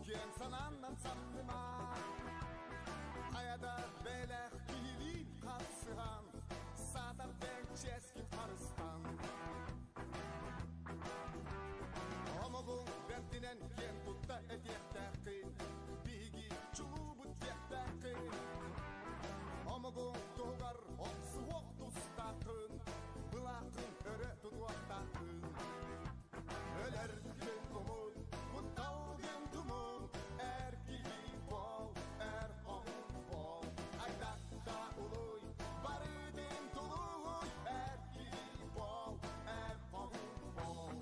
ken sanandan sandıma Ayada belek giyilip kalsıhan Sadar ben çeskin tarıstan Omogun bentinen ken tutta ediyekdaki Bigi çubut yektaki Omogun doğar oksu oktustakın Bılakın öre tutuaktakın Öler gün umut Kutal gün dumun Erkeği bol Er oğul bol Aydatta uluy Barıdın tuluy Erkeği bol Er oğul bol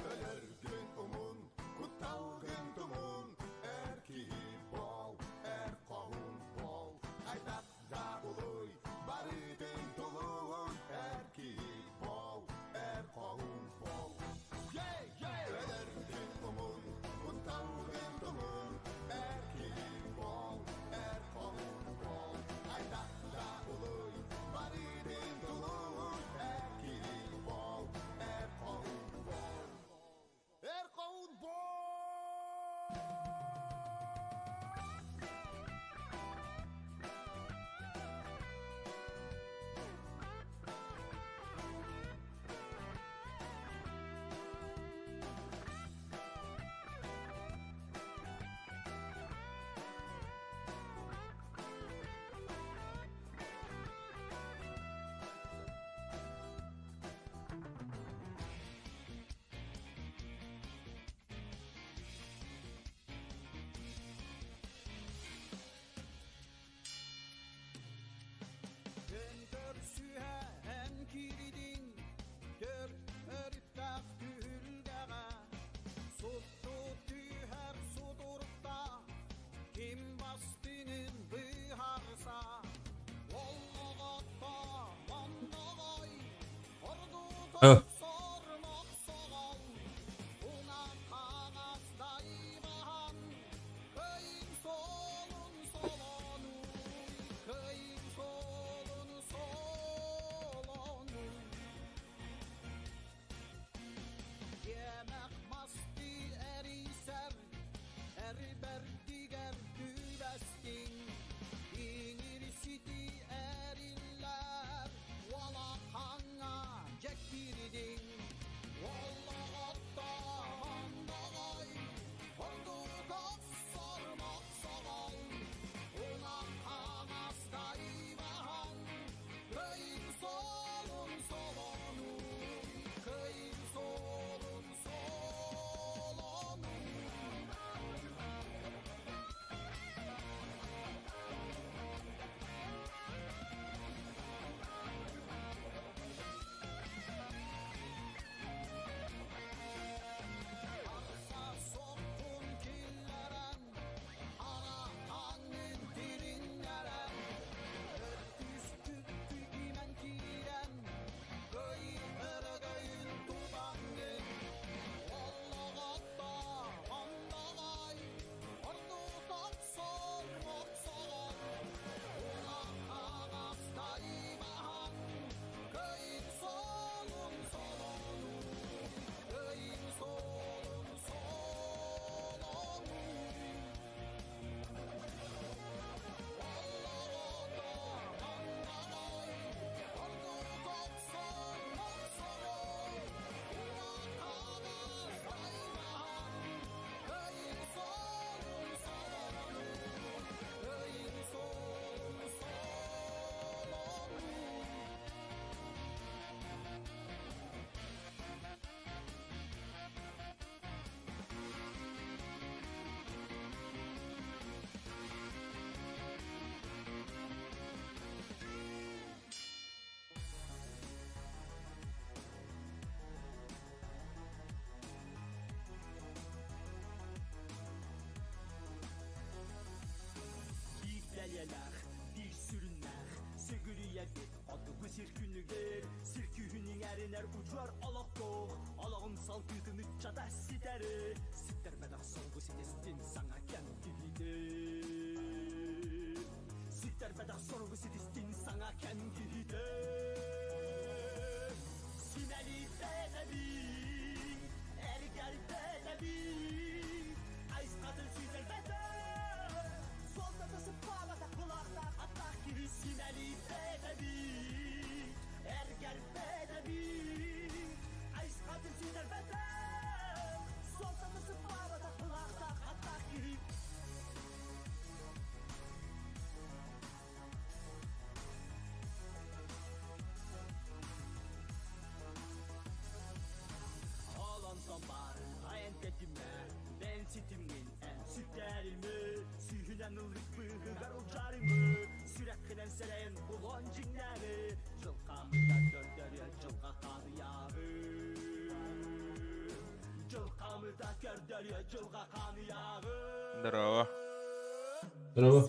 Öler gün umun Kutal gün dumun Erkeği bol Er oğul bol Aydatta uluy Barıdın tuluy Erkeği bol Er oğul bol Öler gün umun Kutal gün dumun Erkeği bol Er oğul bol Aydatta uluy Barıdın tuluy Erkeği bol Er oğul bol Er oğul bol Önder sühe hem kiridin Gör örüptak tühülgağa Suttu tüher sudurda Kim bastının bıharsa Vallahatta vandavay Oh. Ordu sormak soğal Una kağızda ibahan Köyün solun solonu Köyün solun solonu Yemek masti eriser Eriber diger dübestin İngiliziti eriller Vala hanga cektirdin Valla hatta mandagay Ordu kaf sormak soğal Una hangasta ibahan Köyün solun solonu Köyün solun solonu Arsa sokun killeren Ana hangın dirinleren Ötüz tüttü imen kiren Köyün örgöyün tubangın Vallahatta vandavay Ordu tak sormak soğal Una kağızda ibahan Köyün solun solonu Köyün solun solonu Yifleyeler, bir sürünler Sögülüye git adı bu sirkünlüler Sirkühünün eriner uçar alak doğ Alağın salgıdını çada siteri Sittermeden Soğuğu sitestin sana kendiydi. Sütter bedel soğuğu sitestin sana kendiydi. Sineli bedevi, ergel bedevi. Ayız kadın süzer bedel. Solda da sıpağla kulakta atak gibi sineli bedevi. Ergel bedevi. Ayız kadın süzer bedel. Solda da sıpağla kulakta atak gibi. Ağlandan var, hayen tepkime. Ben sitimin en sütlerimi. Sühülen ıllık bığıgar ucarımı. Süreklen seren bulon cinleri. Cılkamda gördürüyor cılka kanı yağı. Cılkamda gördürüyor cılka kanı yağı. Здорово. Здорово.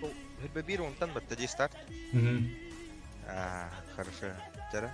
Ну, Хельбебир, он там, подтади старт. Мгм. Хорошо. Тера.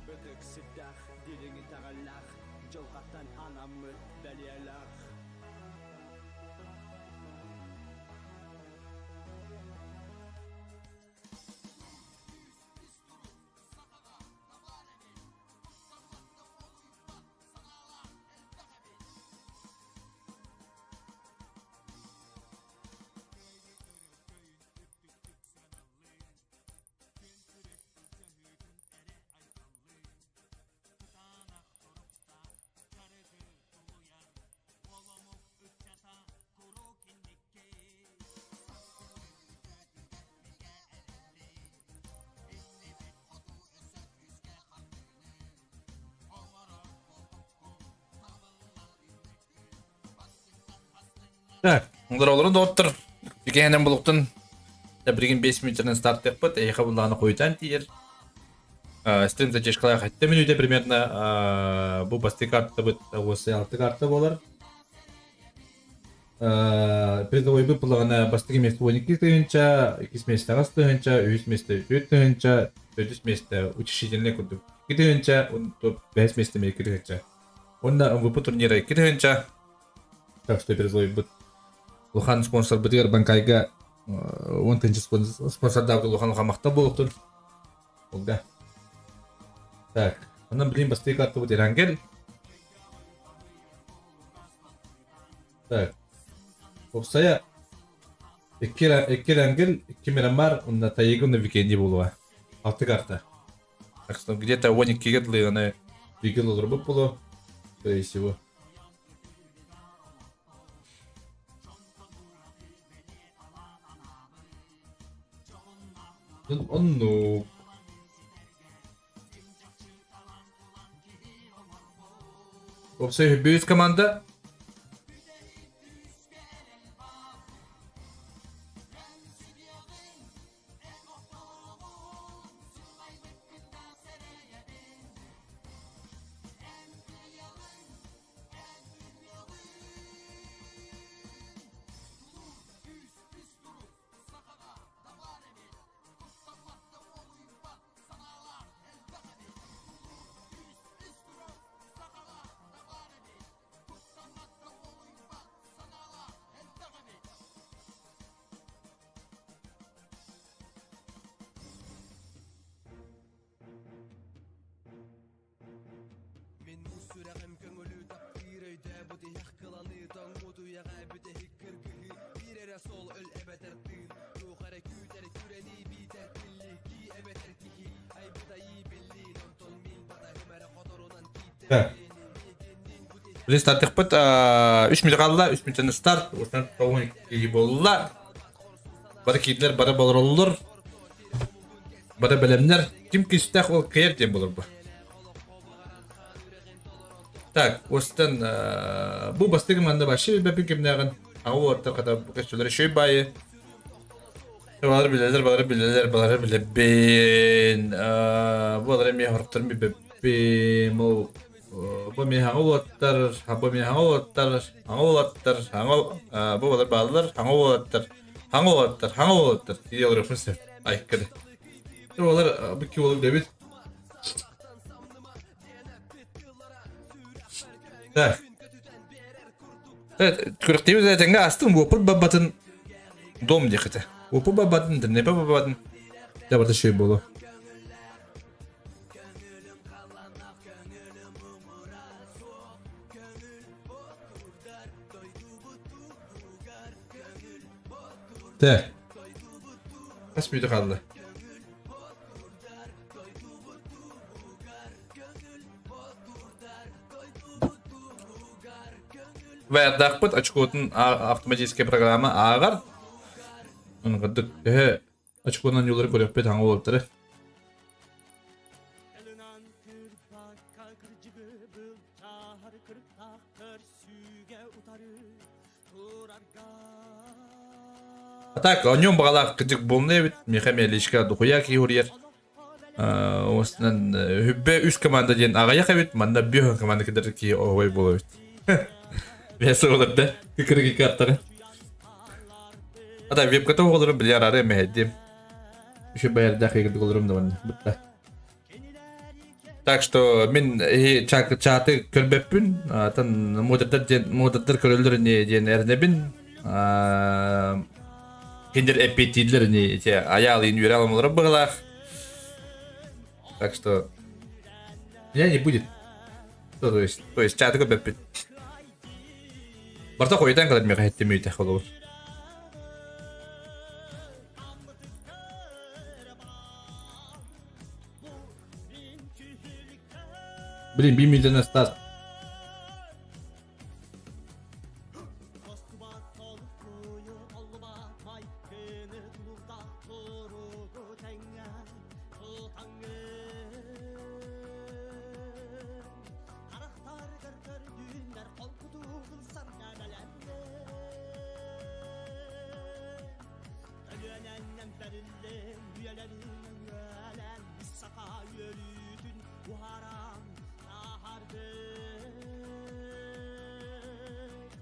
Bıdık sıddak, dilini tağallak. Cılgattan anamı beliyerlak. Так, оларын доктор. Бигенен булуктун бірген 5 минуттан старт yapıp ayakabılarını koyutan diğer. Стрим зачешкалар 7 минутта примерно bu басты карта бит осы 6 карта болар. Призовой выплагана бастыгы место 12 тыгынча, 2 место астыгынча, 3 место 4 тыгынча, 4 место учредительный курдук. 2 тыгынча, 5 место мейкер тыгынча. Онда выпу турнира 2 тыгынча. Так что призовой бит Лухан спонсор битер банкайга 10-нчы спонсордагы Лухан камакта болуптун. Олга. Так, анан билин басты карта бит Эрангел. Так. Опсая iki Эрангел, 2 Мирамар, онда Таегу на Викенди болуа. 6 карта. Так что где-то 12 гедлы она Викел олорбуп болу. Скорее всего. Он ну. Опсая büyük команда. Так. Biz start yapıp 3 minut kaldı. 3 minuttan start. Oradan tavuk iyi bollar. Bari kiydiler, bari balır olur. Bari belemler. Kim ki istek ol kıyar diye bulur bu. Так, осыдан бұл бастығы манда башы бәпін кемнәғын аңы орта қата көстелері шөй байы. Балар білелер. Балар әме ғырықтырым бәпін. Бұл мен аңы олаттар, бұл балар балар аңы олаттар. Дей олар өпін сәп, айыққады. Олар бұл ке олып дәбет. Так. Көріктейміз әтенге астың опыл бабатын дом декеті. Опыл бабатын, дірне бабатын. Жабырды шөй болу. Так. Қас бүйді қалды. Ваядақпыт очкотын автоматическая программа ағар. Оны қырдық. Очкотынан юлары көріп бет аңы олыптыры. Так, оньон бағалақ қыдық болны бит. Мехамелишка дұқуя ки хурьер. Осынан хүббе 3 команда ден ағаяқ бит. Манда бүйін команда кедір ки оғай болу бит. Весы оларды, күкіргі карттары. Ада веб-ката оғылырым білер ары мәйдем. Үші бәйірді ақиғырды олырым да оны. Бұтта. Так что мен чаты көрбеппін. Тан модердар көрілдіріне ден әрнебін. Кендер әппетидлеріне аял ен үйер аламылырым бұғылақ. Так что... не будет. То есть чаты көрбеппін. Барта қойдан қалады меға әттемей тәқ олуыр. Блин, 1 миллион старт.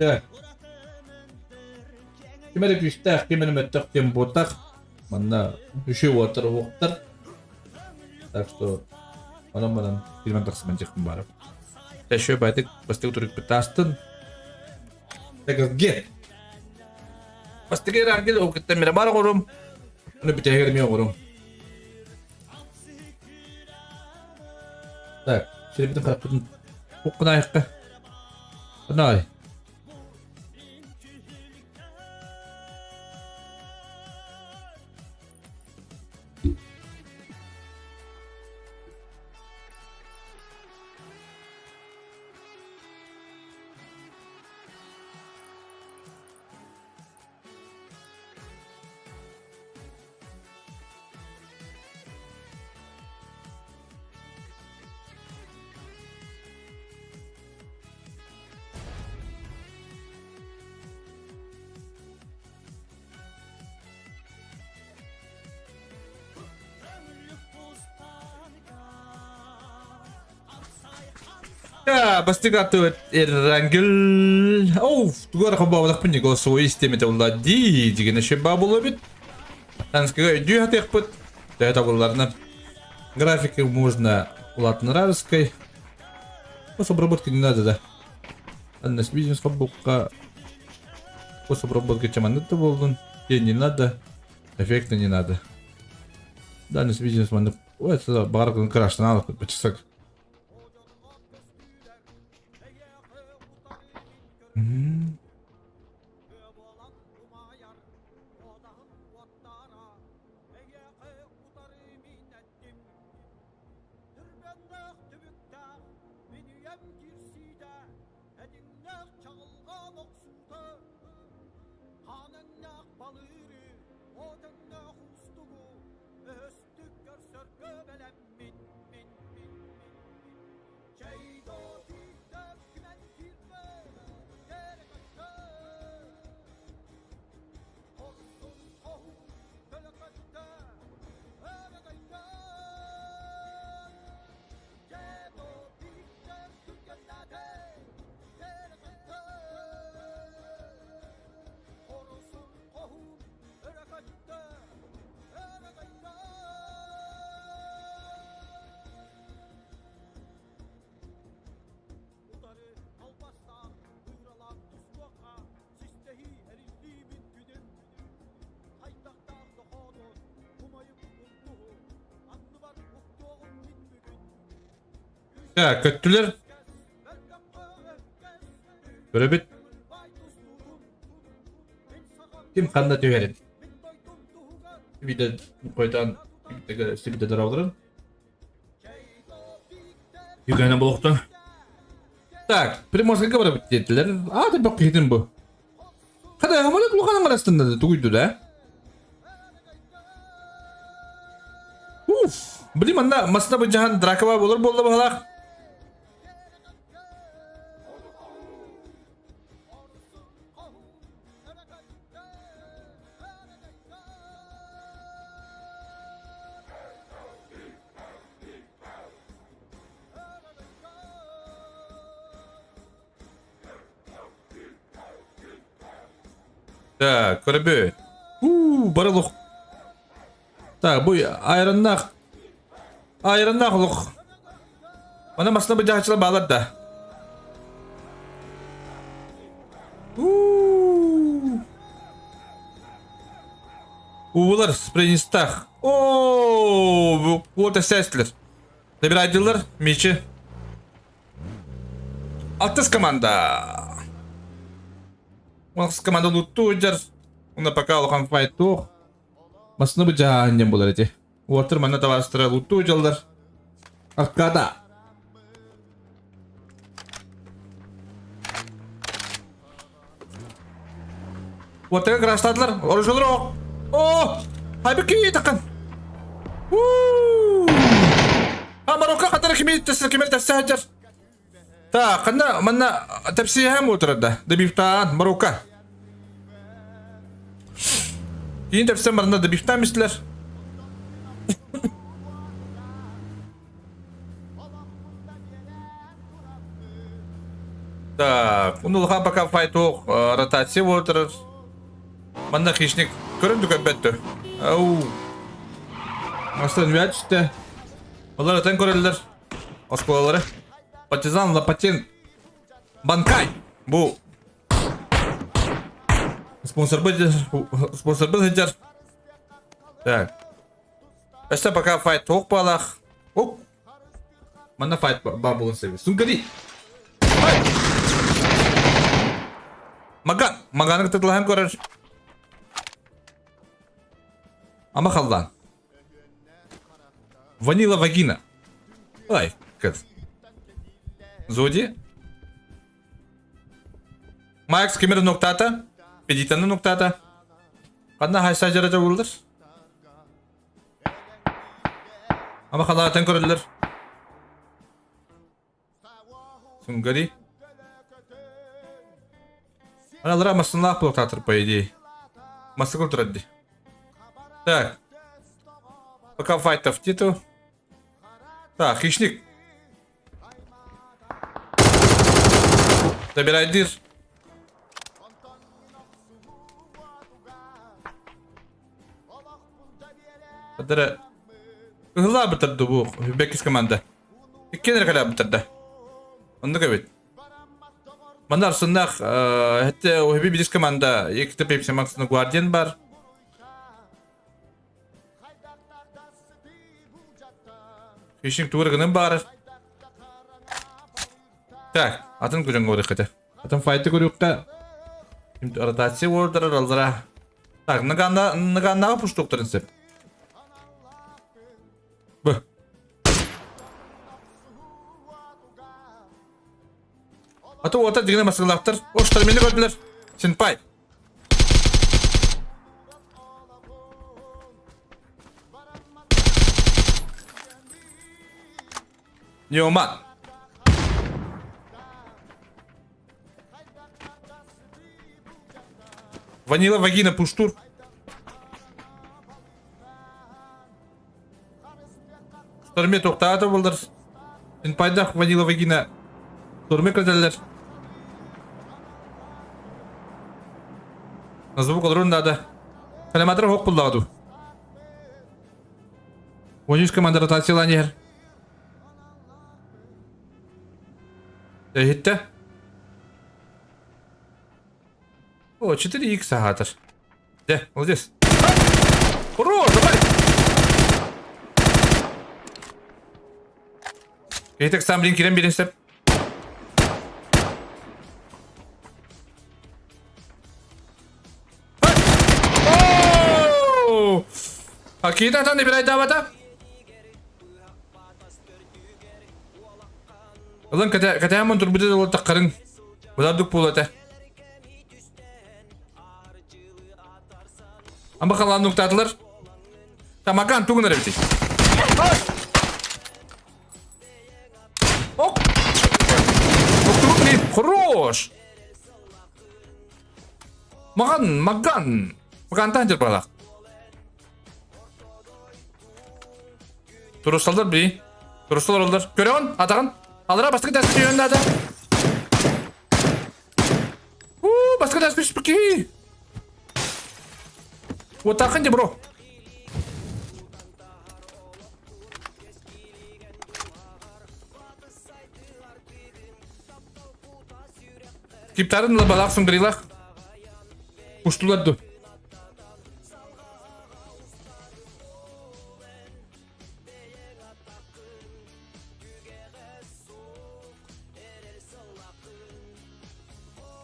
Так. Кемері күштәқ, кемері мәттіқ кем ботақ. Манна үші уатыр оқтыр. Так что, манан фильман тақсымен жекім барып. Тәші бәйтік бастығы түрік бітті астын. Так, ге. Бастығы рағыл оғыттан мені бар ғорым. Оны бітәгер мен ғорым. Так, шеребетін қарап бұтын оққын айыққа. Бұнай. Ya, pasti kata Erangel. Oh, tu gua rakam bawa punya gol soal sistem itu ulah di. Jika nasi bawa lebih. Dan sekarang dia hati akut. Dah tahu ularnya. Графики можно латнарской. Способ обработки не надо, да. Анна с бизнес фабука. Способ обработки чаманета волн. Не надо. Эффекта не надо. Да, на с бизнес ман. Ой, это барак краш надо хоть почесать. Öbolan umayar odahın ottara Egeqe utarı minnettim Dürbendaq tübüktaq Menüyem girside Edinnak çağılgan oksuda Hanennaq balırı Odennaq ustugu Östük görsör göbelem min Ceydo tüktök kümen kirme Yere kaçtı Olsun kohum Böyle kaçtı Öyle kaçtı Ceydo tüktök Türkenlerde Yere kaçtı Olsun kohum Öyle kaçtı Öyle kaçtı Utarı alpastan Hıralan tuskoka Sistehi erizlimin günüm Haytaktan dohodun Umayım untuhu Anlı var uktuğum min bugün Ya kötüler. Böyle bir kim kanda tüyerin. Bir de koydan bir de daralırım. Yüzüne buluktu. Так, Приморская bara bittiler. Aa bak yedim bu. Hadi ama da Lukan'ın arasında da duydu da. Uf, bilim anda masada bu jahan drakava olur bolda bahalak. Так, körebe. Barılık. Так, bu ayrannak. Ayrannak oluk. Bana masada bu jahatçılar bağlar da. Uğular, spreynistak. Bu orta sesler. Ne bir aydılar, Miçi. Altız komanda. Altız komanda luttu ucar. Onda пока алған файт тух. Масына bu jahannem bolar edi. Uatır mana tavastıra luttu ucarlar. Arkada. Uatırga krastadılar. Oruçlar o. Oh! Halbuki takın. Maroka kadar kimi tesi hajar. Ta kena mana tepsiha mu terada. Debiftan Maroka. Yine tepsi marında debiftan misler. Ta unulha baka fight o rotasi water. Mana хищник көрүндү көбөттү. Ау. Астан вячте. Олар атан көрөлдөр. Осколалары. Партизан Лопатин. Банкай. Бу. Спонсор был хеджар. Так. Эсте пока файт тоқ балах. Оп. Мана файт бабулун себеби. Сунгари. Маган. Маганын тытылхан көрөр. Ama kaldan. Ванила вагина. Ай, как. Зоди. Макс кемер ноктата. Педитаны ноктата. Кадна хайса жарата булдыр. Ama kaldan körөлдөр. Сунгари. Аналар масынлах блоктатыр по идее. Масыгыл турады. Так. Пока файтов нету. Так, хищник. Забирай дыр. Кадыры. Кыгыла бітірді бұл Бекис команда. Кенер каля бітірді. Онды көбет. Манар сындақ, әтті ойбі Бекис команда. Екті Пепси Максының Гвардиан бар. Хищник туыргының бар. Так, атын күрін көрі қыты. Атын файты көрүккө. Ротация ордер алдыра. Так, наганда пуштуктарын сеп. Бу. Аты ота дегене масылактыр. Оштар мени көрдүлөр. Сенпай. Неоман. Ванила вагина пуштур. Storme тоқтады болдыр. Сен пайдақ ванила вагина. Storme кірділер. Назыву колорун дады. Калиматыр хоқ бұлдағыду. 13 команда ротацияланер. Хитті. О, 4х сағатыр. Де, молодец. Ура, давай! Кейтек сам блин керем бересіп. Кейтек атан не бір айда бата? Ұлын кәтәймін тұрбыды да олы таққарын. Бұлардық болаты. Amba kalan noktadılar. Tamakan tuğunları bitik. Ok. Doktorun ne? Хорош. Magan tanjır balak. Turustallar bir. Turustallar oldular. Görüyorsun? Atağın. Alıra bastık ders bir yönde ada. Bastık ders bir peki. Вот так они, бро. Киптарын балақ сұңғырилақ. Ұштыларды.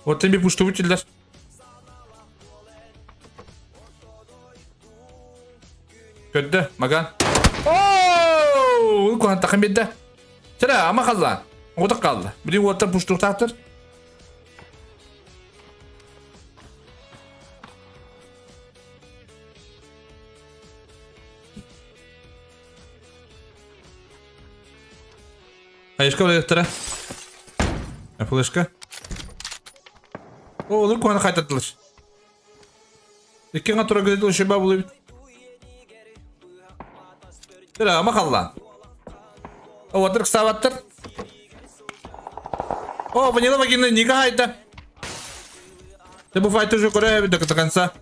Вот тебе пуштовителдер. Kötü, magan. Ooo, kuhan takım bitti. Sıra ama kaldı. O da kaldı. Bir orta puştuk taktır. Hayışka buraya yattıra. Yapılışka. Olur kuhanı kaytatılır. İki katura gidiyor şeba buluyor. Sıra ama kallan. O otur kısavattır. О, поняла вагина, не гайда. Ты бывает уже куря до конца.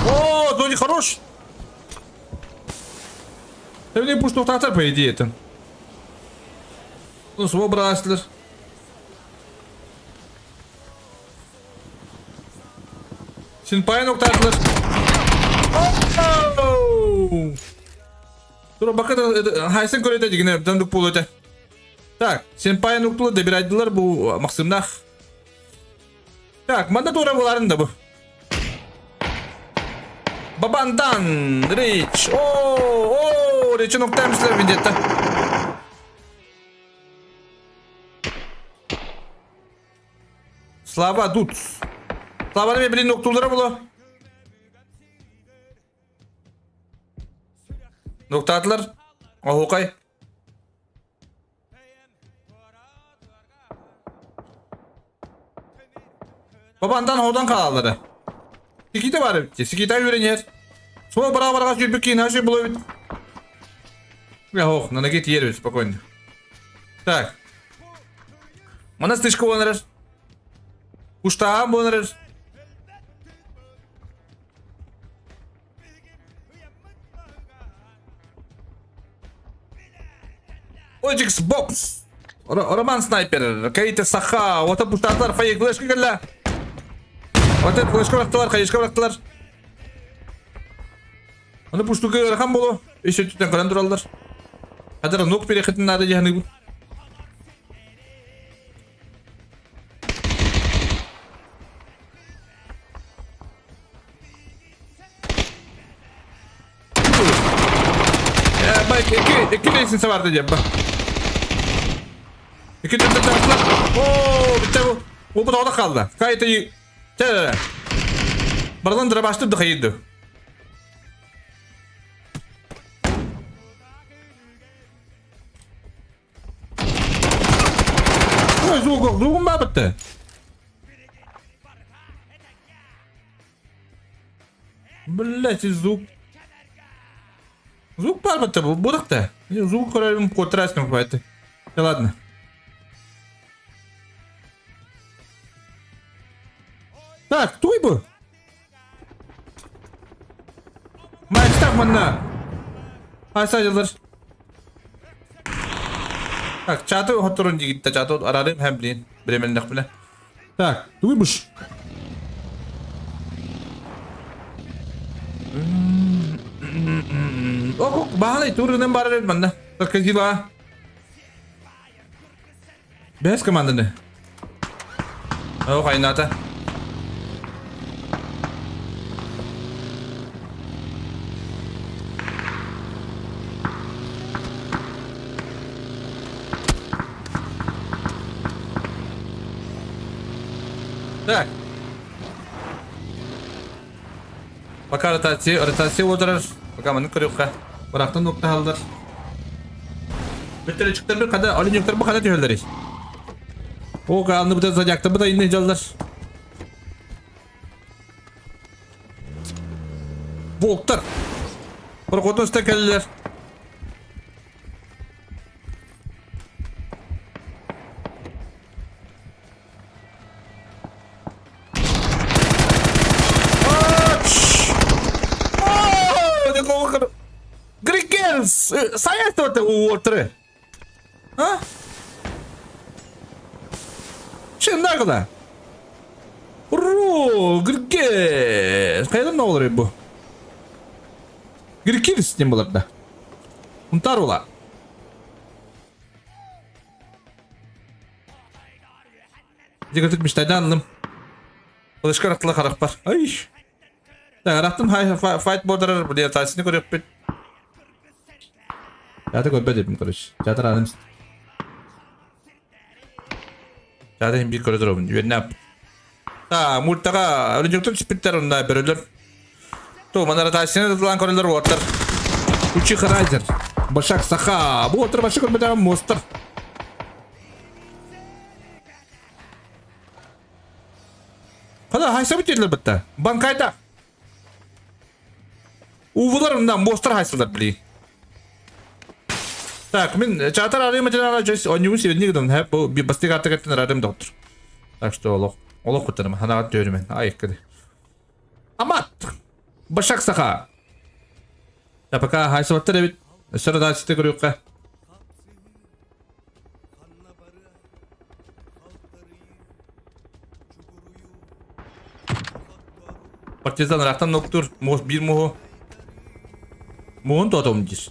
О, Дони хорош. Ты мне пусть тухтатар, по идее, это. Ну, свой браслер. Синпай нуктатлер. Dur bakın Haysen Kore'de yine döndük bu öte. Так, Senpai nuktulu da bir aydılar bu maksimdah. Так, manda doğru buların da bu. Babandan Rich. Oo, Rich'in noktaymışlar Vendetta. Slava Dut. Slava'nın bir noktaları bulu. Noktadılar. Ahokay. Babandan hodan kalalları. Sikite var. Sikite öğrenir. Sonra beraber kaç bir kin her şey buluyor. Ya hok, надо гет ервить спокойно. Так. Монастырьшка онырыр. Уштаам онырыр. Ojix Box. Роман снайпер. Кейте саха. Вот пуштатлар фейк флешка гелла. Вот флешка бактылар, кайышка бактылар. Аны пуштуга рахам болу. Еще түтен кыран туралдар. Хадыр нок перехетін нады яны бұл. iki neysin vardı diye bak. İki tane taraflar. Oo, bitti bu. Bu da kaldı. Gayet iyi. Çel. Buradan dira başladı hayırdı. Zoom mu bitti? Блять, звук. Звук парбата был, будах-то. Звук королем контрастным хватит. Да ладно. Так, туй бы. Майк, так манна. Садилар. Так, чаты хоторун жигитте, чаты арарым hem билин. Биремендек биле. Так, туйбуш. Oh, bahala turun barar manda. Terkejila. Bes kemana nih? Oh, kain nata. Так. Пока ротация отырар. Пока мені көріққа. Бірақтан нокта алдар. Біттері чықтар бір қада, алын yoktар бұл қада түйелдер еш. О, қалыны бұта задяқты бұта инне жалдар. Волктар. Құрқотын үсті кәлілер. Грикенс! Саяты вот уотры! А? Шында кыда? Уру! Грикенс! Қайдан олар бұл? Грикенс не болар да? Унтар ола. Дегіртік мештайдан алым. Бұлышқа рақтылы қарақ бар. Ай! Рақтым файтбордары бұлия тайсыны көрек бет. Жады көрбе депім көріш. Жадыр анымыз. Жады hem bir көредір обын. Юеннап. Та, мульттаға өлінжіктің спиттер онда бөрілер. То, манара тайсыны дұлан көрелер оттар. Учи Райзер. Башак Саха. Бұл оттар башы көрбедегі мостар. Қада, хайса бітерлер бітті. Банкайда. Увыларымдан мостар хайсылар білейін. Так, мен чатар арayım açana just oynuyoruz sevdiğini gidiyorum. Hep bu bir bastık artık ettin arayım doktor. Так что олох kurtarım. Hanaat diyorum ben. Ay kedi. Amat. Başak Saka. Ya пока haysı vattır evet. Sonra daha site görüyor ka. Partizan raktan noktur. Bir muhu. Muhun da adamcız.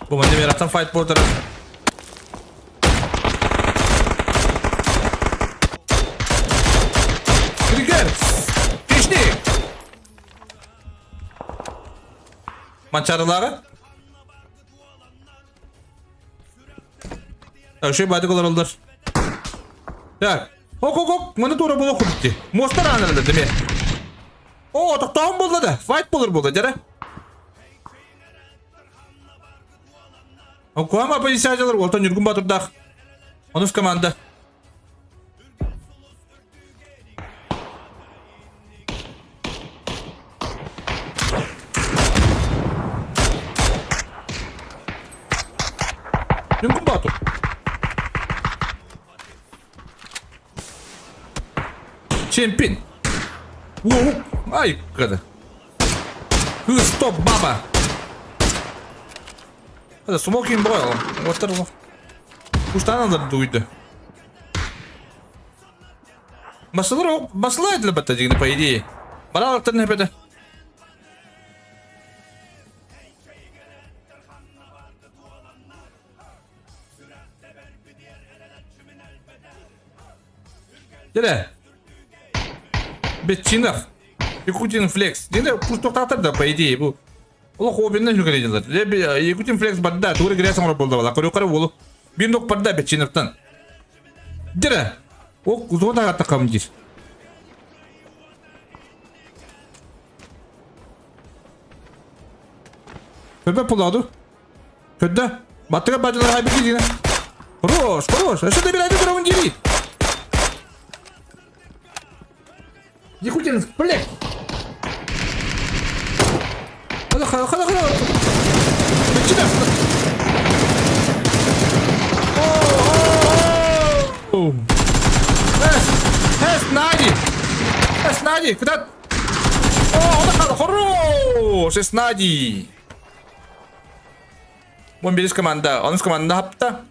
Bu bence bir yarattan fight border'ı. Krieger! Pişni! Mançarıları. Tak, şey baydık olar oldular. Tak. Hok. Bana doğru bulu kudutti. Mostar anladı değil mi? Oo, taktan buldu da. Fight bulur jara. Okuama позициялар олтан жүргін батырдақ. Оныз команда. Жүргін батыр. Чемпин. Ай, kada. Стоп, баба. Hadi smoking boy oğlum. Water bu. Kuştan da duydu. Basılar edilir batta jigini по идее. Bana alaktan hep ede. Dile. Bir çinak. Bir kucinin flex. Dile kuş toktatır da по идее bu. Ola hobindan şunu geleceğiz. Ekutin flex badda tuğra girersen oraya buldu valla. Kuru kuru bulu. Bir nok badda beçinirten. Dire. O kuzuğa da hatta kamcir. Köpe puladı. Ködde. Battıga bacılar hay bir yine. Хорош, хорош. А что ты блядь, дурак, дери? Якутинск, блядь. Хода. Начинай. Нади, куда? О, он хорош, Нади. Вон берешь команда, он с команда хапта.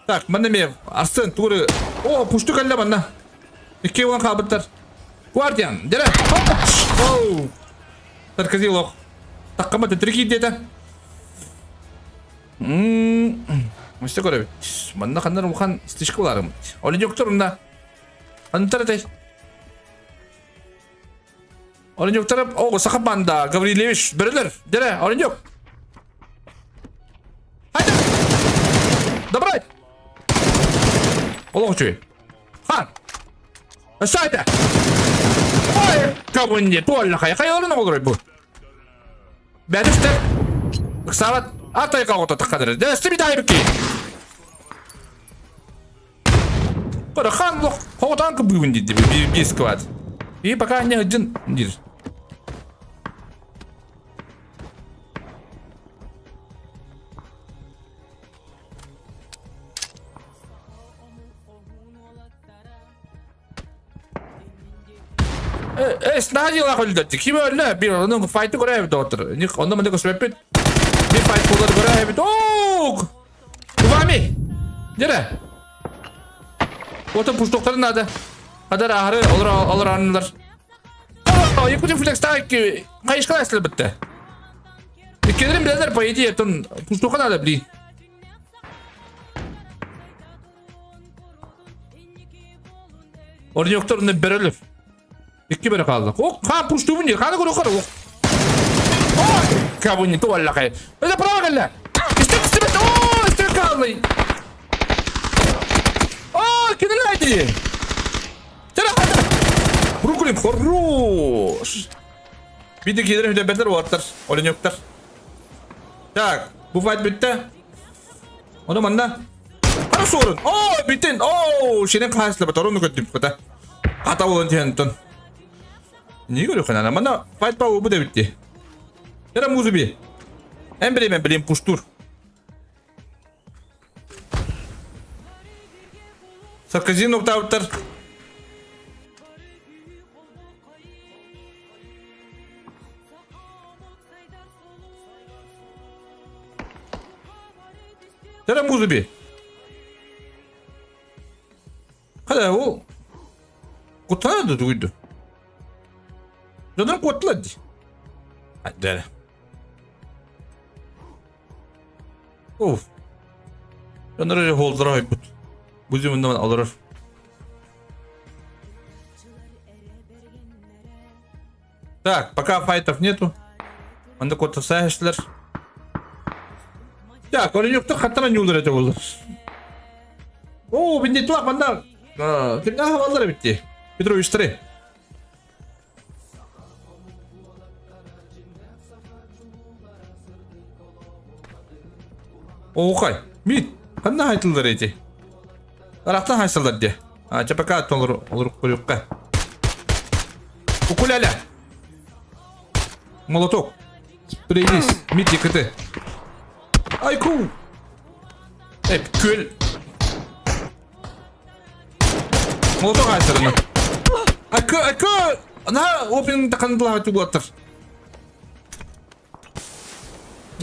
Так, mana me Arslan to'g'ri. O, pushtu kalla mana. Ikkovi qabitlar. Guardian, jara. Oh. Tarkazilok. Taqama tetriki dedi. Işte görev. Mana qanday muhan istishqalarim. Olin yo'qdir unda. Antaratay. Olin yo'qdir. O, saqab banda. Gavrilevich, birilar. Jara, olin yo'q. Haydi. Добрать. Олог чуй. Хан. Сайта. Ой, кого не больно, хай олына olur bu. Бәдісті. Сағат атай қағыта таққадыр. Дәсті бит айбы кей. Қыры хан лоқ. Қоғытан күбігін дейді. Бес квад. И пока не один дир. Снадила öldürdü. Kim öldü? Bir onun fight'ı görevde otur. Ник onda mı sebep bir fight bulur görevde. Oo! Kuvami. Nere? Oto puştokların adı. Kadar ahırı olur anılar. Oo, yakıcı flex tak ki kayışkan asıl bitti. İkelerin birazlar payeti yaptın. Puştokan adı bili. Orada yoktur onda berölür. İki biri kaldı. O kan puştu bunca. Kanı kuru kuru. Oh! Kabunyi tuvalle kay. Öyle para gel. İşte kısmet. Oo, işte kaldı. Oo, kinelaydı. Çara hadi. Brooklyn хорош. Bir de gidelim ödebeler vardır. Olin yoktur. Tak, bu fight bitti. Onu manda. Para sorun. Oo, bitin. Oo, senin karşısında batar onu götürdüm kata. Hata olan tiyanton. Ne görüyor kanana? Bana fight power bu da bitti. Yara muzu bir. Ben bileyim puştur. Sarkazin nokta avtar. Yara muzu bir. Hadi o. Kutanadı duydu. Neden kutladı? Hadi. Of. Onları holdıra bu. Bu zümünden alır. Так, пока файтов нету. Anda kota sayışlar. Ya, kalau yoktur hatta ne olur acaba olur. Oo, bindi tuak banda. Kimden havaları bitti. Pedro üstüre. Oğay, mit. Kanna haytılır eti. Araktan haysılır diye. Çapaka olur koyukka. Ukulele. Молоток. Spreylis. Mit yıkıtı. Ayku. Hep kül. Молоток haysılır. Ayku. Ana opening takıntılı hati bu atır.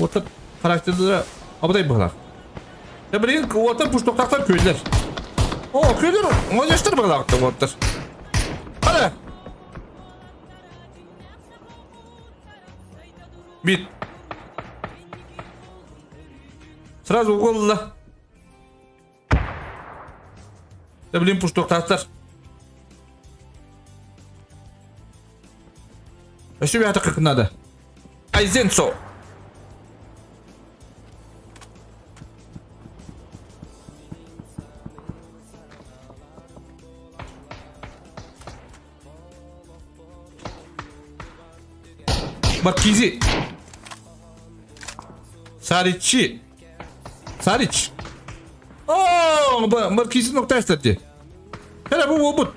Otur. Karakterleri abaday bağlar. Ya bilin otur puştoktaklar köyler. Oo köyler. Oynaştır bağlar otur. Hadi. Бит. Сразу уголла. Да блин, пушток тастар. А что я так как надо? Айзенцо. Маркизи. Саричи. Сарич. О, Маркизи нокта istedi. Hele bu.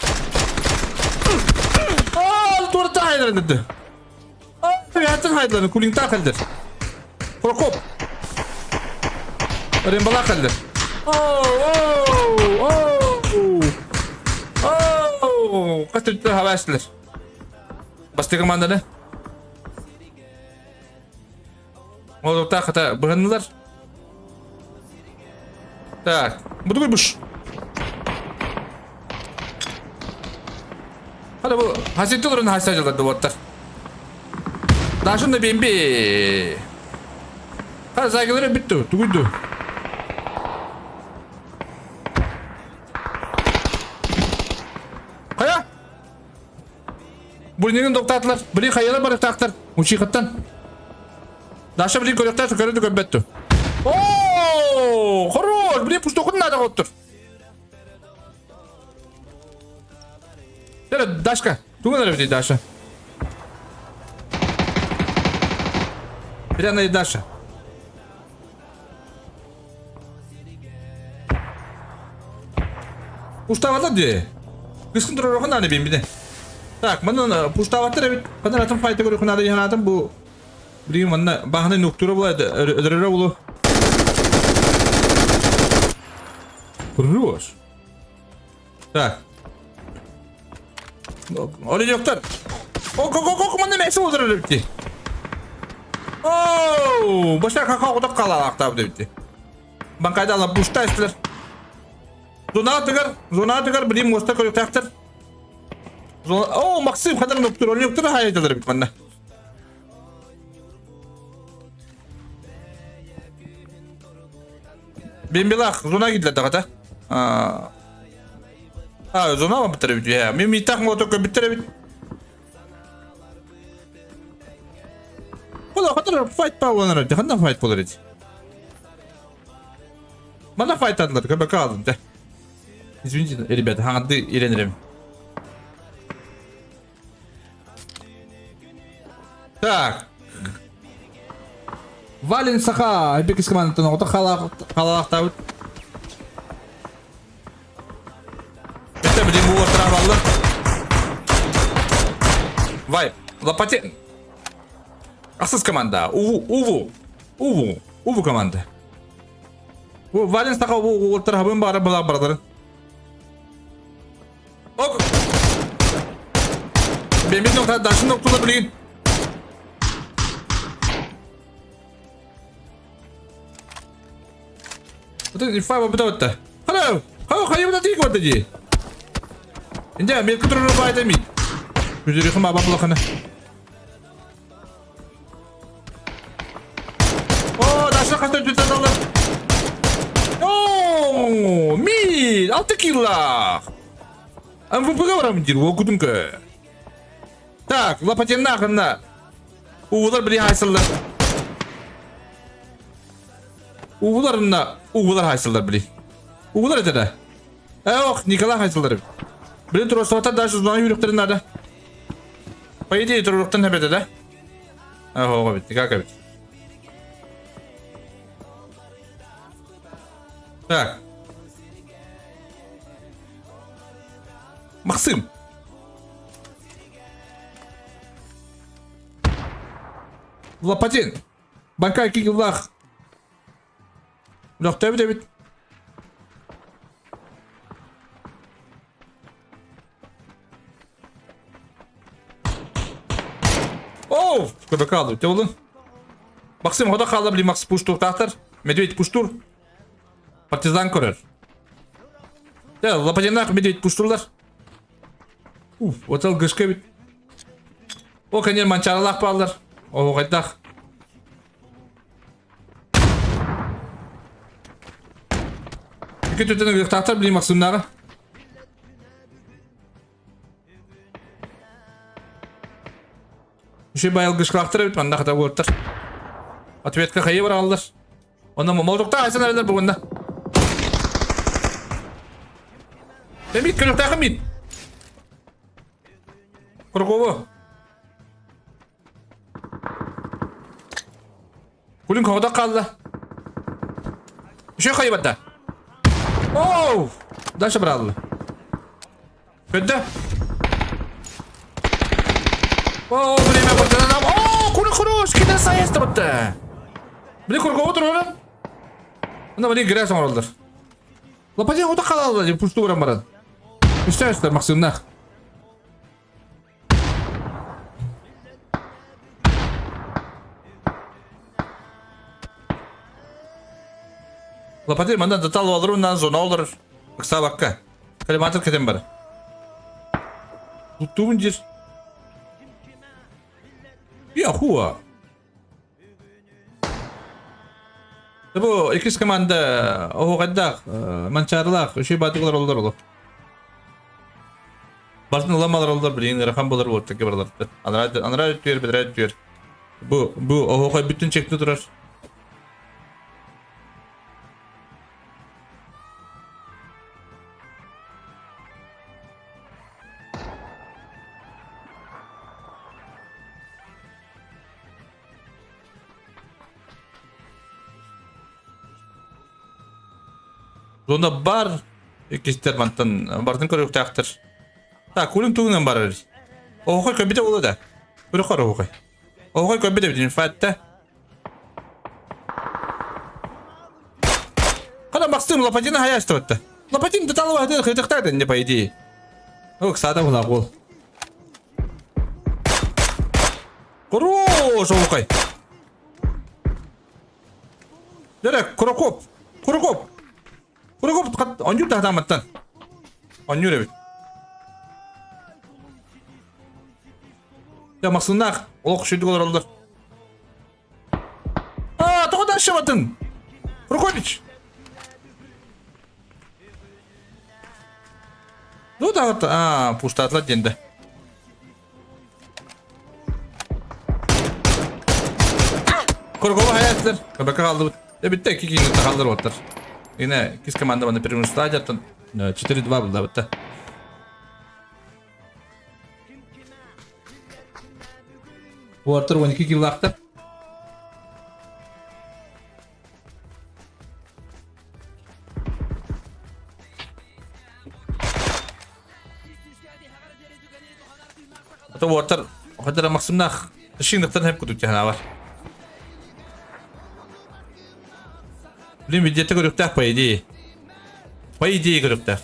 Aa, doğru da hayırlandı. Hayatın hayırlandı. Kuling tak kaldır. Prokop. Rembala kaldır. Kaçtı havaslar. Bastı komandanı. O da kata bırakınlar. Так, буду görmüş. Hadi bu hasetli olurun hasacılar duvarlar. Daha şunda bir. Hadi saygıları bitti. Duydu. Kaya. Bunun doktorlar. Biri kayalar var doktor. Uçikattan. Daha şunda bir görüntüler çıkardı göbettu. Oo, хорош. Biri puştokun nada otur. Dere Daşka. Думаю, наверное, Даша. Прямо и Даша. Пуштаватlar diye. Kıskın duruyor okun hani benim bir de. Tak, bana puştavatlar evet. Bana atım fayda görüyor okun hani yanatım bu. Bileyim bana bahane noktura bulaydı. Ödürere bulu. Хорош. Так. Öyle yoktur. Ok, bana neyse olur bitti. Oo, başka kakao da kalalakta bitti. Bankayda alıp buşta istiler. Zona tıkar, bileyim mosta koyup taktır. Oo, Maksim kadar noktur, öyle yoktur, hayırdır bitti bana. Ben bilak, zona gidiler dakata. Ha, zona mı bitirebilir ya? Mimi tak motoku bitirebilir. Ola kadar fight power var. Kandan fight power. Bana fight attılar. Köpek kaldım de. Извините, ребята, hadi iğrenirim. Так. Вален Саха, Эпикс командатын ота халалактабыт. Это блин bu траваллы. Вай, Лопатин. Асыз команда. Уву команда. Bu Valen Saka bu tarafın bari bradırın. Ok. Benim nokta daşın noktada bilin. Bu ifa bu da öte. Hello. Hayır bu değil bu dedi. İnce bir kuturunu fayda mı? Güzel yakın baba blokana. Oo daşla kaçta cüzdan alır. Oo mil 6 killa. MVP говорим, окудун ка. Так, Лопатин нахрена. Увулар бери хайсылдар. Увулар хайсылдар бери. Увулар это. Ох, Николай хайсылдар. Бери туросовата даже зона юректерин надо. По идее, туректен хебеде да? Ого, бит, как бит. Так. Максим. Лопатин. Банкай кигиллах. Нокта бит. Оу, көбөк алды. Тебулун. Максим хода калды били Макс пуштур тахтар. Медведь пуштур. Партизан көрөр. Да, Лопатинак медведь пуштурлар. Отел гышка бит. О, конечно, манчаралак балдар. О, кайдак. Ике төтөнү тахтар били Максимнага. Şu bayıl kışkılaktır bit banda kata görtür. Atvetka kayı var alır. Onda molotokta aysan aralar bugünde. Ben bit kırık takım bit. Kurguvu. Kulun kovda kaldı. Bir şey kayıp. Oh! Daşa bıraktı. Kötü. Oh, время подано нам. Oh, kuru, skiden sayesinde bitti. Bir kurgu otur oğlum. Bunda beni girersen oraldır. Lapacı o da kalalı. Puştu vuran baran. Üstler maksimumda. Lapacı benden detal olur ondan sonra olur. Kısa bakka. Kalimatır ketem var. Tuttuğun yer. Ya huwa. Bu ikisi komanda o kadar mançarlar, şey batıklar olur. Bazen ulamalar olur, bilin rakam bulur bu tekrar. Anra diyor. Bu o kadar bütün çekti durar. Zonda bar ikisler mantan bardan körük taktır. Ta kulun tuğundan barar. Oğuy köbide oğlu da. Körük var oğuy. Oğuy köbide bidin fatta. Kada baksın lapacını hayastı battı. Lapacını da talı vardı kırdıkta dende paydi. O sağda ola kol. Koruş oğuy. Direkt kurokop. Kurokop. Kurokop kat anjur tahtamattan. Anjur evet. Ya maksudnak oluk şuydu olur olur. Aa toğdan şamatın. Kurokovic. Dur da hatta pustatla dende. Kurokova hayatlar. Kabaka kaldı. Bitti 2 günlük kaldır otur. Yine kız komanda bana первым стадиятын 4-2 buldu bitti. Bu artar 12 kill aktı. Ata bu artar o kadar maksimumda ışıklıktan hep kutuk cahana var. Bilin videoda görüktük paydı. Paydı görüktük.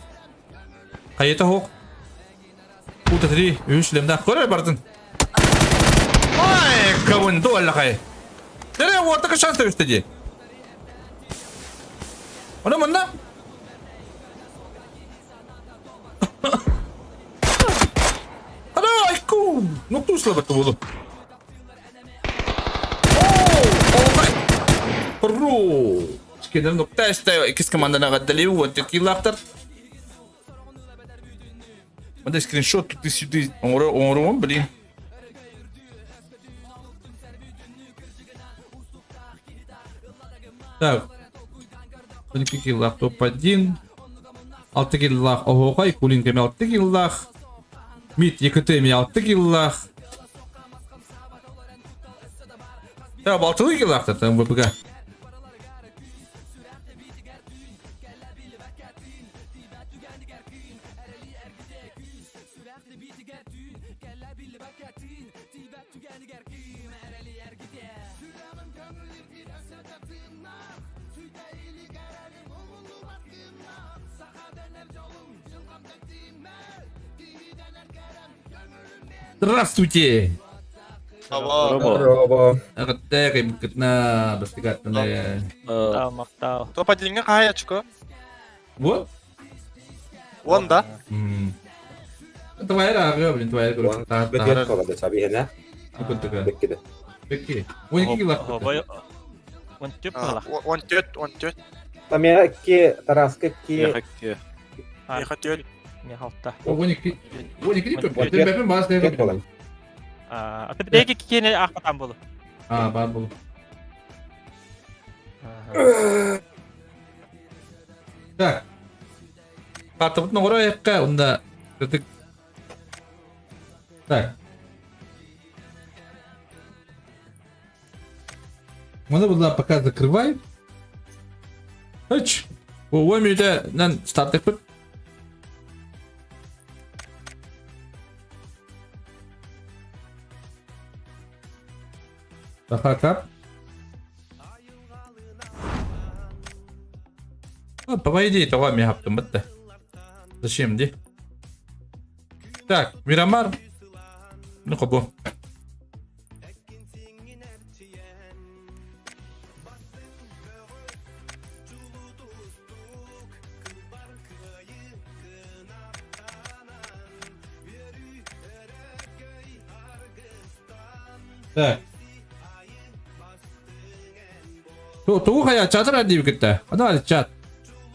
Kayıta hok. Bu da 3 lemden korar bardın. Ay kavun dolla kay. Nereye ortaka şans da gösterdi. Ona manda? Hadi ayku. Nokta uslabattı bunu. Perlu. Sekedar nokta işte ikisi komandana kadali untuk kilaftar. Ada screenshot tutti sudi orang beli. Так. 12 киллах топ-1. 6 киллах Огокай, Кулин кеме 6 киллах. Мид Екатеми 6 киллах. Так, 6 киллахтар там ВПК. Здравствуйте! Agak kayak bukit na bastikat na ya. Мактау. Топ-1'ге кай очко? Bu? Онда. Tuwair aku, belum tuwair kalau Begitu kalau ada sabi hena, ikut juga. begitu. Peki. Wani kiki lah. Бай. Вантюп мала. Он тет. Там я ки тараска ки Я хотел. Не халта. Oh wani kiki. Wani kiki pun. Tapi bahas ket dia. kolan. Аты бідегі кені ақпатан болу. Бар бұл. Так. Картыбытын орайыққа, онда кірдік. Так. Оны бұлда пока закрываем. Үч. Ой мүйде нан старт етпіп. Тақа кап. По идее, того я хаптым бітті. Зачем, ди? Так, Мирамар. Ну, қобу. Так. Туğu kaya çadır hadi bir gitti. Hadi hadi çat.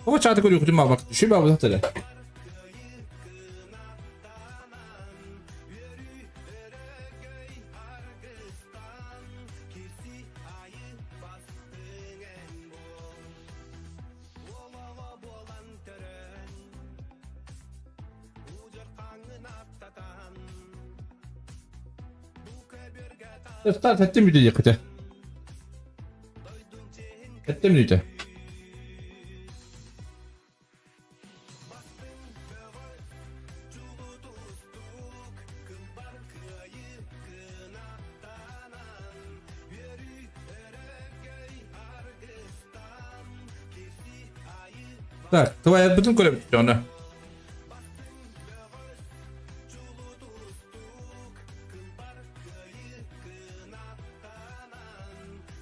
O çadır görüyor kutuma bak. Şu bir avuç hatırla. Start ettim videoyu yakıtı. Ettim videoyu. Так, твоя bütün görev bitti onu.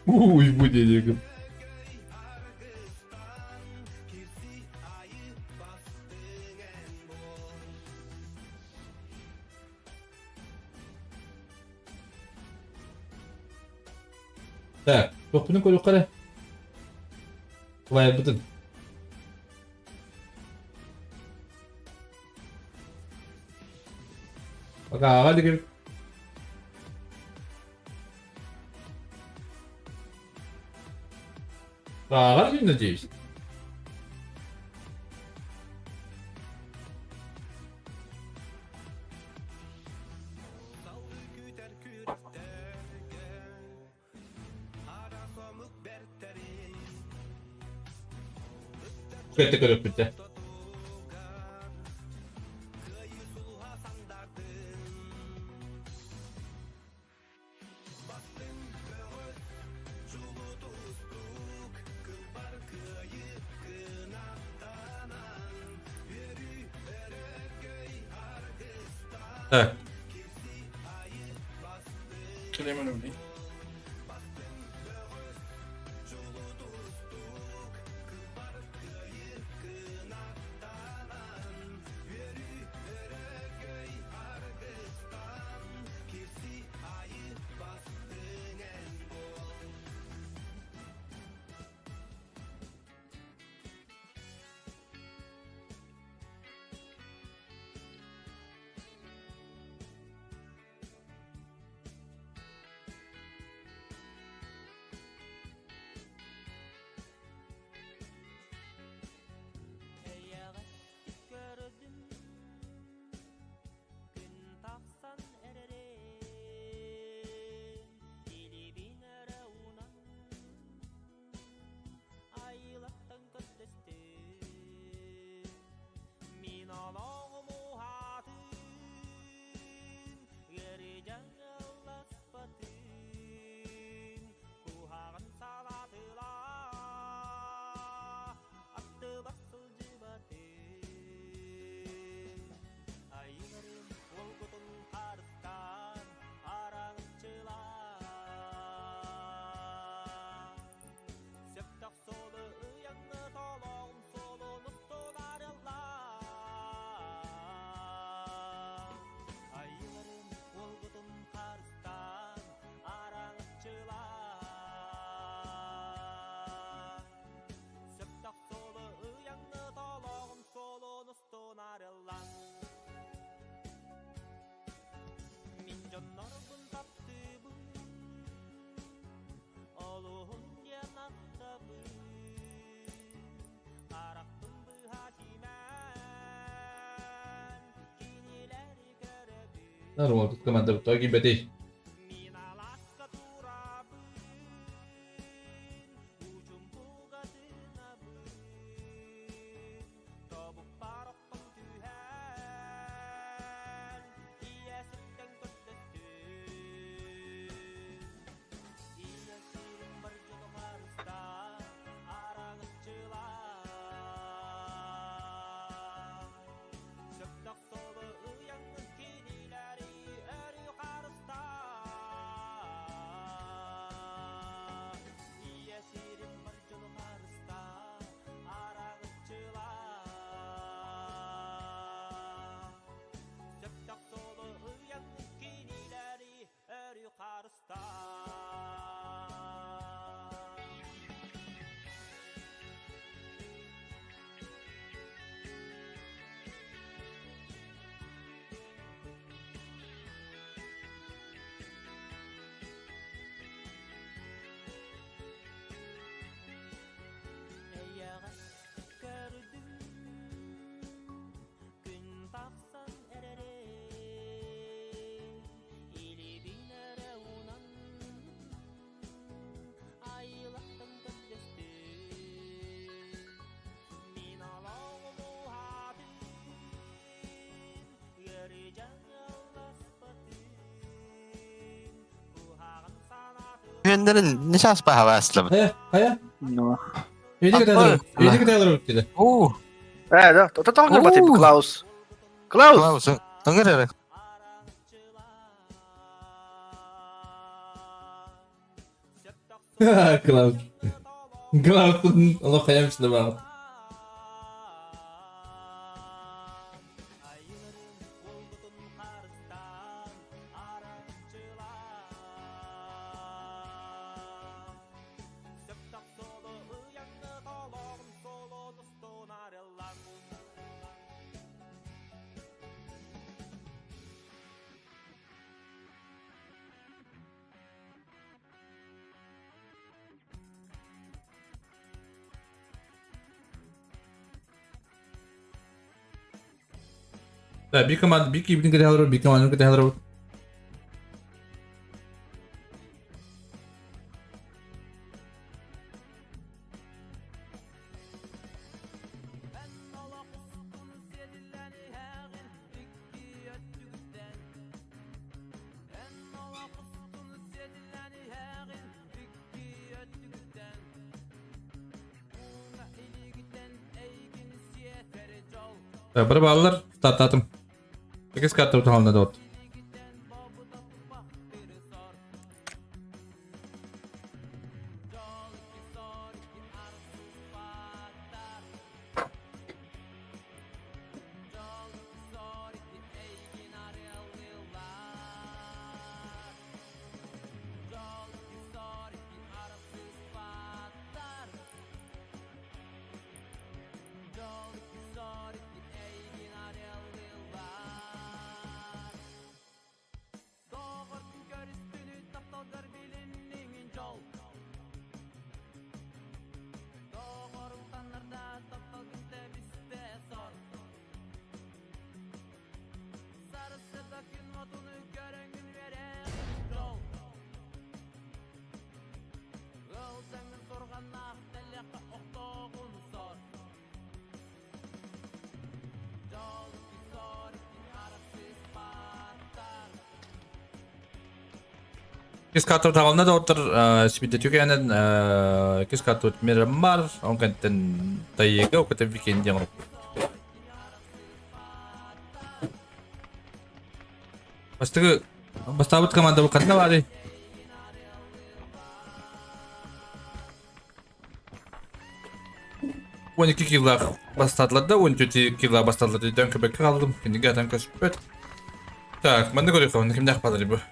Uy bu diyeceğim. Так, bütün kuyrukları. Твоя bütün. Пока, hadi gel. Hadi gel надеюсь. Kötü görüp bitti. Так. Süleyman Ömrü. Нормально, тут команда тоги беди. Hüyenlerin nişas baha vaslam. Kaya. Öyle kadar dedi. Да, тоталга бати Клаус. Клаус. Klaus, öngör ere. Klaus. Klaus'un Allah kayamsın bak. Bir komanda bir kibinin kadar alır, bir komandanın kadar alır. Bir bağlılar, startatım. 8 kartı utanıldı da oldu. Kis kartu tawalna da otur speed tükenen kis kartu Miramar on kanten tayega o kata weekend yang Pasti bastavut komanda bu kanna var. 12 killa бастадыларда 14 killa бастадылар үйден көбекке қалдым. Кенеге атан көшіп бөт. Так, мен де көрек қауынды кімде ақпадыр бұл.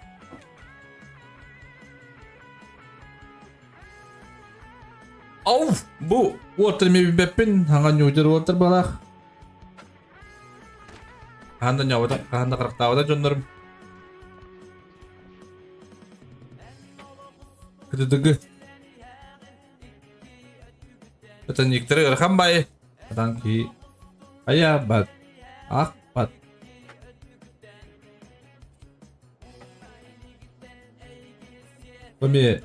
Ау, бұл уотыр мебі бәппен, аңған үйдер уотыр балақ. Қағанда няуыда, қағанда қырықтауыда жондарым. Күдідігі. Itu nyikter rekam bae. Kadang ki aya bat ak bat. Ömi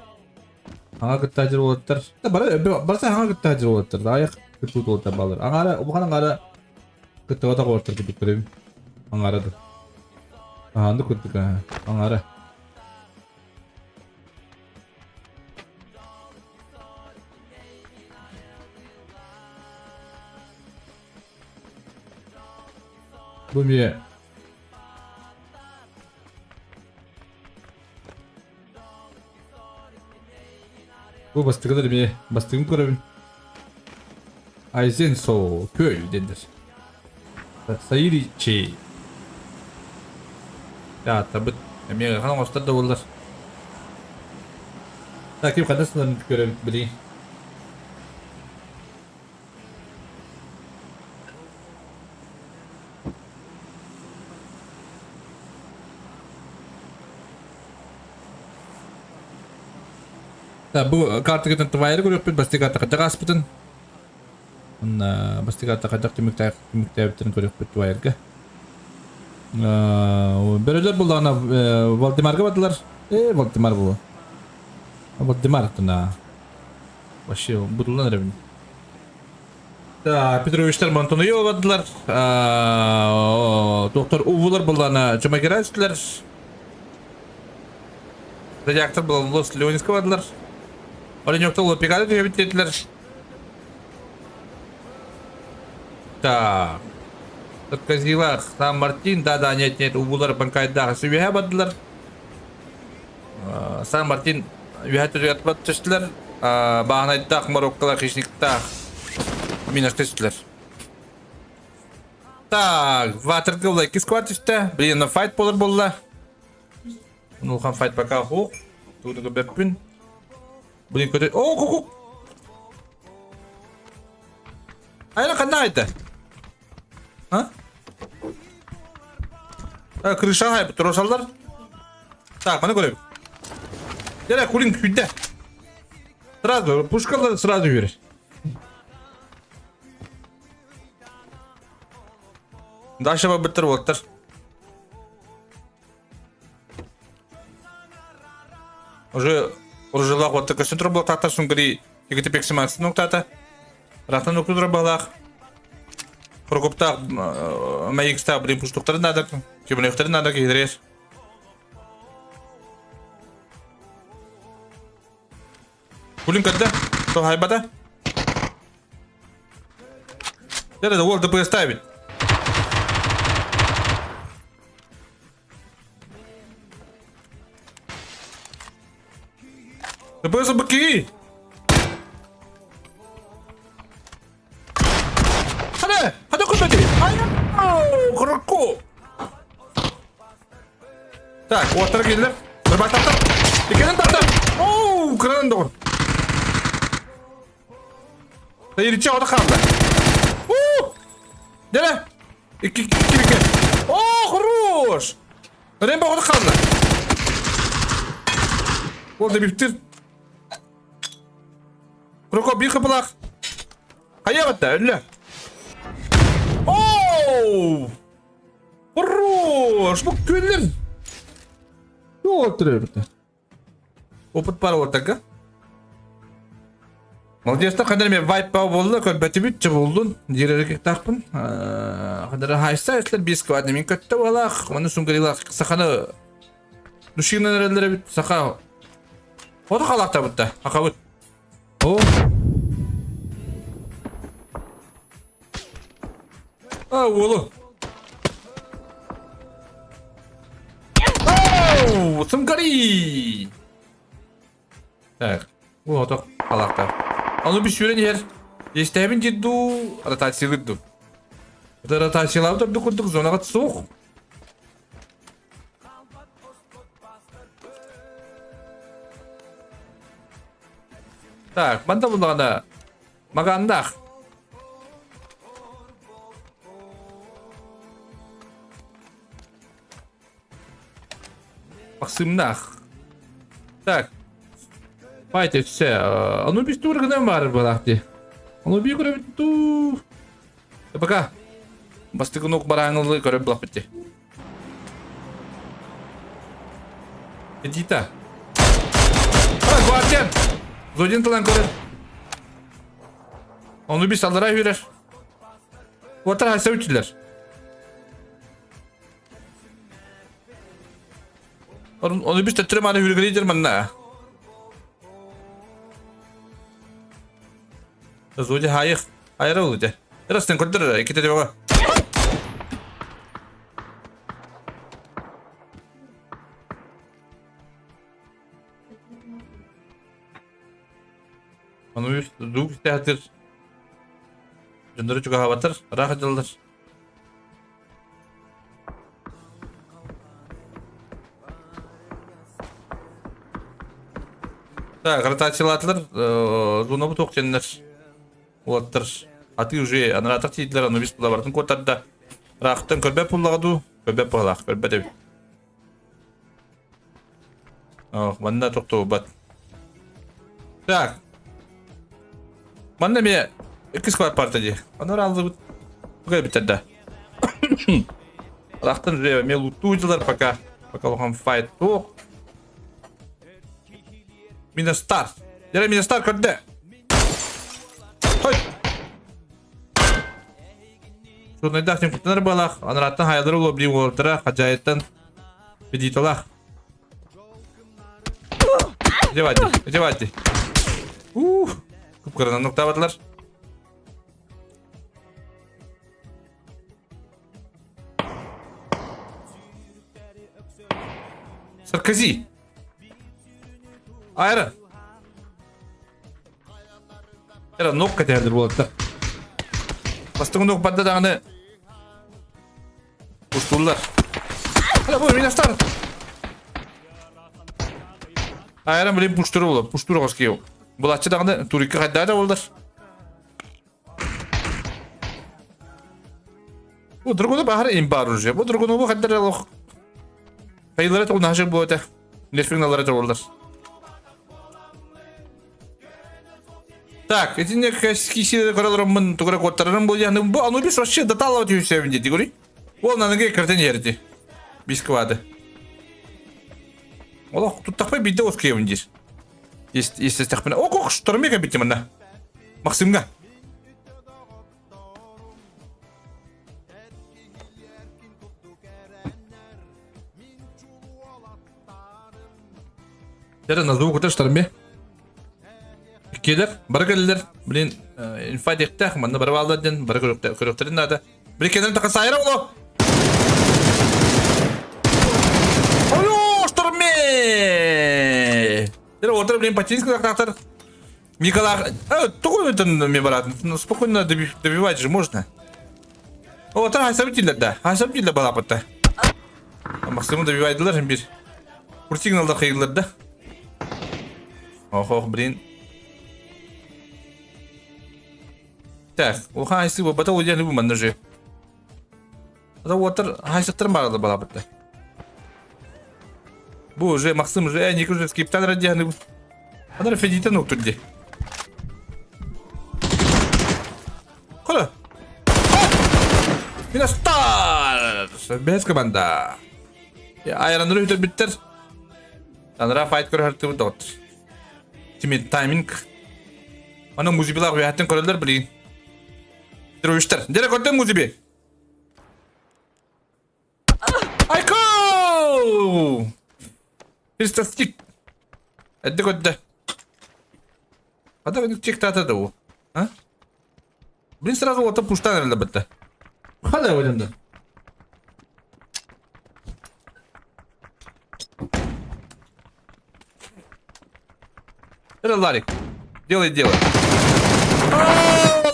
аңа кыттажыр болаттар. Барса аңа кыттажыр болаттар. Аяк кыттуу болаттар балар. Аңара убган аңара кыттыга да болаттар деп көрөм. Аңарады. Анды күттүк аңара. Bu mi? Bu bastıgıdır mi? Bastıgın kurabın. Aizen so köy denir. Sayır içi. Ya tabi emeğe kanal göster de olurlar. Takip kadasından görevim bileyim. Bu kartı giden tuvayları görüp basti kartı kaçak aspıtın. Basti kartı kaçak tümükte bitirin görüp tuvayları. Böyleler buldu ana Valdimar'a batılar. Valdimar bu. Valdimar tına. Başı budulan evin. Petrovichler Montono'yu batılar. Doktor Uvular buldu ana Çumakira üstüler. Reaktör buldu Los Leonis'e batılar. Oraya yokta olup pekala diye bitirdiler. Так. Отказила Сан-Мартин, да, нет, убулар банкайда сүйе бадылар. Сан-Мартин үйе түрет бат түстілер. Бағанайдақ Мароккалар хищниктақ минас түстілер. Так, ватырғы олай кискуат түсті. Бірінен файт болар болла. Нұлхан файт бака хуқ. Туғыдығы бәппін. Блин, көтер... О, ку-ку! Айна қанда айты? А? Крыша хайпы, тұросалдар. Так, мана көрем. Дәрі, кулин күйді. Сразу, пушкалар сразу үйер. Даша ба біттір болттар. Уже... Уржылақ отты көсін тұры бұл тақтар сұңғыры егіті пексімансың нұқтаты. Рақтан өкті тұры бағлақ. Құрғыптақ мәйікістақ бірін пұштықтарын надық. Кебін өқтарын надық едірер. Кулин кәдді. Сол хайбада. Дәрі ол ДПС ставит. ДПС баки! Hadi kutladı. Ayy, kırıkku. Tak, ortaya geldiler. Bir bak taktım. İkinin taktım. Ooo, kırılın doğru. Sayır içi orada kaldı. Dene. İki. Хорош. Rembo orada kaldı. Orada bitir. Kırıkku bir kapılak. Hayavatta öyle. Оу! Хорош! Bu köylер! Ne oturuyor burada? Опыт бар ортаға. Молодецта қадар мен вайппау болды, көлбәті бүтчі болдың. Дерерге тақпын. Қадар хайса әсілер 5 квадны мен көтті болақ. Оны сұңғырилақ. Сақаны... Дұшығынан әрелері бүт. Сақа... Оты қалақта бұтта. Ақа бүт. О! Oğlum. Sımkari. Так, вот так, халакта. Onu bir süre yer. Estevin ciddu rotasiyalıdı. Bu rotasiyalar da bir kurduk zona soğuk. Так, banda bunlarda magandak. Максимнах. Так. Файте все. Ну без турга не мар балахти. Ну би көрөп ту. Пока. Бастыгынук бараңылы көрөп булапты. Эдита. Zodin talan korar. Onu bir sallara yürür. Otar hasa ütüler. Onu bir tetire mana yürügelidir manna. Zodi hayır. Hayır oldu. Erasın kodur. İki tane baba. Onu bir zuk istehatir. Junduru juga khawatir. Rahat jaldır. Так, ротациялатылар, зона буток теннер. Олаттыр. Аты уже анаратар тейділер, аны бес бұла бардың көтарда. Рақыттан көрбәп бұлағыду, көрбәп бұлақ, көрбәп әбі. Манда тоқты бат. Так. Манда ме 2 сквад партади. Анар алды бұға біттерді. Рақыттан уже ме лутудылар пока. Пока оған файт тоқ. Миностар. Дера Миностар көрді. Хой. Шунайда сен құттанар балақ. Анараттан хайалары олы білі олыртыра. Қажайыттан бедейт олақ. Жевадди. Күп қырынан нұқтабадылар. Саркози. Айры. Эра нок кәтәрдір болады. Бастығын нок бадда дағаны. Ұштулар. Hala bu Minastar. Айры білем пұштыры болады. Пұштыры қосқеу. Бұл атшы дағаны турикка қайдада болдар. Bu durgunu bahar imbar уже. Bu durgunu bu kadar Allah. Hayırlara da nahşe bu öte. Nefrinallara da olurlar. Так, эти некие силы, которые мы только котарам были, они бы, оно без вообще доталого тем всем видите, говори. Вон на ноге картинерти. Без квада. Олох, тут такой видео с кем здесь. Если так понял. О, как штормик обидим на. Максимга. Jadi nazar kita штормик. Келер, бір келер, блин, инфа дектах, манда бір балдаден, бір көріктерін нады. Бір кенер тақа сайра олу. Ойо, штурме! Дері отыр, блин, патинский тақтар. Миколах, тұғын өтін мен баратын, спокойно добивать же можно. Отыр, хайсабитилер да, хайсабитилер балапытта. Максимум добивайдылар, бір. Курсигналдар қиылдар да. Ох, блин. Так, у хайсы bu bata ujian bu mana sih? Atau water haysa termal ada balap itu. Bu уже Максим уже не кружит скриптан ради они. Она федита ну тут где. Хола. Минастар. Без команда. Ya ayran dulu itu bitter. Andra fight kör hartı bu dot. Timid timing. Ana muzibilar hayatın körler bilin. Teröristler. Direkt orada muzibi. Ayko! Hırsızlık. Hadi orada. Hadi ben çıktı atadı o. Ha? Bir sırada orta puştan herhalde bitti. Hadi oyunda. Это Ларик. Делай дело.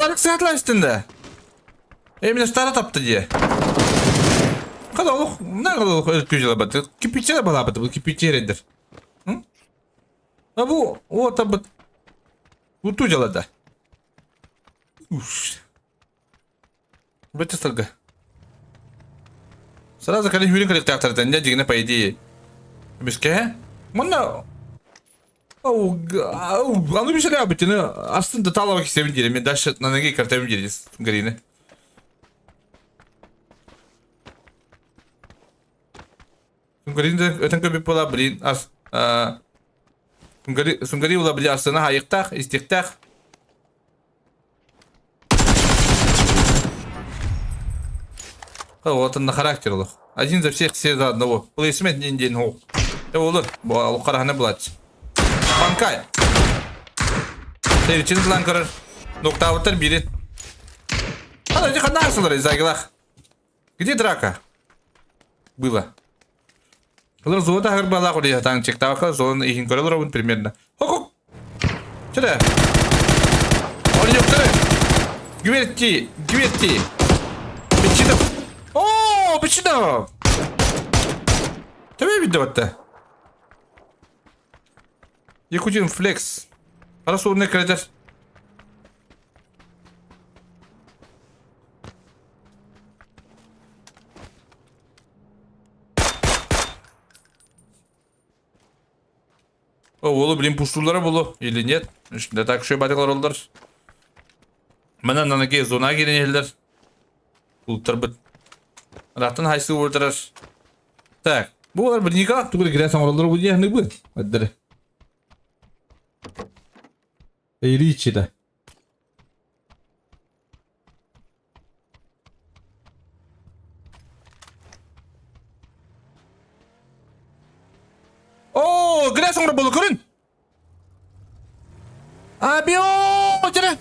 Ларик сыятлар üstünde. Emine stara taptı diye. Kada oluq, ne kadar oluq ötkücüler batı. Kipitçere bala batı, bu kipitçeredir. Hı? Ha bu, o tabi. Bu tucalar da. Uff. Бэти столько. Сразу когда Юрий коллектор тенде дигне по идее. Биске? Мона. Ау, аны bir şeyler yaptığını aslında talamak istemedim. Ben daş na nege kartayım geliriz garine. Garine öten köpek pola blin as. Сунгари ула били арсына хайыктах, истиктах. Вот он на характер лох. Один за всех, все за одного. Плейсмент день хол. Олар, бұл қарағаны бұлады. Банкай. Тәйрічін бұлан көрір. Ноқтауыттар берет. Ана, қандай асылар, Изагилах? Где драка? Было. Олар зода ғыр бала құлия таң чектауға, зоны ихин көрілер ауын примерно. Хоқ-хоқ! Чыда? Олар жоқтары? Гверти! Бечидов! О, Бечидов! Тебе видно вот-то? Якутин флекс. Хорошо, он не крадет. О, олу, блин, пуштулары болу. Или нет? Да так шо батыклар олдар. Мана нанаке зона келен елдер. Улттар бит. Рахтан хайсы өлтірар. Так. Bu olар bir nikah tuğla giren oralları bu diye ne bu? Hadi. Eğri içi de. Oo, giren sonra bolu görün. Abi o, canım.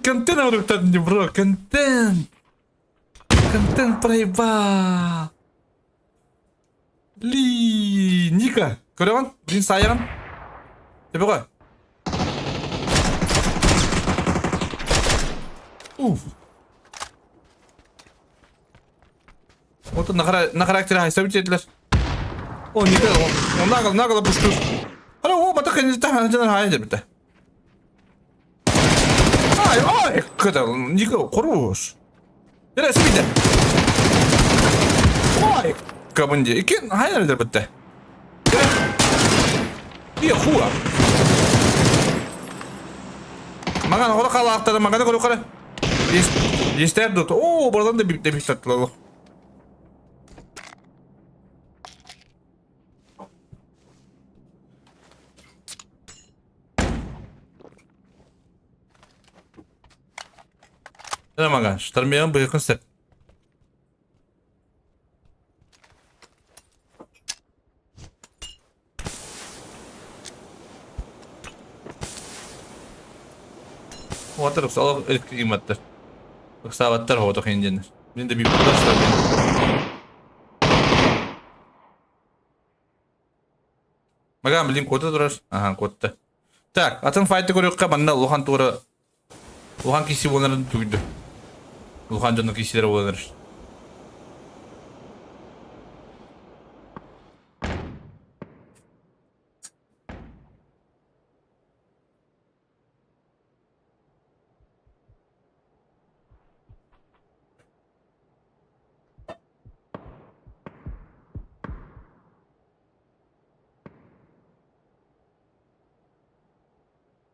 Контент урыктан не бро, контент. Контент проебал. Ли, Ника, көрөңөн? Блин, сайган. Тебе ғой? Уф. Вот на характере хайсабит етілер. О, Ника, он нагыл пушту. Ара, о, батак не таханжанар хайын бітті. Ай, когда Ника, хорош. Эре спиде. Ой, кабынде. Икен хайнер бітті. Бия хуа. Маған ола қала ақтады, маған көрі қара. Естер дұты. О, бардан да біп таттылы. Ne magan, ştarmayan bıyıkın sep. Otur, sağ elektrik imatlar. Saatler havada kıyıncenler. Benim de bir burada ştarmayan. Magan bildiğim kodda durar. Aha, kodda. Tak, atın fayda görüyorka bana Luhan tuğra. Luhan kişi onların tüydü. Luhan canlı kişilere olanır.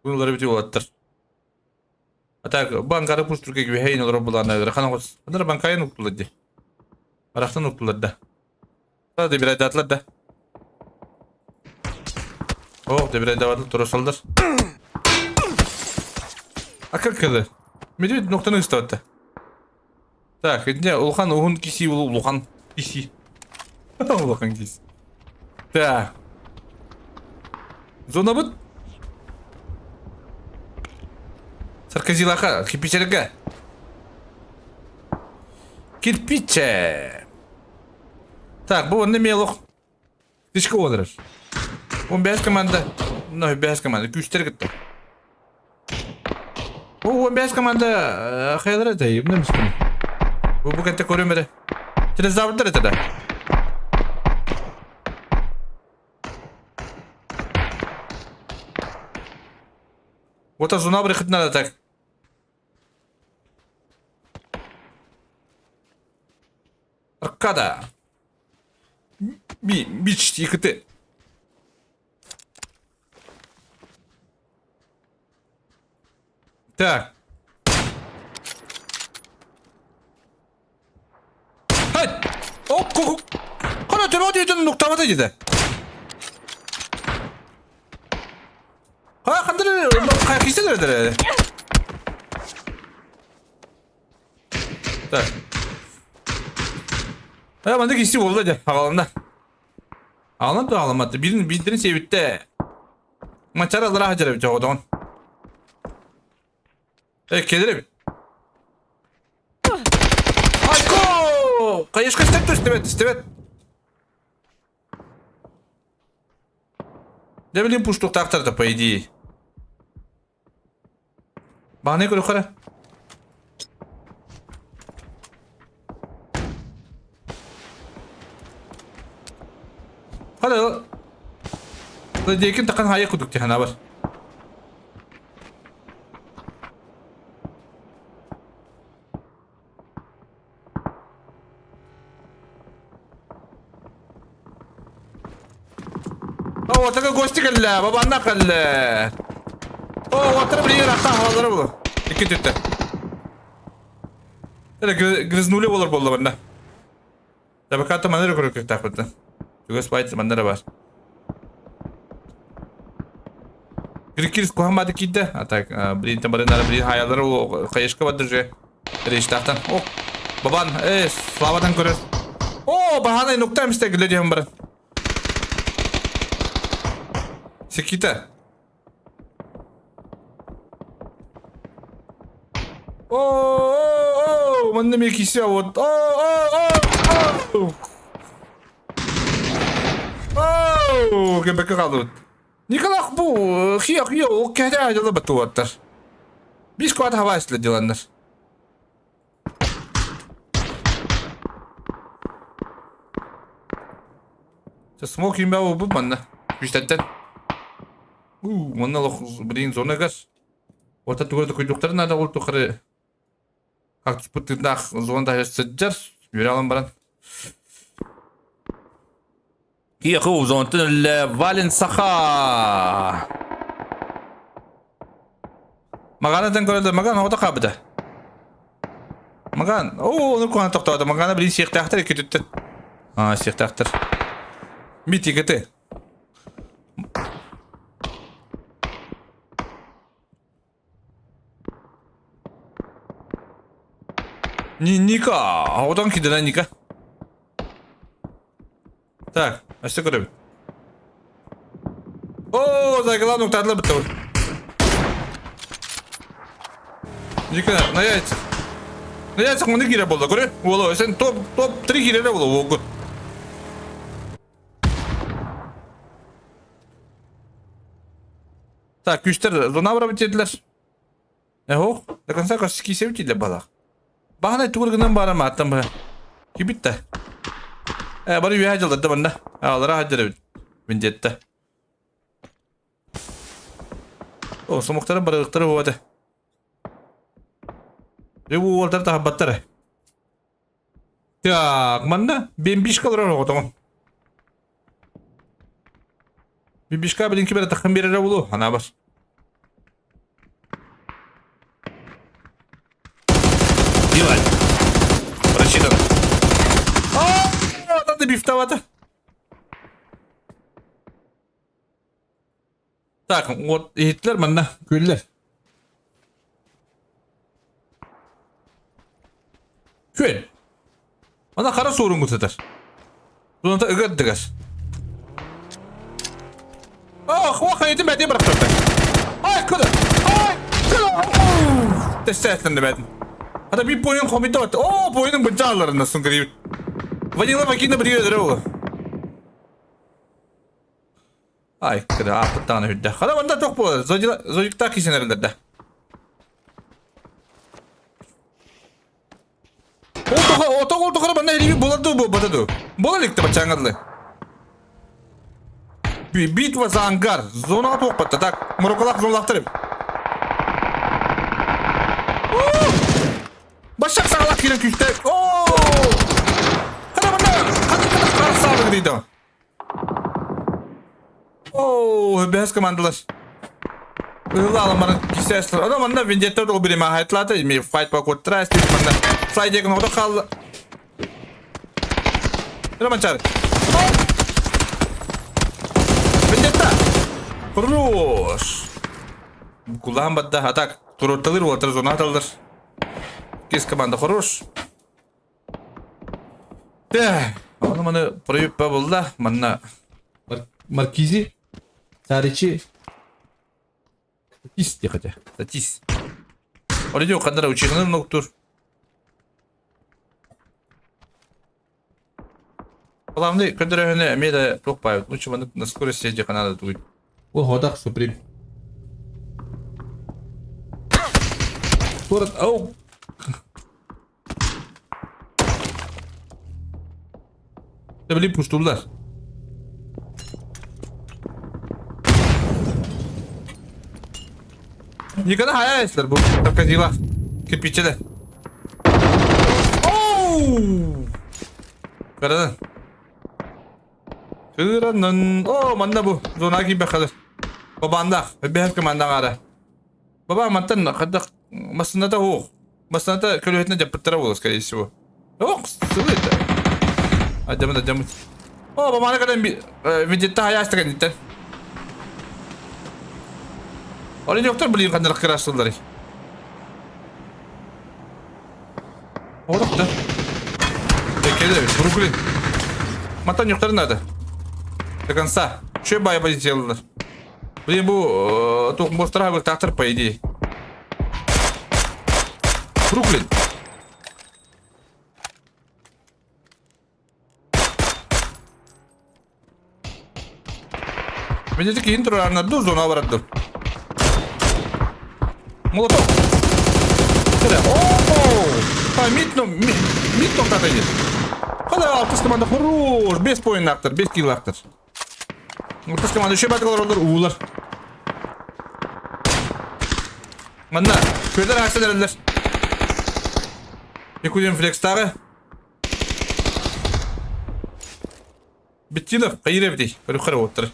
Bunları bitiyor olattır. Так, банкары пуштурке gibi heyni olur bulana. Rakana kos. Bunlar bankaya nuktuladı. Araktan nuktuladı. Hadi bir ayda atladı. Oh, bir ayda atladı. Torosaldır. Akıl kılı. Medved noktanı istadı. Так, ne? Ulhan ohun kisi Ulhan kisi. Ulhan kisi. Так. Zona bud. Sarkazilaka, kirpiçerge. Kirpiçe. Так, bu ne meyloq. Dişki olurur. 15 komanda. No, 5 komanda. Güçler gitti. Bu 15 komanda hayırlı değil. Ne misin? Bu kente korumere. Через завтра это да. Вот зона брехит надо так. Аркада. Бич тихо-ты. Так. Hayır. Ok. Kana tüme diyorsun noktamada gidi. Ha kandırır. Kayak istedir. Tak. Ya bende kişi oldu hadi. Ağlamda. Ağlam da ağlamadı. Bildirin sevitte. Maçar alır hacer bir çoğudan. Gelirim. Ayko! Kayış kaçtak da istemet. Ne bileyim puştuk taktar da paydı. Bana ne yukarı. Hadi. Diyekin takan haya kuduk diye var. Ortaga gosti geldi. Babandan geldi. Ortada bir rakta havaları bu. İki tütte. Öyle grizнули olur bolda bende. Tabii katta manera kuruyor takıttı. Çünkü spayt manera var. Girikiris kuhamadı kidde. Atak bir tamarınlara bir hayalları o kayışka badırcı. Reştahtan. Baban slavadan görür. Bahane nokta müstakil diyorum bana. Sekita. Mana mekisi awat. Gebek kaldı. Nikolak bu. Hiyo o kehde ajalı batuatlar. Biz kuat hava isle diyorlar. Smoking bawa bu mana. Güçten. Mana блин zona gaz. Orta tuğrada kuyrukları nerede oldu yukarı? Kaktüs pıtırdak zonda yaşayacağız. Yürü alın baran. Yahu zonda Valen Saha. Maganadan görüldü. Magan orada kabıda. Magan. Onu kuan toktadı. Magana bir şey tahtır iki tuttu. Şey tahtır. Bir tiketi. Ника, одан кидана Ника. Так, а что кроме? За главную тадла бытовой. Ника, на яйцах. На яйцах мы не гире было, говорю? Воло, сен топ-3 гире было, волго. Так, күштер, зона бара бітеділер. До конца косики севтилер балақ. Bahane tuğurgundan bana mı attım bana? Kibitte. Bana bir hacıladı bana. Ağlara hacıladı. Vindette. Somukların barıkları bu adı. Ve bu ortada daha batları. Ya, mana? Ben bir kalır onu tamam. Bir bilin ki bana takım bir ara bulu. Ana var. Диван. Прочитано. Надо бифтовато. Так, вот Гитлер мана güller. Kül. Bana kara sorun götürür. Bunu da ögördüler. Vakaydı ben de bıraktım. Ay kılı. Testlendi ben. Hatta bir boyun komite var. Boyunun bıçağlarında sınkırıyor. Vanilla makine biliyordur o. Ay kıra apıttan hüdde. Hala banda çok bu. Zojikta kişinin elinde. Oldu kıra bana eliyi buladı bu badadı. Bulalıktı bıçağınlı. Битва за ангар. Зона топпатта. Так, мұрықылақ зонлақтырып. Başak sağlak giren küçte. Kada bana. Kada sağlık deydi. Behas komandalar. Hızlı alın bana kişiler. O zaman da Vendetta da o birime hayatladı. Fight bak o try stick bana. Sayacak orada kaldı. Роман Чар. Бендетта. Хорош. Кулан бадда атак. Турорталыр уатыр зона аталдыр. Кес команда хорош. Да. Аны маны проебпа болды. Манна Маркизи. Саричи. Татис дехате. Татис. Оридио кандара учигнын ноктур. Главный, который не имеет топа, лучше он на скорости ездит канада тут. О, ходах суприм. Город, ау. Да блин, пуштулар. Никогда хаяйстер был, только дела. Кирпичеде. Оу! Карадан. Kıranın. Oo manda bu. Zona gibi kalır. Babandak. Behar kemanda gara. Baba mantan kadak masında da o. Masında da kölühetine yapıttıra olur скорее всего. Yok, sıvıydı. Adamı. Oo babana kadar bir videoda hayasta kendiden. Orada yoktur biliyor kadar kırasılları. Orada da. Bekle de Brooklyn. Matan yoktur nerede? До конца. Че бая сделали? Блин, только быстро был трактор, по идее. Бруклин. Видите, какие интро на одну зону обратно. Молоток. О, митном так идет. Хода, ты команда хорош, без поин актор, без килл актор. Вот ты команда еще баталар olur, uğular. Manna, köyler aksan erdiler. Yekudem flextara. Bittiydi, kayır evdey. Böyle yukarı otur.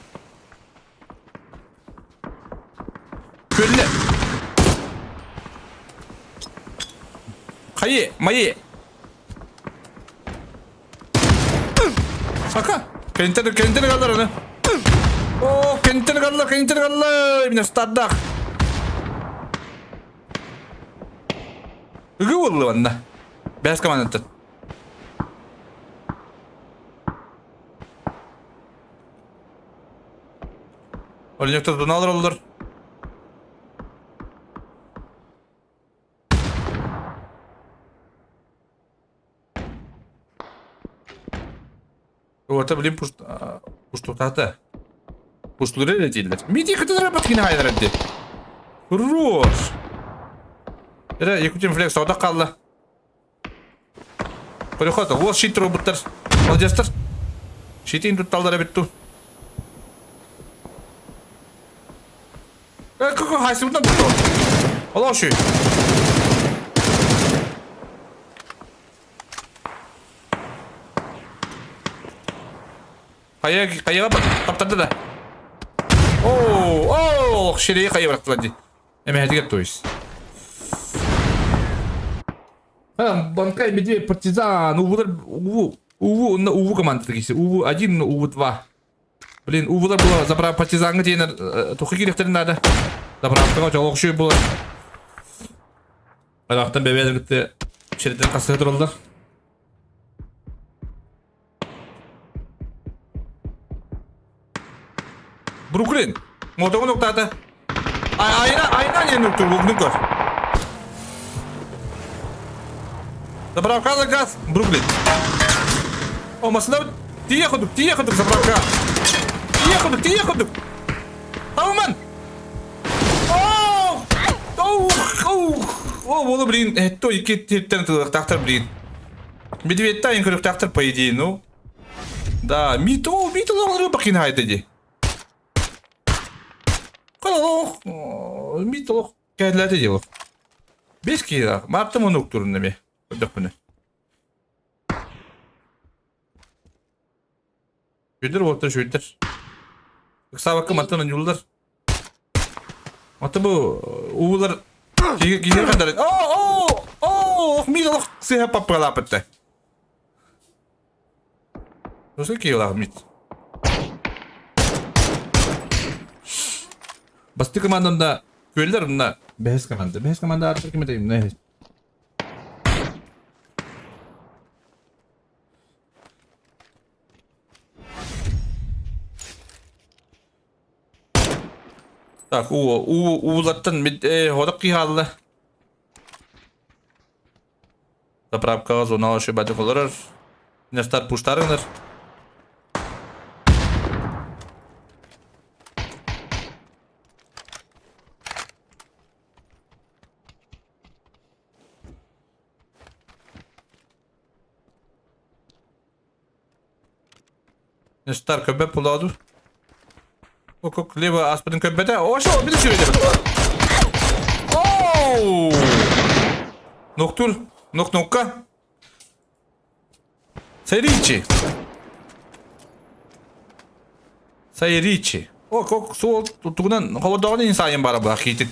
Kölle. Kayı, mayı. Saka. Kendini kaldır onu. Oo, kendini kaldır. Yine startdak. Ügü oldu bana. Beyaz kamanatın. Oynayacakta donalar olur. Orta bileyim pustu tahta. Pustuları öyle değiller. Midi kadar bak yine hayır etti. Хорош. Era Yakutian flex orada kaldı. Переход. Вот щит роботер. Молодецтер. Щитин тут талдара битту. Какой хайсим там тут? Олоши. Kayaya taptadı da. Oo, şeriye kayaya bıraktılar. Hemen hadi git toys. Банкай медведь партизан, Уву команда такие, Уву 1, Уву 2. Блин, Увулар было забрать партизанга, теперь тухи керектерин надо. Забрать того, что локшой было. Алактан бебедер гитти, шериден кассы турулдар. Бруклин, мотогу ноктады. Айна не ноктур, вогнук. Заправка газ, Бруклин. О, масында тие ходук заправка. Тие ходук. Тауман. О, болу блин, это iki типтен тактар блин. Медведь-то ин көрүк тактар по идее, ну. Да, мито лоңру бакин хайдыди. Калох, мито кәдләде дело. Без кира, мартым онук турында ме. Докуны. Şöyle otur şöyle. Kısa bakım matının yollar. Matı bu uğular gider kadar. Midalık sihe papralapıttı. Осы кейлағы мид. Басты командамда көлдер мына бәс команда. Бәс команда артыр кеме дейм. Не? Так, улаттан ходық қиғалды. Заправкаға зоналы шебәді қолырыр. Нестар пуштарыңдар. Нестар көбәп бұлауды. Ок, лево аспадың көбәді. Ошо, бір жүреді. Оу! Ноқтур, ноқ-ноққа. Сайричи. Сайричи. Ок, сол туғынан қауадағын инсайын бары бұға кейтік.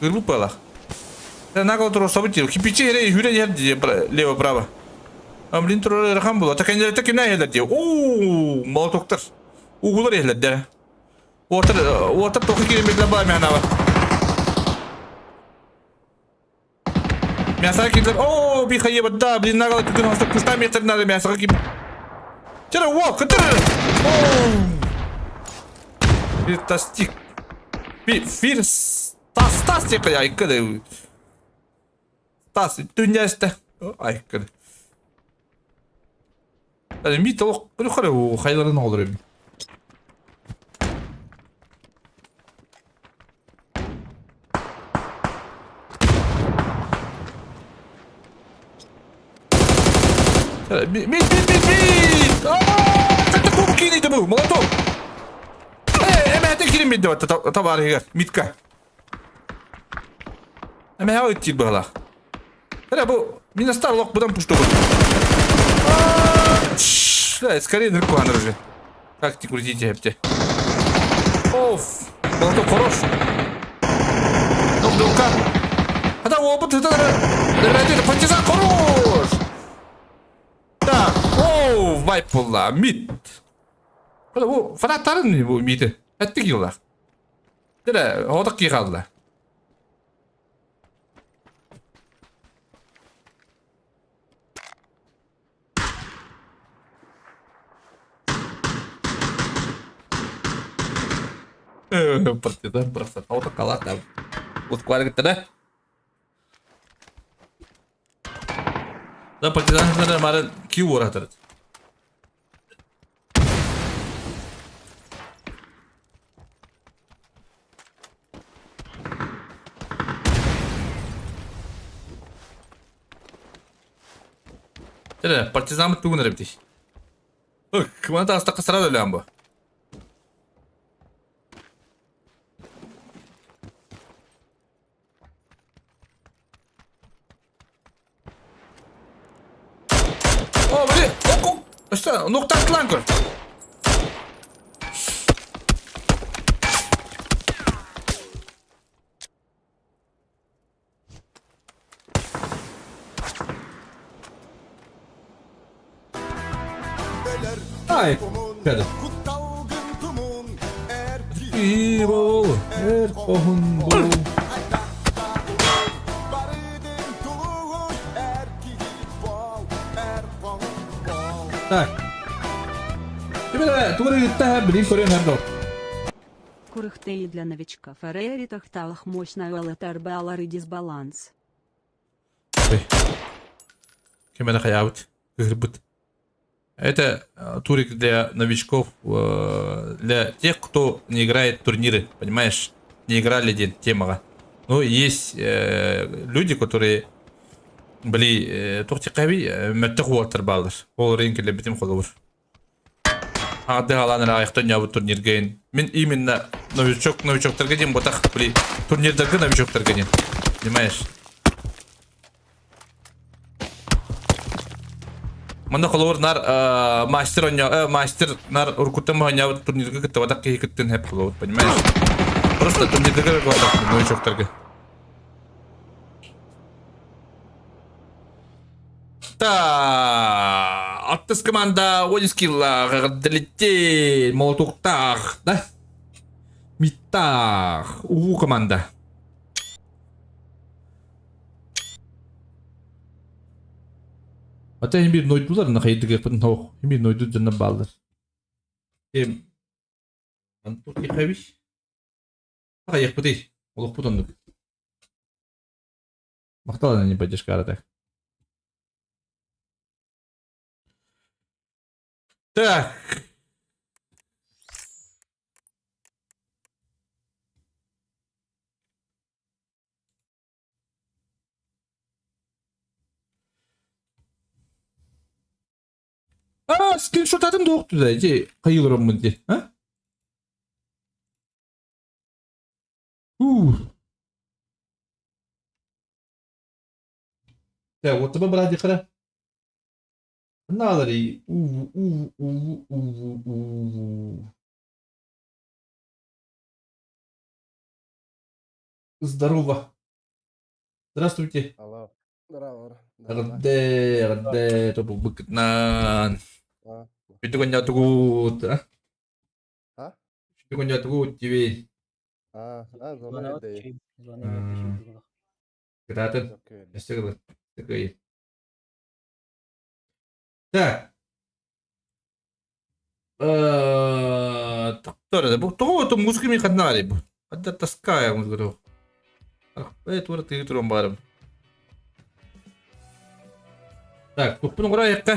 Гүрліп бағалақ. Нағыл тұру событил. Кипичи ерей хүрен ерді лево-право. Блин, тұру рахам бұл. Атакайнелетті кемна елерді. Оу, молотоқтар. Уғылар елерді. Отыр тоқы кереметлі бала мәнава. Мясаға келдер. Оу, би қайе бадда. Блин, нағалы күн хастық күшта метрін ады мясаға кеп. Жара, оу, күтір. Оу. Фиртастик. Фиртастик. Айқыды. Стас, дүниясты. Айқыды. Мит оқ, бір қары қайларын олыр ем. Мит! Қатты көп кейнейді бұл, молотов! Әмәті керем беді бәтті табары егер, митка. Әмәті өттейді бағала. Бұл, минастар лоқ бұдан пұшты бұл. Да, скорее дырку андыр уже. Как ты крутите, хепте. Оф, молотов хорош. Дылка. Это опыт, это партизан хорош. Так, оу, вайп болла, мид. Бұл, фанаттарын не бұл миді? Әтті кейлар. Дәрі, одық кей қалды. Партизан просто ауто калат там. Вот кваргетті да? Да, партизан сынары марын кеу оратырды. Дәрі, партизан бұт бүгін әріп дейш. Кіманды астаққа сырады өлі амбо. О, блин, оку, что, ноқтан қылан көр. Ай, кәді. Kuttaugen tumun İyi bol, her kohun bol. Bariden tuluğun erkeği bol kohun bol Так. Тебе тугры гитта блин көрен хәрдо. Курыхтеи для новичка. Феррери тахталах мощная ЛТРБ алары дисбаланс. Кемена хаябут, гырбут. Это турик для новичков, для тех, кто не играет турниры, понимаешь? Не играли день темага. Ну, есть люди, которые были тухтикави, мэттэх уотер балдыр. Ол рейнкеле битим холовур. Ады аланыр аяқтан ябы турнирген. Мен именно новичоктарға дейін ботақ, бли, турнирдерге новичоктарға дейін. Понимаешь? Мында холовур нар мастер нар уркуттан мағанябы турнирге кітті ватақ кейі кіттін хеп холовур, понимаешь? Просто турнирдерге ватақ новичоктарға. Так. Аттыс команда 10 скиллах, долететь, молотуктах, да? Миттах, у команда. Ата химбир нойдулар на хайдыгы пын таух. Химбир нойду жанна балдар. Антур ихавиш. Аяқ пытай. Олық путанды. Мақтала не поддержка арада. Так. Скриншот атым да оқты да. Же қайылырым мұнде. Так, вот тебе брат дихара. Налари. Здорово. Здравствуйте. Алло. Здорово. Раде, это был быкнан. Itu kan jatuh Hah? Itu kan jatuh TV. Звонили да. Кратен. Окей. Ястыгылы. Такой. Так. Тоже, да. То музыка мне ходнали бы. Одна тоска я музыку. Это вот ты утром баром. Так, тут играет.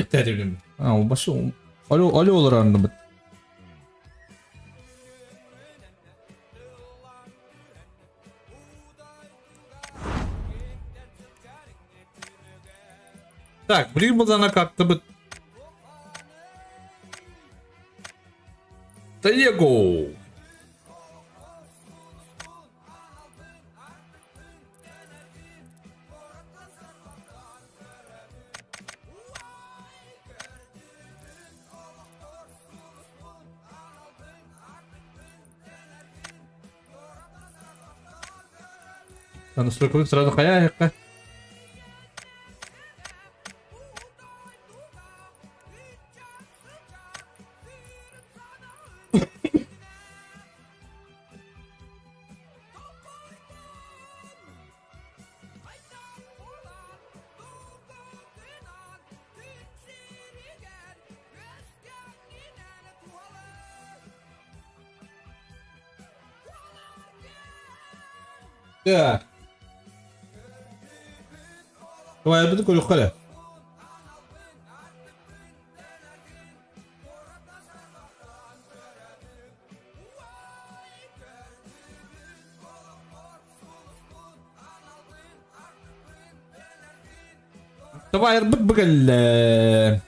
Тәтебілім. Башы, алі олар арынды бұд. Так, білген бұлдана қатты бұд. Таего! Настройку сразу хаяка. Так. Давай, буду колю халя. Давай, быгал.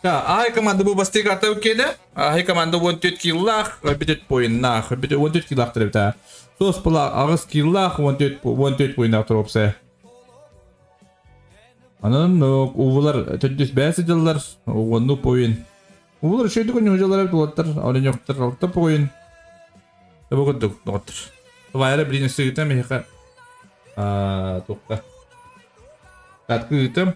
Ай команда bu basti kata ülkede. Ай команда 14 killах, bidet poyunnak, bidet 14 killах tarafta. Sos pula ağız killах 14 poyunnak tarafsa. Anın uvular tödüs bäsi jıllar, onu poyun. Uvular şöyle gün hocalar bulatlar, öyle yoktur, altta poyun. Bu kadar doktor. Vayra birinci sığıta mehka. Tokka. Katkı yıtım.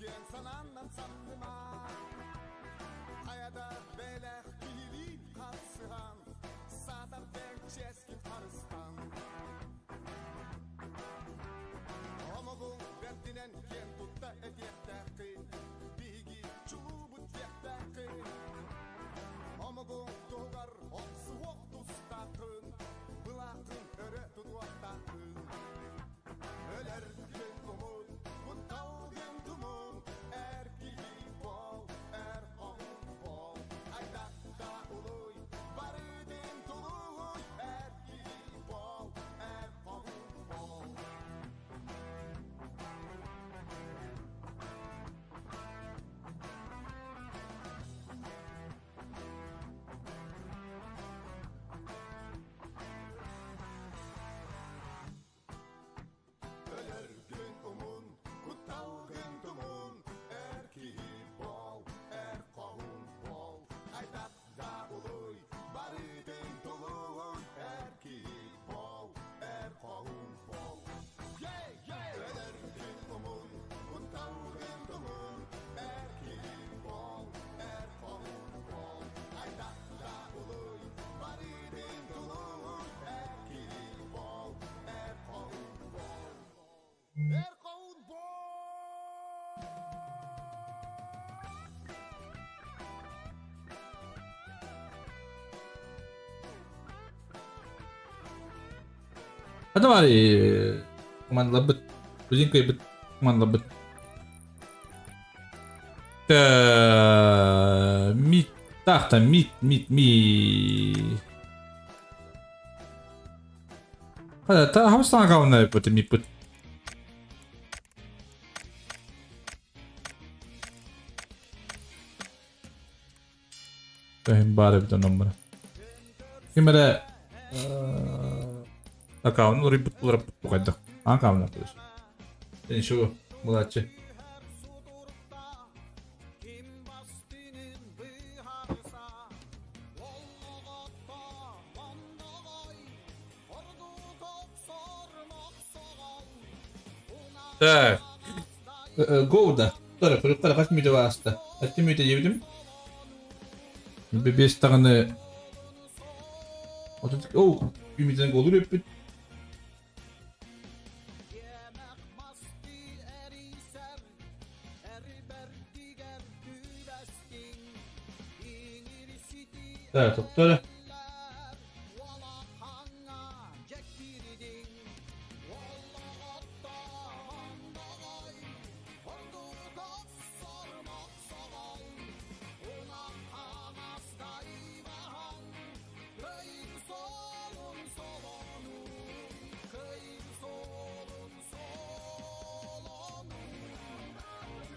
Gen sanandan sandıma Ayada belek bilin kapsıhan Sadar belçeski tarıstan Omogun berdinen gen tutta ediyektakin Bigi çulubut yektakin Omogun doğar oksu oktustakın Bılakın öre tutuaktakın Öler gün kumun Kutal gün tumun Erkiyi bol Erkağın bol Aydakta uluy Barıdın tuluy Erkiyi bol Erkağın bol Öler gün umun, kutal gün tumun Erkiyi bol, erkağın bol Aydak da uluy, barıdın tuluy Erkiyi bol, erkağın bol Öler gün umun, kutal gün tumun Erkiyi bol, erkağın bol Aydak da uluy, barıdın tuluy Erkiyi bol, erkağın bol Erkağın bol Hadi mari kuman lebet. Bujing kayak bet kuman lebet. Mit tahta mit. Hadi ta harus tengah kau nak put mi put. Kayak bare bir nomor. Gimana? Аккаунт рибут покойдық. Аккаунт атылыш. Сен şu молодцы. Так. Гоуда. Тора, құрықтар қаш мүйді басты. Әтті мүйді ебдім. Бес тағаны... Оу, ümidden olur hep bir. Evet, doktor.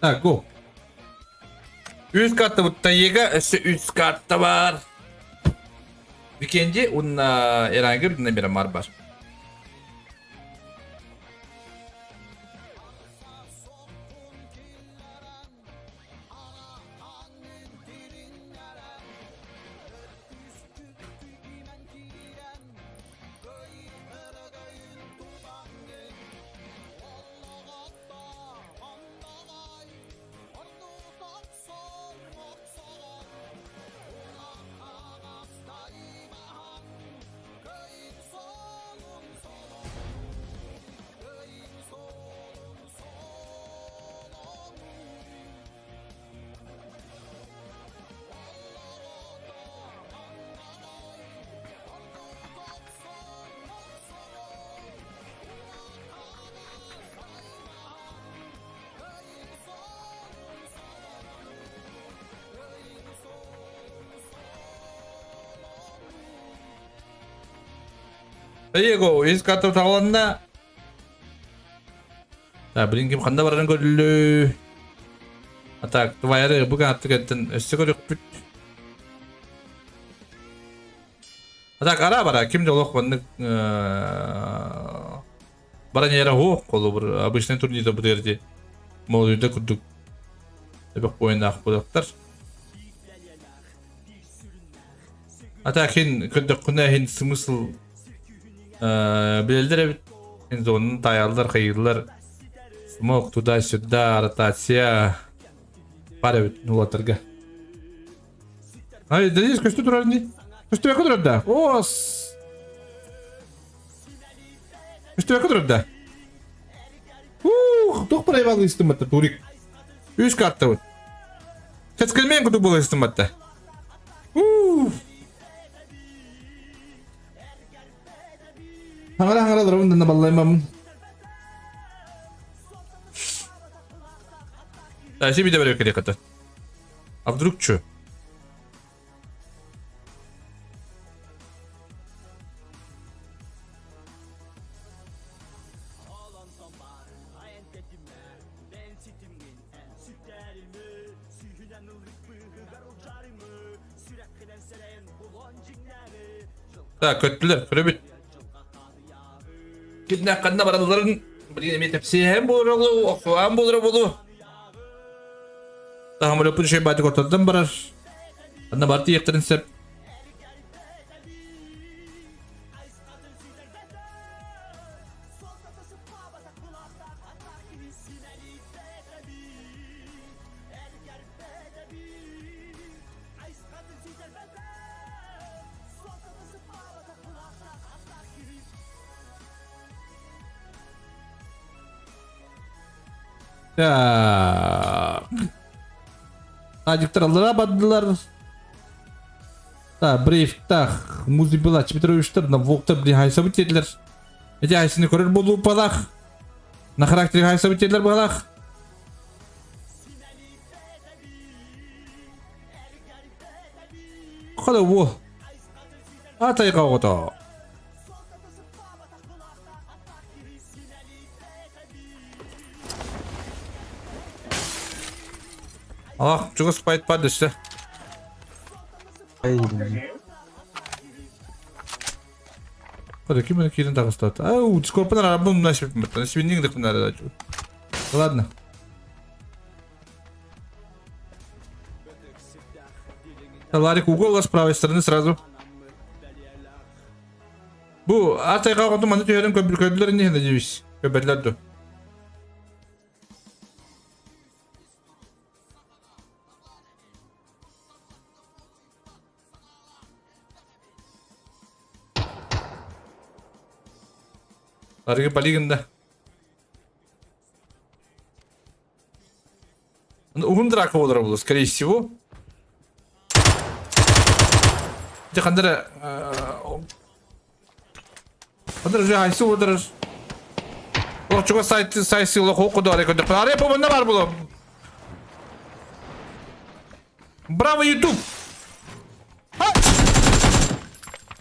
Ha, go. Üst katta bu tayega, üst katta var. Weekend'e onun herhangi bir mar var. Ayo, is kata tawan na. Блин, kim kanda barang golü. Atak, tuwayarı bukan atak etten üstü yok püt. Atak ara bara kim de olak bandık. Bara yere ho kolu bir обычный турнирde bu derdi. Молодыйда kurduk. Ebek oyunda akbolaktır. Atak hin kurduk kuna hin smysl bildiler evet. Şimdi onun dayallar, hayırlar Смог туда-сюда, ротация. Парят, ну латырга. Ай, да здесь костю турарни. Костю я куда да? Ос. Костю я куда да? Тох проявал истыматта турик. Үш картта вот. Сейчас кельмен куду было истыматта. Хангара дұрын дына баллаймамын. Да, себе добавлю керек-то. А вдруг что? Так, көттілер, көребет. Кепне аққанына барадыларын бірген еметіп сен болыралу, оқуан болыры болу. Тағамыр өпін шей бәті көттірдім барар. Анна барты ектірін сәп. Ya. Adiktarlara baddılar. Da brief tak muzi bila çibitiroviştir na vokta bir haysa bitediler. Ece haysını görür bolu balak. Na karakteri haysa bitediler balak. Kala bu. Atay kavgata. Ah, juga spite pad işte. Pada kim kirin tak start. Ау, Discord панар абым насип мыт. Насип ниңдик панар да. Ладно. Ларик угол с правой стороны сразу. Бу атай калган маны түйөрүн көбүркөдүлөр эмне надеюсь. Көбөтлөрдү. Ларыгы полигонда. Угун драка болар болу, скорее всего. Кандара же айсы одыр. Чуга сайсы лох окуду арекоды. Аре помында бар болу. Браво, YouTube!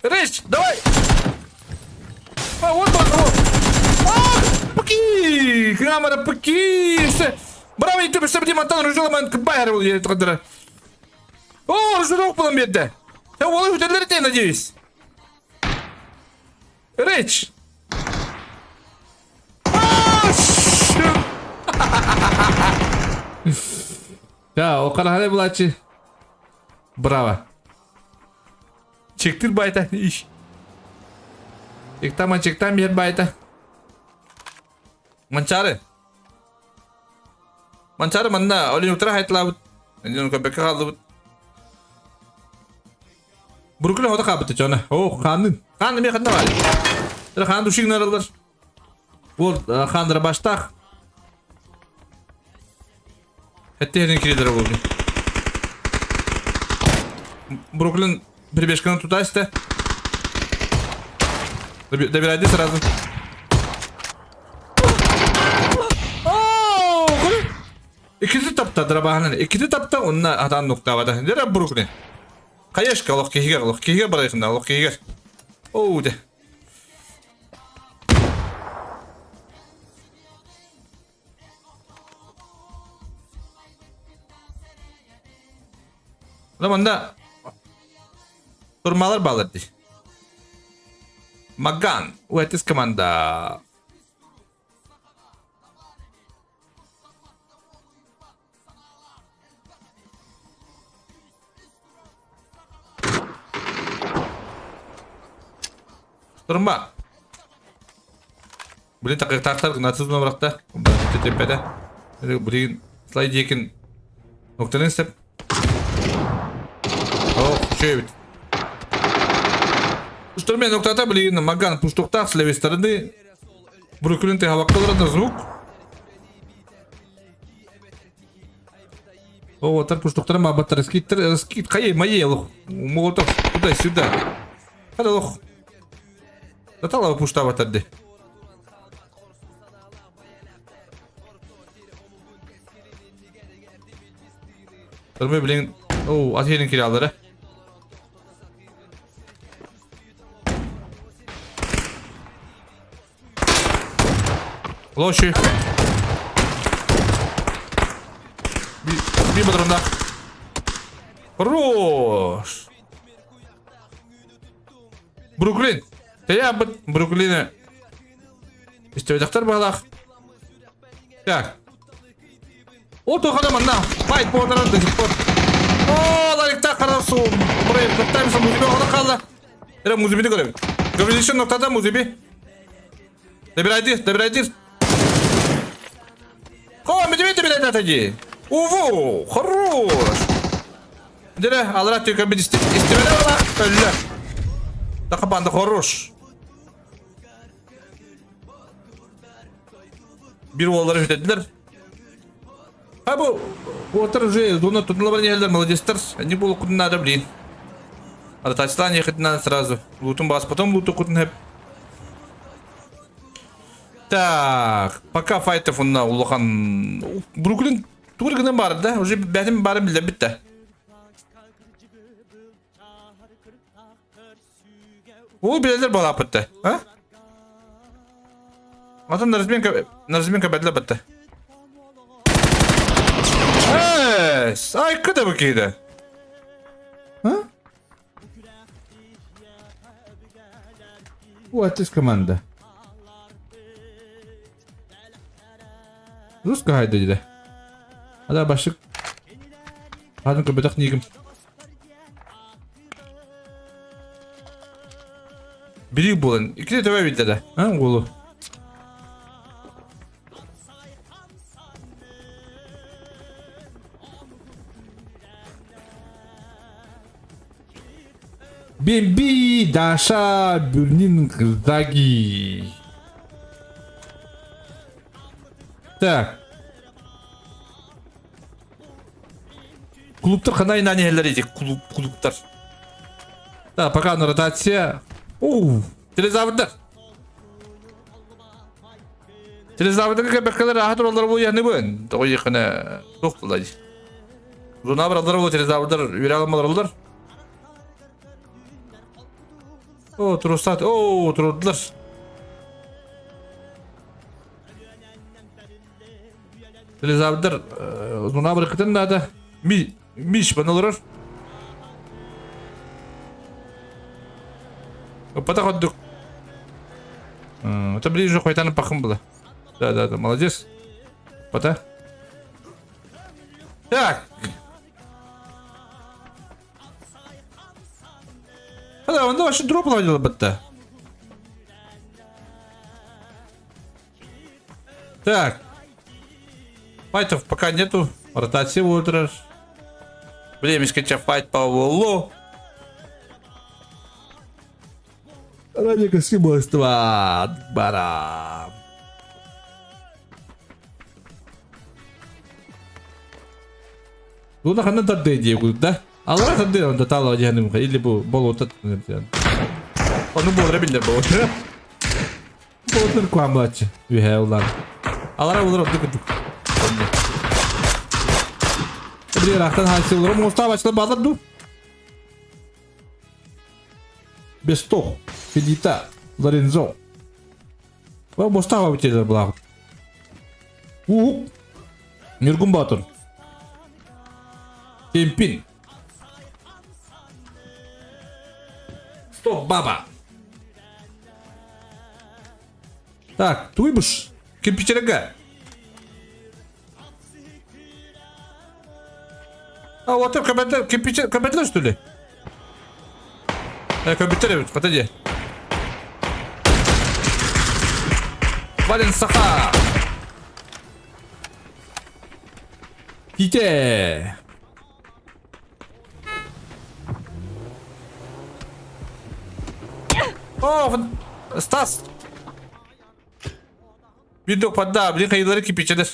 Речь, давай! Вот он! Паки! Камера паки! Браво, YouTube, что будет монтан ружуламан байер был я это. О, ружурок был медда. Я волю уделять, надеюсь. Речь. Ya o kadar hale bulaçı. Bravo. Çektir bayta iş. Çektan bir bayta. Mancarı. Mancarı manna. Olin utara haytla. Anjun ko bekka kaldı. Brooklyn hoda kabıtı çona. Oh kanın. Kanın bir kanın var. Tara kanın duşing narılır. Bu kandıra baştak. Hette yerin kirileri oldu. Brooklyn прибежканы туда işte. Добирайди сразу. İkisi tapta drabahının. İkisi tapta onunla atan nokta var da. Nere Brooklyn? Kayaşka Allah kehiger Allah kehiger barayında Allah kehiger. Oo de. Lamanda turmalar bağladı. Magan, uetis команда. Turma. Блин, тактар нацизм быракта. Тепеде. Блин, слайд екен. Ноктаны сеп. О, чебит. Что мен ноктата, блин, Маган пуштуктак с левой стороны. Бруклин ты хаваккаларда звук. О, вот так пуштуктар мабаттар скит кае маелух. Молотов туда-сюда. Халох. Татала пуштаватады. Durma bilin. Oo, Asya'nın kiraları. Loşu. Bir patronda. Хорош. Бруклин. Я бы Бруклина. İsteyecekler bağlak. Так. O tokadı na. Fight border'ın da spor. Oo, larikta karasum. Buraya tutarsa muzibi orada kaldı. Era muzibi de görev. Gördüğün noktada muzibi. Добирайдир. О, медведь бери таги. Уфу, хорош. Дире, алра тюка бит истемеле. Ölü. Takıpandı хорош. Bir oğulları hüddediler. Ha bu отыр уже зона тудылабар нелер молодецтер. Они было куда надо, блин. Ротачтан ехать надо сразу. Лутом бас, потом луту куда хеп. Так, пока файтов он на улахан. Бруклин тургана бар, да? Уже бәтим бары билде битте. Ол билелер бала апытты, а? Атын нарзменка бәдле бітті. Ай, куда выкида? А? Вот из команда. Русская хайда dedi. Hadi başlık. Hadi köpetek nigim. Biri bulun. İki de tövbe bitti de. Ha oğlu. Бемби Даша Бюрнин Заги. Так. Клубтар қандай нәнелер едік, клубтар. Так, пока на ротация. Оу, телезаврдар. Телезаврдар көбеккелер ахат олар бұл яны бөн. Тоғы екіні тоқтылай. Зона бір алдар бұл телезаврдар үйре алмалар олар. О, тұрыстат. О, тұрдылар. Телезаврдар зона бір қытын да Миш баналар. Опа так отдык. Это ближе хватано пахом было. Да, молодец. Пота. Так. Да, он вообще дроп ловил бата. Так. Файтов пока нету. Ротации утро. Время скачать файт по волу. Ради космоства. Бара. Ну, нахана тадde diye да? Allah tadde onda talo cehennem ka. İlle bu bol otat. Onu boğdurabilir bu. Boğdur kuambaçı. Ühe ulan. Allah olur o dıkıdık. Bir raktan halsi olur. Mustafa başladı bağladı. Besto. Fedita. Lorenzo. Ve Mustafa bitirir bu lağıt. Nurgun Batur. Tempin. Stop baba. Так, туйбуш. Кирпичерага. А вот это кабель, что ли? Компьютер, подойди. Вален Саха. Гите. О, Стас. Видок подда, блин, кайдары кипичедер.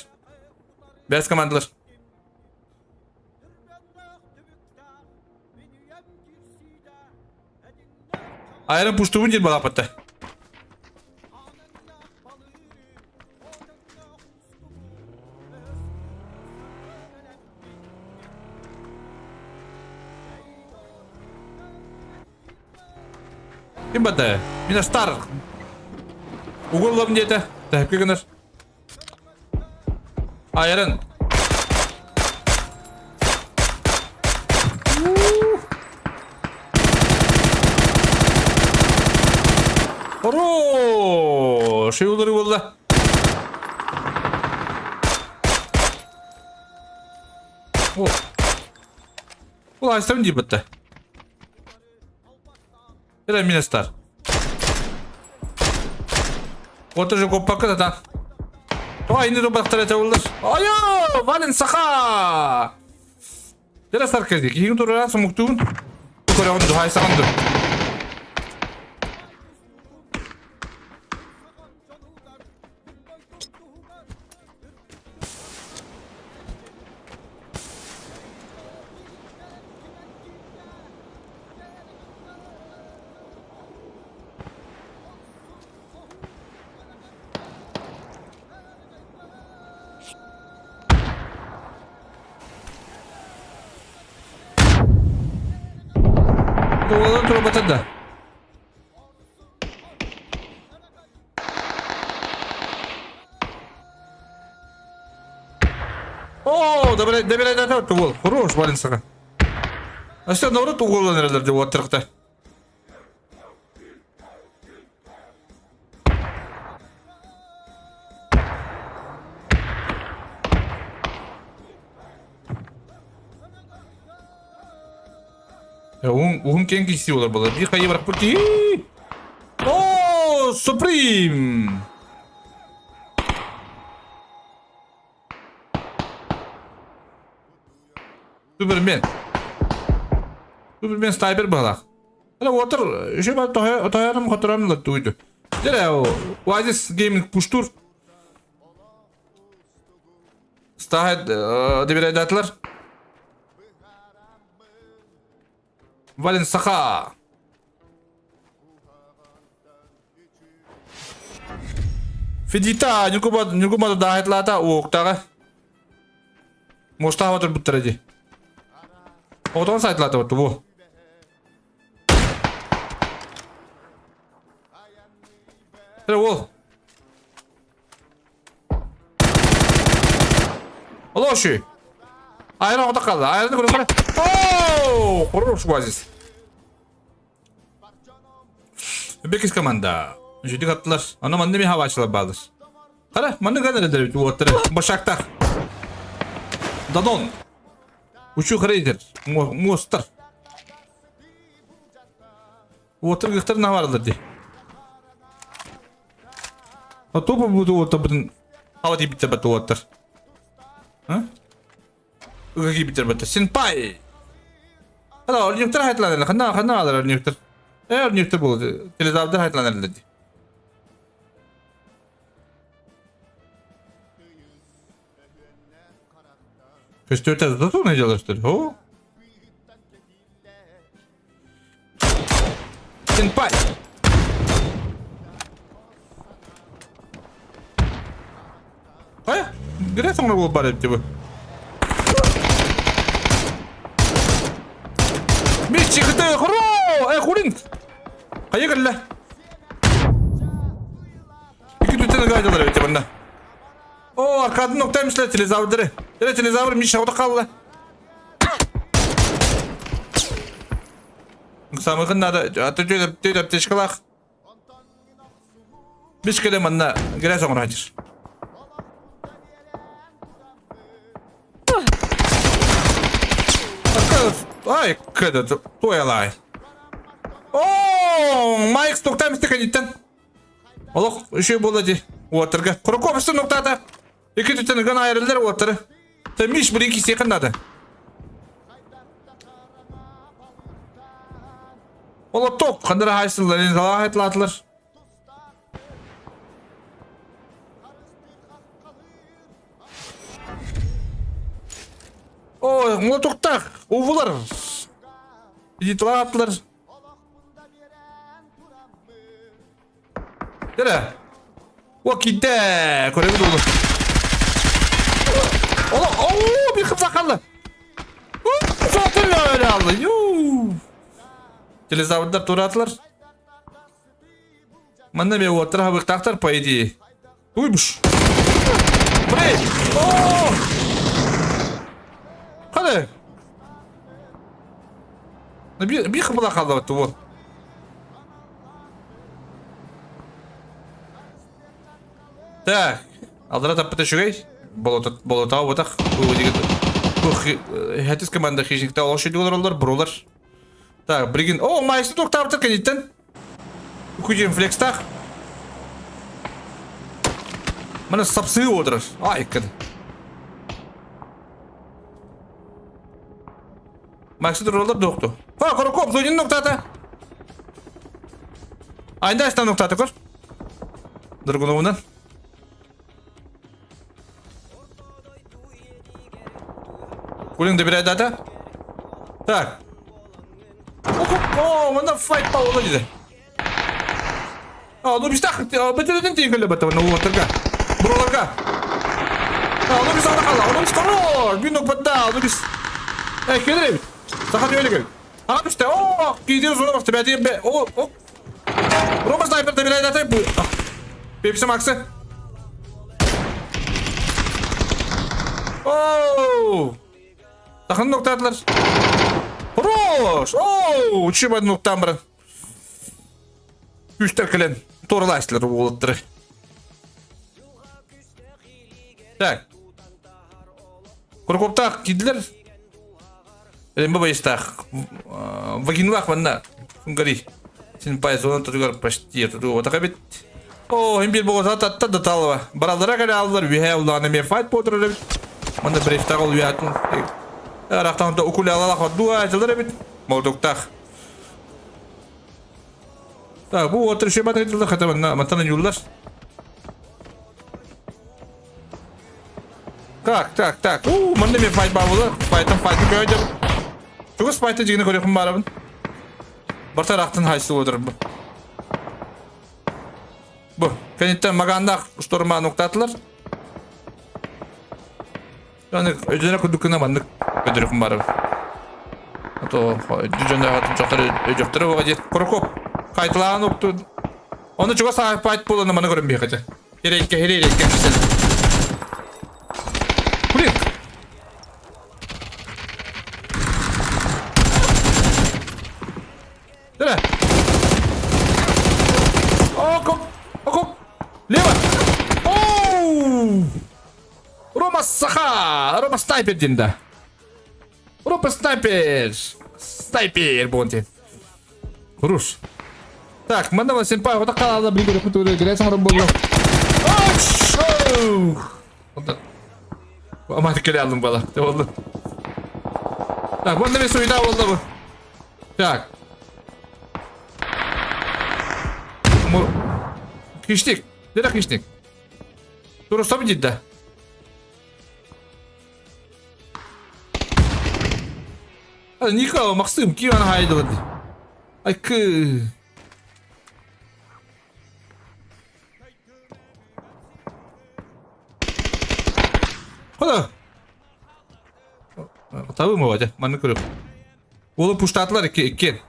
Без командалар. Айрын пуштуун жер бала патта. Kim bata? Mina star. Uğurlam diyete. Tahip gelir. Ayarın. Oro, şey olur valla. Oh. Ulan istemem diye bata. Это Минестар. Вот уже копака да. Ой, не робот второй улдаш. Айо, Вален Саха. Дера сарказик. Игин турара сумуктун. Көрөгөн духай саганды. Oğlan turbatı da. О, добре да тугол. Хорош Вален Саха. А что наоборот туголан herhalde bu atırıkta. Угум кенги силар было. Bir kayı bırak peki. О, Supreme. Superman sniper balak. Hala water şu bak toyarım kotoranla duydu. Dere o. Oasis gaming pushtur. Stahed debire datlar. Вален Саха. Федита, никому да хетлата уктага. Мостава tur бутради. Отон сайтлата вот bu. Тревол. Лоши. Айрон ота kaldı. Айронды көрөм. Ооо, хорош Oasis. Бекис команда. Жүйдік аттылар. Ана манды мен хавашылар балдыр. Қара, манды қадар едер бұл оттары. Башақтар. Дадон. Учу хрейдер. Мостар. Оттар қықтар наварылыр де. А топы бұды отта бұдың хава дейіп бітер бәтті оттар. Үгігі бітер бәтті. Сенпай. Hala örnekler hayatlanır. Kanna alır örnekler. Örnekler bu. Telezavda hayatlanır dedi. Köstörte de sonra çalıştır. Ho. Senpai. Hayır. Gire sonra bu bari bu. Bir çıktı. Hurro! Hurink. Kaya gel. İki tane gaydalar evet bunda. O arkadan noktaymışlar telezavırları. Evet telezavır miş havada kaldı. Samıkın da atıyor tüyüp teşkilak. Biz kere manna gire sonra hacır. Ay kıdı toyalay. Oo, Mike stoktan mıstık editten. Allah şey buladı. Waterga. Kurukopsun noktata. İki tütününden ayrıldılar water'ı. Temiş bir iki sekundada. Ola tok. Kandıra haysınlar. İnşallah etlatılır. Ola toktak. Uvular. İditler attılar. Gel. Vakitde. Korevi dolu. Ola bir kısa kaldı. Zaten öyle aldı. Телезаводдар туратылар. Мында ме отыр хабыктактар по идее. Уйбуш. Брей. О! Кады? Bir kıbıla kaldı battı bu. Так. Алдыра таппыта шүгей. Болотау батақ. Хәтіс команда хищникта олашыдылар олар, бурулар. Так, Бригин. О, майсы тоқтабытыр кәнеттен. Үкуден флекстақ. Мана сапсы отырыр. Ай, кәді. Майсы тұролар доқты. Ха, Құрыкоп, зойден ноқтаты. Айында астан ноқтаты көр. Дұрғыны Кулинде bir ayda. Так. О, мына файт болды дейді. Ну біз тақ, бітірден тегілі бәті мұны отырға. Бұроларға. Ну біз ана қала, ну біз қала. Бүйін өкбәтті, ну біз. Келер емін. Сақат өйлі кел. Аға бізді, о, кейдері зоны бақты бәді ем бә. О. Рома снайперді бір айда тайып. Пепсі максы. Ооо. Тақын ноқтадылар. Хорош! Оу! Учим один ноқтан бірін. Үштер кілен. Торылайсылар олыттыры. Так. Құрқоптақ кеділер. Әлембі байыстақ. Вагинлақ банда. Күнгари. Сен пайыз оны тұрғар пашти тұрғы отаға бет. О, ембел болғыза татта да талыва. Баралдыра кәлі алдылар. Вихай ұлдағына мен файт потыры. Мында бір ефтақ ол виятын. Рахтан да укуле алалах дуа жылдыр бит. Молдуктах. Так, бу отыр шебат жылдыр хатамна матана юллар. Так. Мында мен файт бабылы. Файтын көйдір. Чугыз файтын жигіне көрекім барабын. Барта рахтан хайсы отыр бу. Бу, кенеттен магандақ штурма нуктатылар. Yani ödene kudukuna bandık ödürüküm var. Ato düzende hatun çokları oğa jet korkop kayıtlan oktu. Onu çok sahip payt bulunu bana görün bir kaça. Hele sen. Kulik. Dene. Okop. Leva. Oh! Рома Саха! Рома снайпер динда. Рома снайпер! Снайпер бонти. Хорош. Так, манда сенпай вот такая надо блин кутуры грязь работала. Вот. Ама келялым бала. Ты oldu. Так, вот на сюда oldu. Так. Киштик. Дера киштик. Тура стоп дидда. Никого, Максим, кем она хайдала? Ай, Куда? Табы мı var? Manı kırık. Oğlum puştatlar iki. 2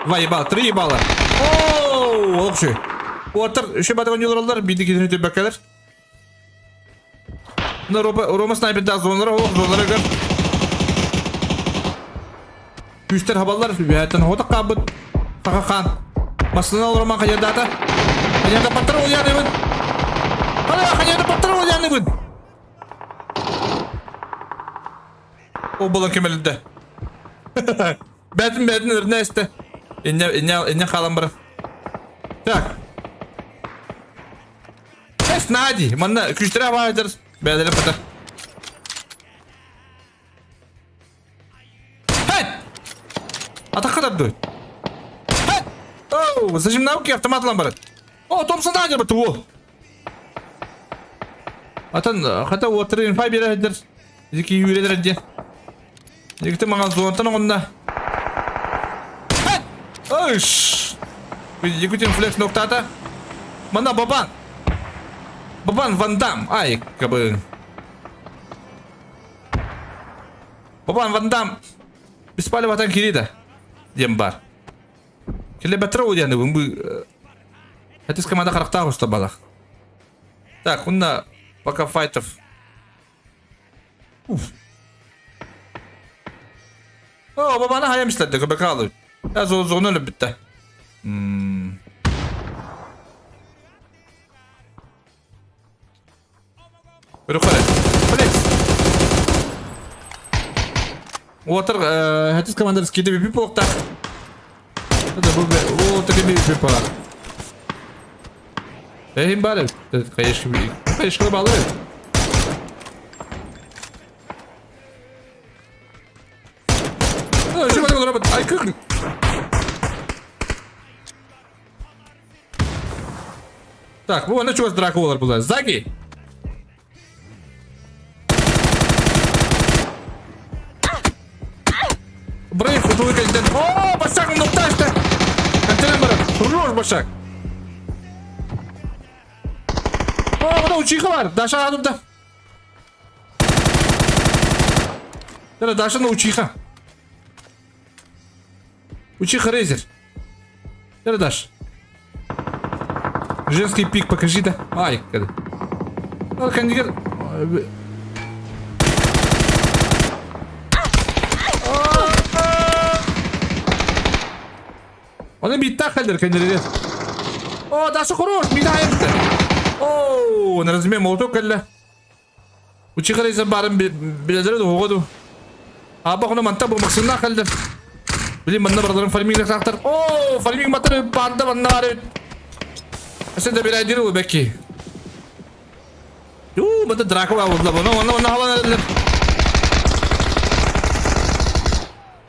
bal, 3 bal. Ooo, oğlum şu. Ortar, şu batı oynuyorlar oldular. Bir dikidini tübekkeler. Bunlar Roma sniper daha zonlara, zonlara gör. Üstler haballar hayattan hoda qabıt qaqan masını alırman qajarda qajarda patır olyanıbın hala qajarda patır olyanıbın o bolan kemelinde Бәтін өрнәсті. Инне қалам бір. Так. Es nadi. Manna küçtüre vardır. Bedele pata. Hey! Atak kadar dur. Hey! Oh, zажим науки автомат ламбарат. О, Томпсон дагер бит у. Atan hata water five birader. Ziki yüreler diye. Zikte manga zontan onda. Hey! Oş! Yekutin flex noktata. Mana baban. Baban Van Damme. Ay kabın. Baban Van Damme. Беспали ватан Кирида. Дембар. Келе батрау дияны bu. Хатис команда 40 уста балах. Так, унна пока файтов. О, babana hayamışlar da bakalım. Ya zor öyle bitti. Yukarı. Flex. Water хатис команда скидывай пипок-то. Это был вот такие пипа. Hem bari. Kayışkılı bağlı. Şu kadar olur. Ay kırk. Так, bu bana çok drak olur bunlar. Zagi. Brave kutuyu kendin. Oo, başak nokta işte. Kantenem var. Ruj başak. О, burada uçuyu var. Daşa adımda. Дара, Даша на учиха. Учиха Рейзер. Дара, Даш. Женский пик покажи, да. Ай, когда. Кандидат. Он бит так халдер, кандидат. О, Даша хорош, бедаемся. О, на размен молоток калла. Учиха Рейзер барым биледер да огоду. Аба хоно манта бу максимна халдер. Bileyim bana buraların farming'le kalktır. Oo, farming matırı bandı bana var. Sen de bir aydır bu belki. Yoo, bana Draco var orada bana. Ona hava nerede?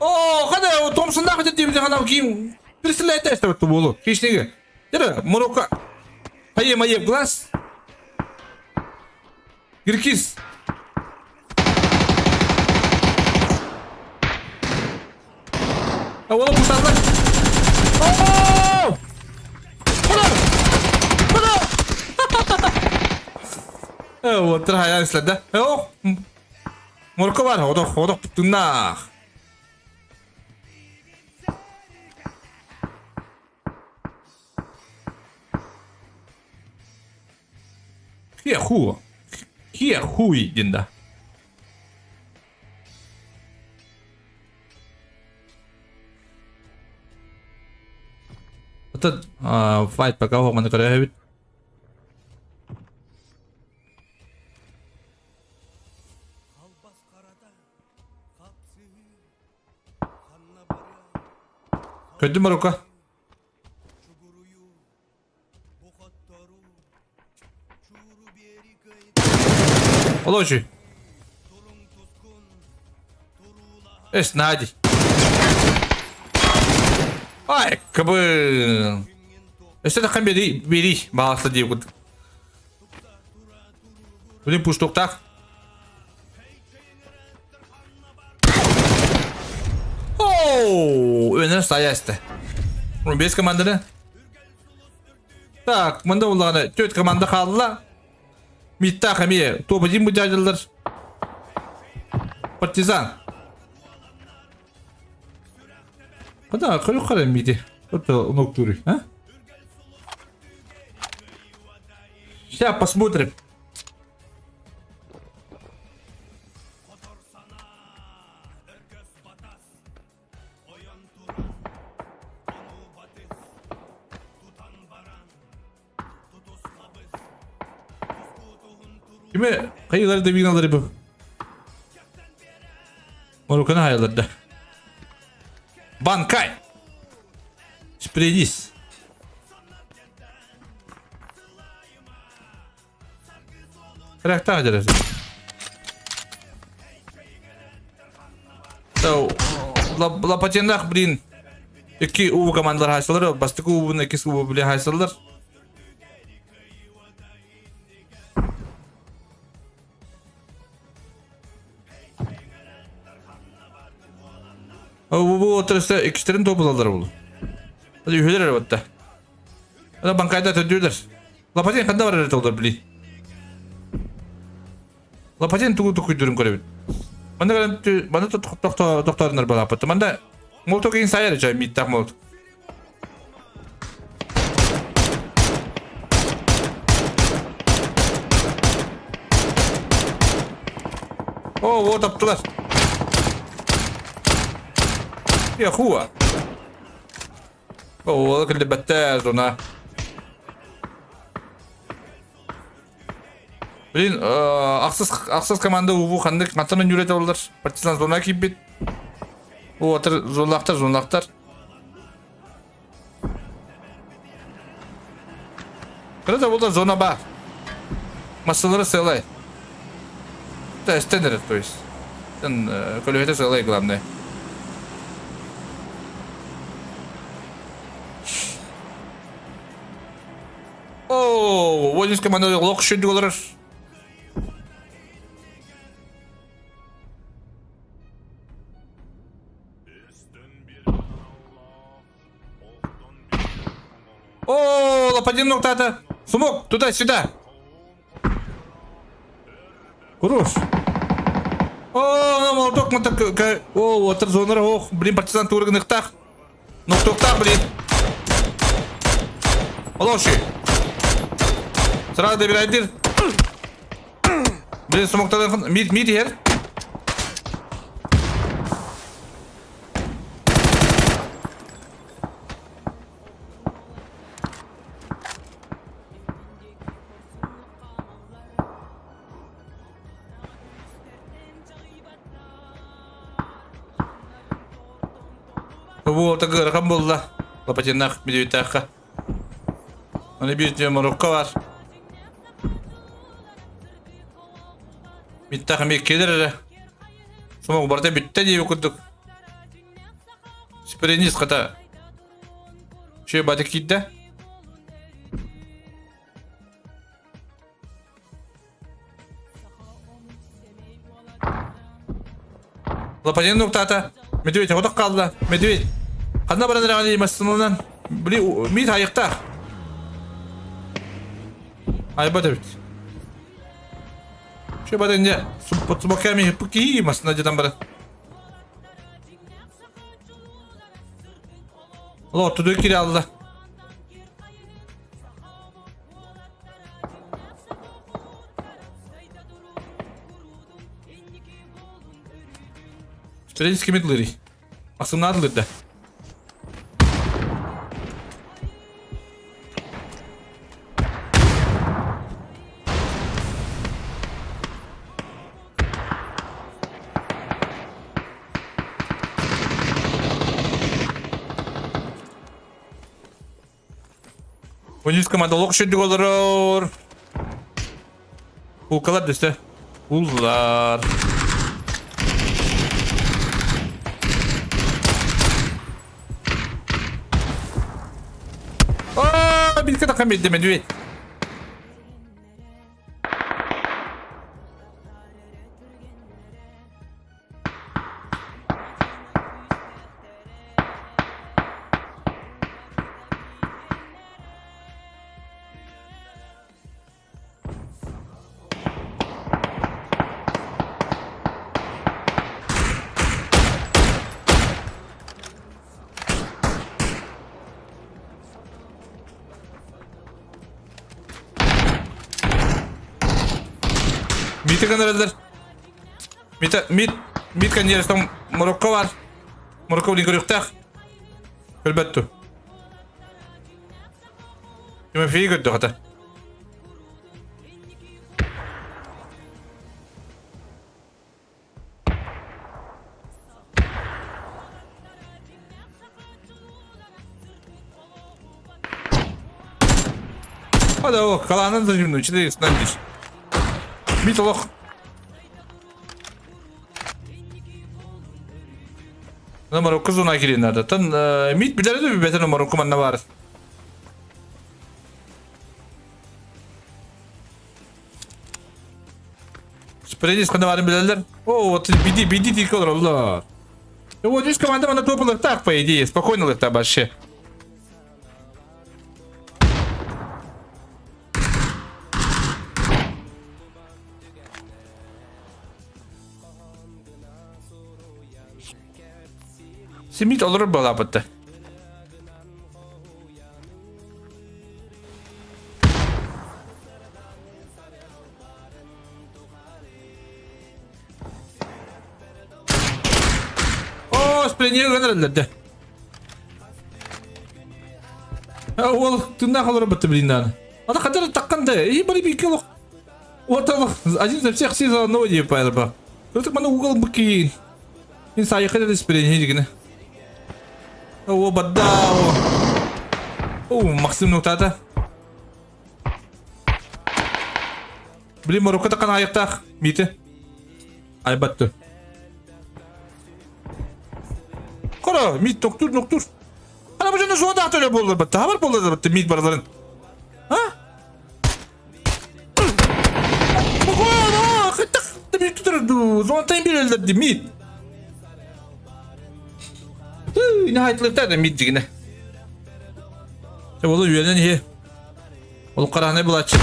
Oo, hadi o Thompson'da hadi diye bir tane kim? Birisiyle test etti bu. Hiç değil. Değil mi? Morocco. Hayır glass. Girkiz. Oğlum bu salak. Oo! Bunu. Evet, hayal istedi. Yok. Morko var. O da tuttuğunda. Hier hui dinda. Fight пока Хокман көрөбүт. Көдүм Марокко. Олочи. Нади. Ай, кабы. Это там бери, баласта девку. Будем пушток так. Оу, öne sayesinde. Без команданы. Так, мында уларны 4 команда қалдыла. Митта хами топ 1 mücadeleler. Партизан. Куда кырык миди? Это ноктури, а? Сейчас посмотрим. Kime kayıları da binaları bu. Morukana hayalları da. Банкай! Спрядись! Karakter aceresi. Lapacındak birin. İki uvu komandalar haysalar. Bastık uvunun ikisi uvu bile haysalar. Bu oturursa ikişlerin topluları bulur. Hadi ühüler arabatta. Hadi bankayda tüdürdür. Lapacın kanda var arada olur bili. Lapacın tuğu kuydurun korebin. Bana doktorlar bana apattı. Bana molotov keyin sayar çay mittak molotov. O taptılar. Ya huwa. O اللي بتاز ona. Bilin aksız komanda bu kandık matının yürete olur. Partizan zona kibit. O atır zonlaktar. Когда вот зона Б. Массалары сылай. Да, стендер, то есть. Колюхеты сылай главное. О, воинская команда лох шесть долларов. О, лопатин ноктата. Сумок, туда-сюда. Хорош. О, молоток, о, вот зонер, ох, блин, партизан тургных так. Ноктоктак, блин. Лоши. Сразу добирайдыр. Блин, сумоктадан мид yer. Bu orta rakam buldu. Lapacındak bir dakika. Hani bir Marokko var. Bir takım bir gelir. Sonra burada bitti diye okuduk. Spreniz kata. Şey batık gitti. Lapacın noktata. Medved odak kaldı. Medved. Kanına baranır ağabey masasından. Bili mid ayakta. Ay batık. Şey badınca sumokami hıpık iyi masasında cadan baran. Allah tutuyor kiri Allah. Strelski midleri. Aslında adılır da. Oyuncu komanda lok şeddik olur. Pulkalar düştü. Pullar. Aaa bir kadar kamil demedi evet. Mid kanarlar. Mid kan yer tam Marokko var. Marokko bir görüktük. Elbette. Yine fiyi gördük hatta. Hadi o kalanın da şimdi içinde istendir. Мид олох. Номер 9 зона киринада. Тан мид билерди би бетер номер 10 манна бар. Спредис кана барын билерлер. О, вот биди тик olur Allah. Вот здесь команда на топовых так, по идее, спокойно летает вообще. Simit olur bala battı. O spreniye gönderildi. Ол тында қалар бітті блиндан. Ада қатар таққанда, бары бір кило. Орталық, один за всех все за одного не пайрба. Только мана угол быкин. Мен сайықы да спрениye дегені. О, бадда. О, Максим нұқтады. Блин, Марокко таққан аяқтақ. Мейті. Ай батты. Қара, мейт ноқтур. Ана бұл жаны жоғада атөлі болыр бітті. Хабар болыр бітті мейт бараларын. А? Бұғана, қыттақ мейт тұтырды. Зоғантайын бір әлдерді мейт. Ne hayatlıkta da mid digine. Oğlum üyelen iyi. Oğlum karahane bulaç.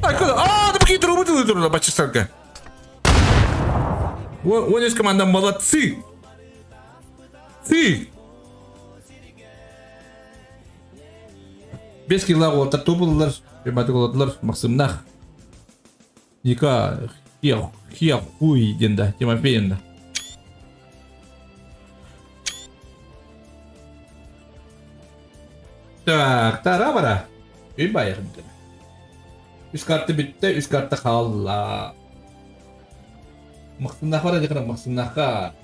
Arkada. Да какие трубы ты бачишь-то. Вон есть команда молодцы. Ты. Без килла олтар тобылдылар. Жематык олдылар. Максымнах. Ника Хия хуй денда. Тимофей денда. Так, тара-бара. Үй байырым. Üst kartı bitti, üst kartı kaldı. Максымнах бар дегенде Максымнахка.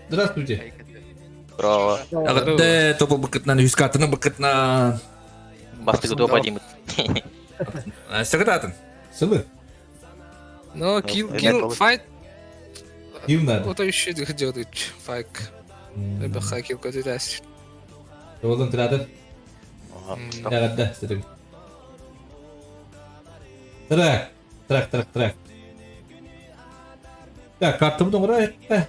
Здравствуйте. Браво. Агадде топол бакытнан üst картының бакытнан. Бастыгы допа деймін. Сагататын. Сылы. Но kill fight. Kill надо. Вот еще делает fight. Либо хакил какой-то раз. Оğlum tiradır. Agadde sırık. Trak. Ya kartımı da oraya etti.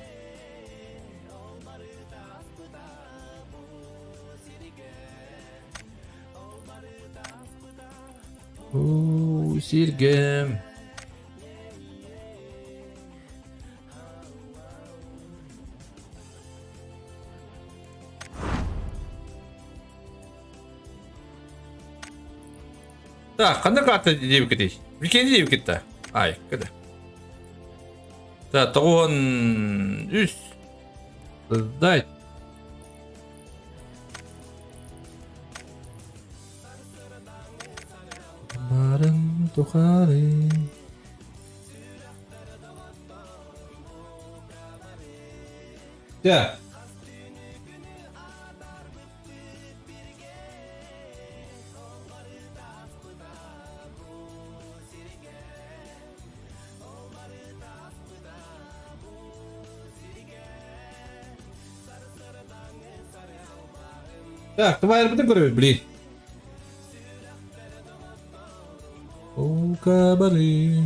Ooo sirgem. Так, қандай карта деп кетейік? Викенді деп кетті. Ай, кеді. Так, тоғын үс. Сыздай. Барын тұқары. Так. Так, давай арбитр көрөбүз, блин. О, кабары.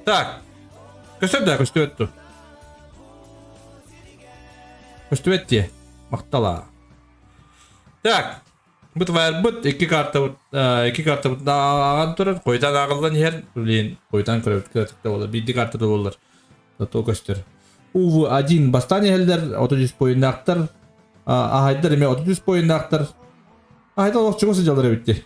Так. Көстөбөттү. Көстөбөттү. Мактала. Так. Бұт var бұт iki karta бұтағаған тұрыр. Қойдан ағылдан ер. Блин, қойдан көрөбіткілерді болар. Бидді карта да болар. Зато көстер. UV1 бастан елдер. 30 поиндақтар. Ахайдар еме 30 поиндақтар. Ахайдар олық чығысы жалар өбітті.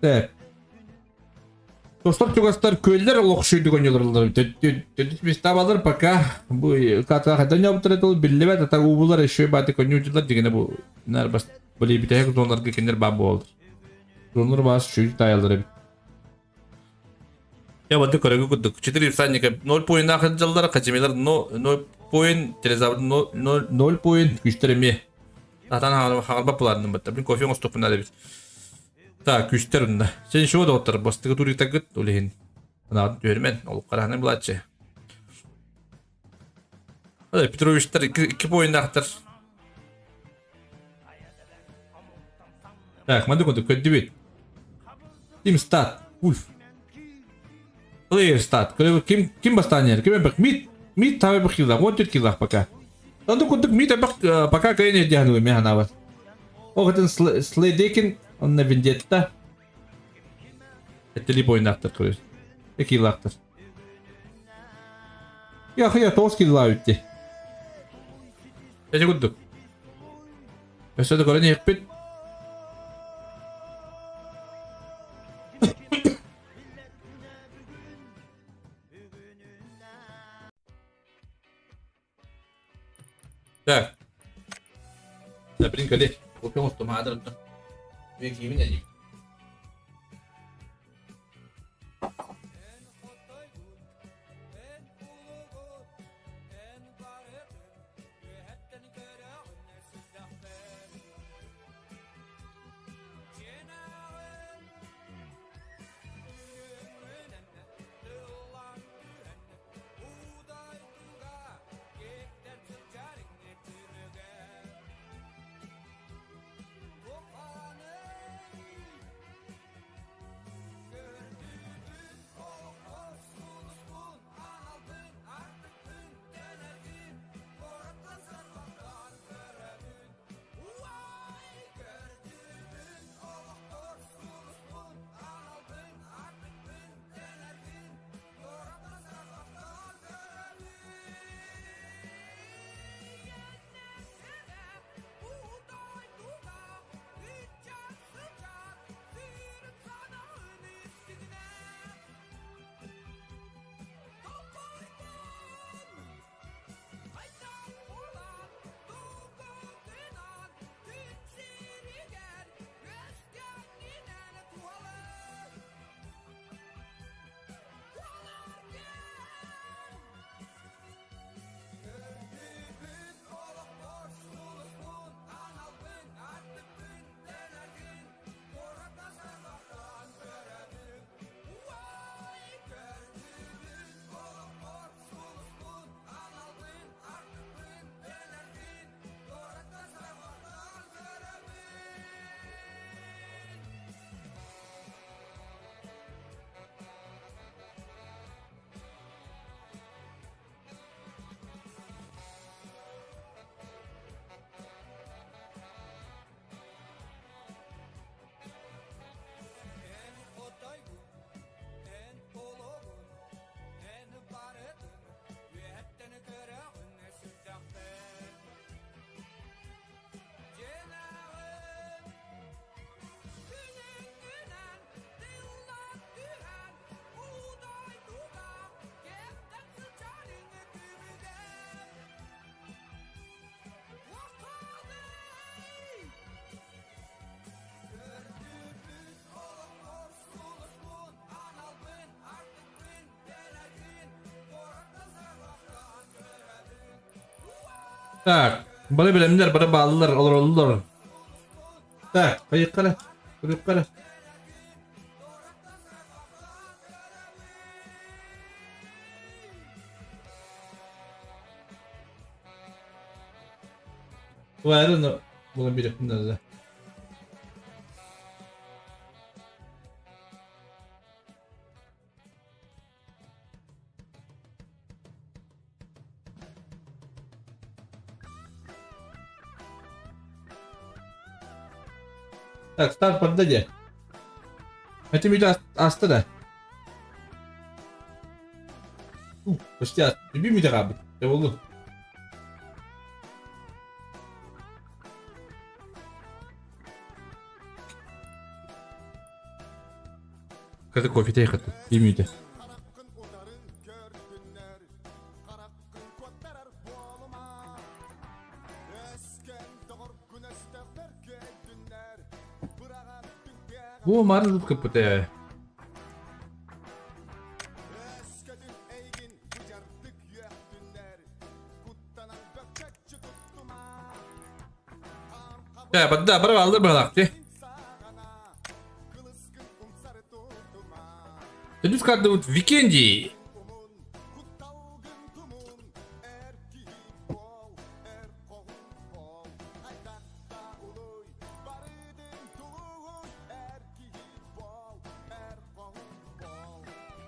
Так. Dostlar çokaslar köylüler oluşuydu gönüllüler. Biz tabalar paka bu kata hadan yaptılar da billeme de tabu bular eşeği batı gönüllüler digene bu nar bas böyle bir tek zonlar gekenler babu oldu. Zonlar bas şu dayaları. Ya batı koregu kuduk. 4 saniye 0 point nakıncılar kaçımlar 0 point telezabır 0 point güçlerimi. Zaten harba bularının batta. Bir kofi stopun da biz. Ta küster onda. Sen şu da otur. Bastığı turi takıt ulehin. Bana görmen. Olup karahane bulatçı. Hadi Petrovic'ler 2 point aktır. Tak, mandi kontu kötü bit. Team start. Wolf. Clear start. Kim bastanyer? Kim bak mid tabi bakıyla. What kila paka. Tanto kontu mid bak paka kaya ne diyan uy mehana var. O kadın Slaydekin onunla Vendetta. Eteli point aktır kırıyor. 2 kill aktır. Ya 9 kill daha ütti. Nece kuduk. Mesela da ne yapıp Так. Да, блин, коллег. Купил что надо. Веки меня не. Tak. Bana bilemler bana bağlılar olur. Tak. Kayık kara. Kayık kara. Bu ayrı bunun bir yakında da. Так, старт поддаде. Это меня астыда. Почти люби меня рабы. Я волну. Kızı kofi tey kıttı. Bilmiydi. Қараққын ұлдарын көргендер қараққын көтерер болыма өскен тұғыр күнесті беркедіңдер бұрағаттың бәрі Bu maruz kıpıtı. өскедің әйгін бұжардық өқтіңдер құттанан бөкчекші тұттыма Ya badda bara aldı bıraktı. сағана қылыскын ұмсар тұттыма Düz kartı Vikendi. құтталғын тұмын әркі бол әр қоғын бол айтақта ұлой бар едің тұлығын әркі бол әр қоғын бол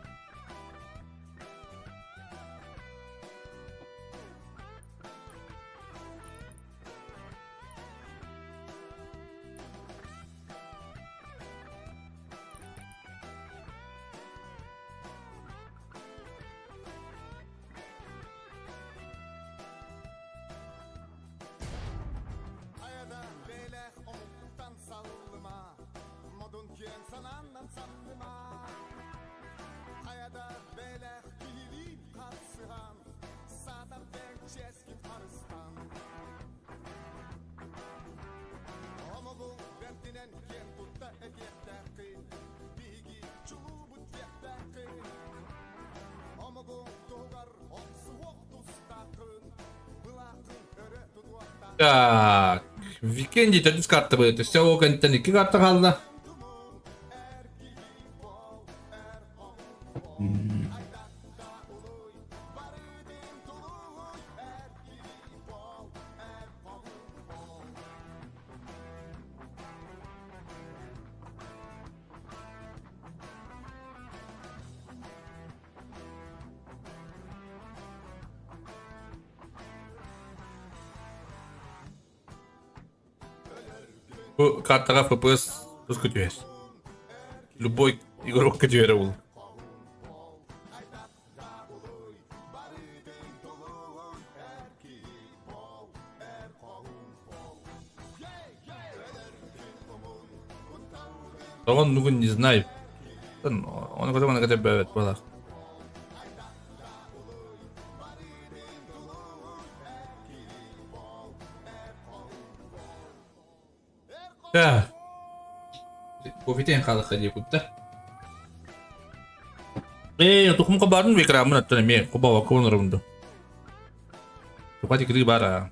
Қаяда белек ұмыттан саллыма Модун кен сананнан сандыма Қаяда белек кийлип қатсыған Сатар бек ческин арыстан Омығыл бәртінен кен тұтта әкеттен қин Биги чубыт еттен қин Омығыл туғар оқсы оқтустақын Бұлақын өрі тұтуақтан Так. Vikendi de düz kartı böyle. Все o kanitten 2 kartı kaldı. Bu kartlara FPS tuz kötüyor. Любой игрок kötüyor ol. Он 누군 не знаю. Он когда когда бывает было. Да. Кофетен қалыққа деп көпті. Тұқым қабардың бекірамын аттыны мен қобаға көңірімді. Тұқа декірі бара.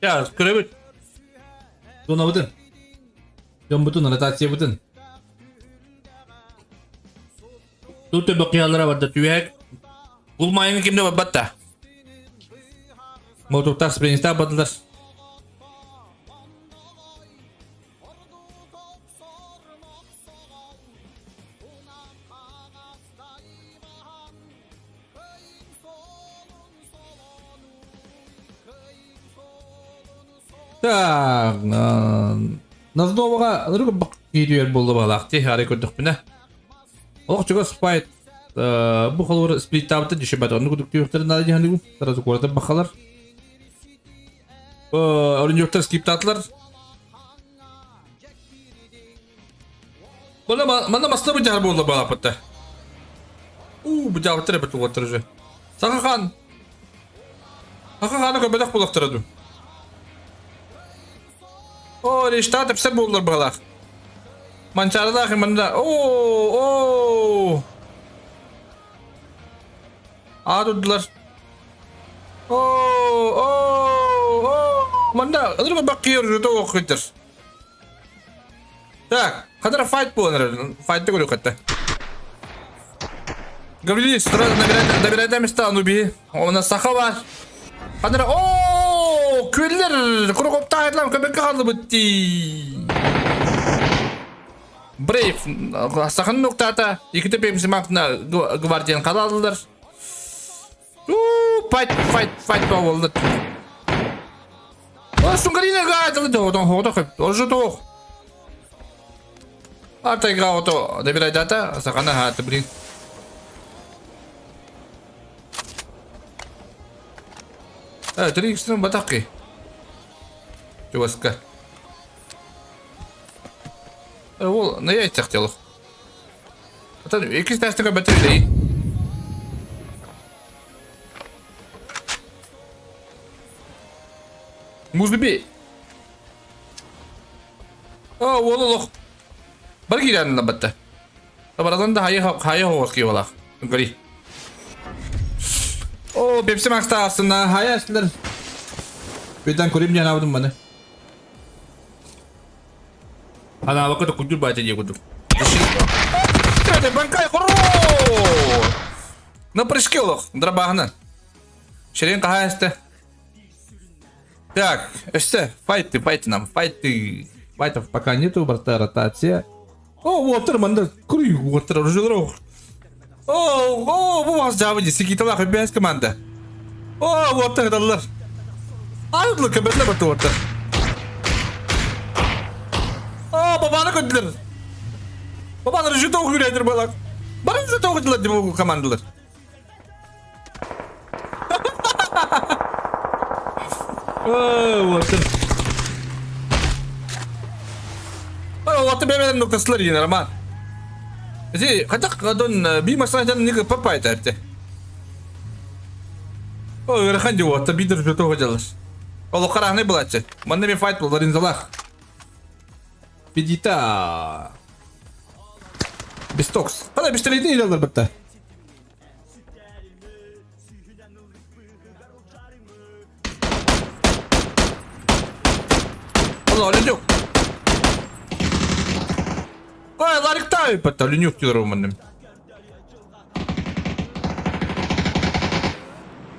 Ya, 그러면 너 나보든 전부터 너나다치거든. 또 때밖에 하려라 봤다 뒤에 bulmayın kimde batta. Motor tas sprint'ta battılar. Так, Назноваға ұрғы бақ кейдуер болды бағлақты, әрі көрдік біні. Олық жүгі спайт, бұл қолуыр сплит табыты деші бәді ғанды күдік түйіқтерін ады дегенді күн. Таразы көрді бақалар. Өрін жоқтар скипті атылар. Мана масына бұл жағыр болды бағлақ бітті. Бұл жағыттыр әбіт ұлғаттыр жү. Сақа қан. Сақа қаны көбедақ болақтырады. О, рештат hepsi buldur bağlar. Mançarda akımında. Oo. Adudular. Oo. Manda, adırma bakıyor da okuyor. Так, kadar fight bu onların. Fight'te görüyor hatta. Говорили, что набирает места, Ануби. У нас саха var. Kadar ooo. Köylüler kuru kopta ayırlam köpek kaldı bitti. Brave sakın noktata iki tepemizin maktına gvardiyan kaladılar. Fight oldu. Sungarina gayet тоже то. Арта играл то, добирай дата, сахана хат, блин. Три экстрем батаки. Чуваска. Ол, на яйцах хотел. Это экстастика батареи. Музды бей. Ол. Бар кирән набатта. Табарадан да хая ховас ки вала. Гори. Пепси Макста астына хая силер. Бедан көрем жана алдым маны. Ана вакыт кудур бата же кудур. Кәде банкай хоро. На прыжкелох драбагына. Шерен кахасты. Так, файты нам, файтов пока нету, брата, ротация. Уотер, манда, кури, уотер, ружеров. Bu az cevabı sikiti var, bir komanda. Uotер, dallar. Ayıklı kabetler batı uotер. Babana kötüler. Babana rüjüte okuyuyordur balak. Bana rüjüte okuyuyorlar diye bu komandalar. Uotер. Uotер bebeğin noktasılar yine ama. Kaçak kadın bir masajdan ne papay terti. Rakan diyor, tabi de rüjüte okuyuyorlar. Oğlum karah ne bulatçı? Bana bir fight buldular inzalah. Pedita. Bistox. Hadi bir şeyleri ilerler batta. Allah öyle yok. Larıktay batta. Öyle yok diyorlar o benim.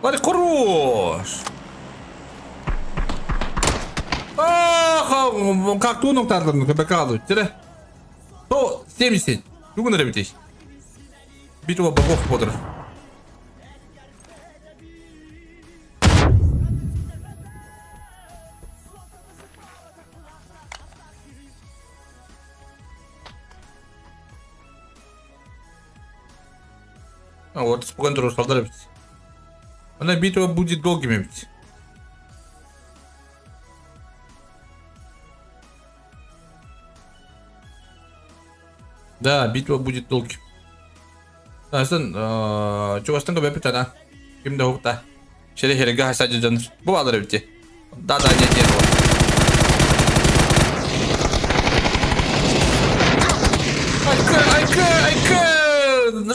Larık koruş. Как tu noktalarını köpek aldı. Tere. To 70. 누구 내려비지? 비트와 버거 보더라. Вот спокойно солдаты бить. Она битва будет долгими бить. Да, битва будет долгим. Aslın, Çuvastan'da bir tane. Kimde hukta. Şere herege hasacı canır. Bu alır bitti. Daha da ne diyor bu. Ayka.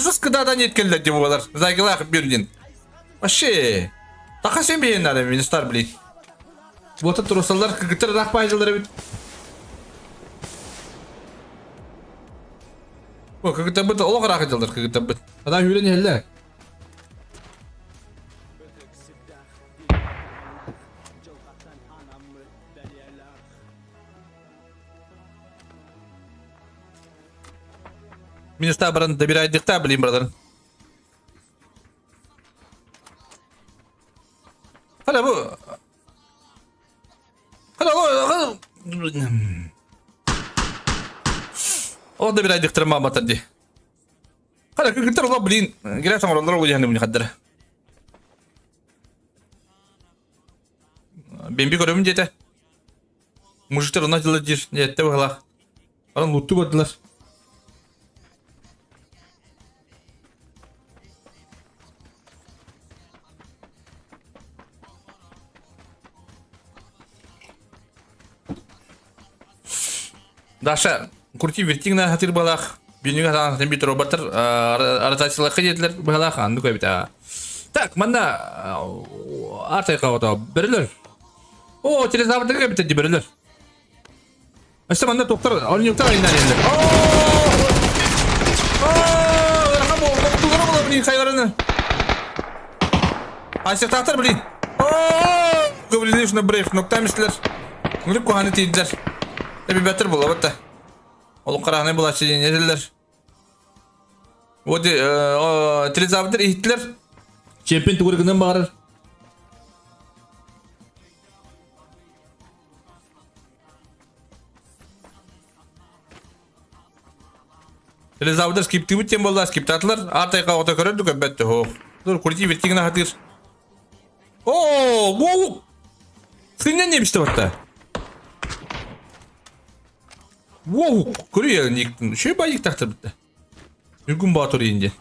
Жестко да нет келді деп олар. Зайгылақ берден. Вообще. Тақа сенбейін надо министр, блин. Вот это русалдар кігітір рақпай жылдары бит. Как это будет? Олог рахатылдар, как это будет? Она юрен елле. Министр баран добирает дикта, блин, братан. Хала. О, добирай диктор мама тадди. Хала, как диктор, блин. Грязь там роллер уйдет, не хаддер. Бемби көрөмүн жете. Мужиктер она делать диш, нет, те выгла. Аран лутту бадылар. Даша, курти вертигна хатыр балах. Бинюга сан тембит роботер аратасила хедетлер балах анду кайбита. Так, манда артай кавата берилер. О, телезаводга кайбита ди берилер. Аса манда доктор, алынюктар айнан элдер. Рахам доктор бола блин хайгараны. Асертатар блин. Говорили, что на брейф ноктамислер. Нурик куханы тейдер. Tabi beter bula batta. Oğlum karahane bulaşçı yenildiler. O telezavdır ihtiler. Чемпион тугургынан бағарыр. Телезаводар скипти бүттен болды, скиптатылар. Артайға ота көрірді көббәтті. Dur, kurti vertigine hadir. Oo, wow! Senin ne işte hatta? Wow, kuruyor niktin. Şey bayık taktır bitti. Bir gün batır indi.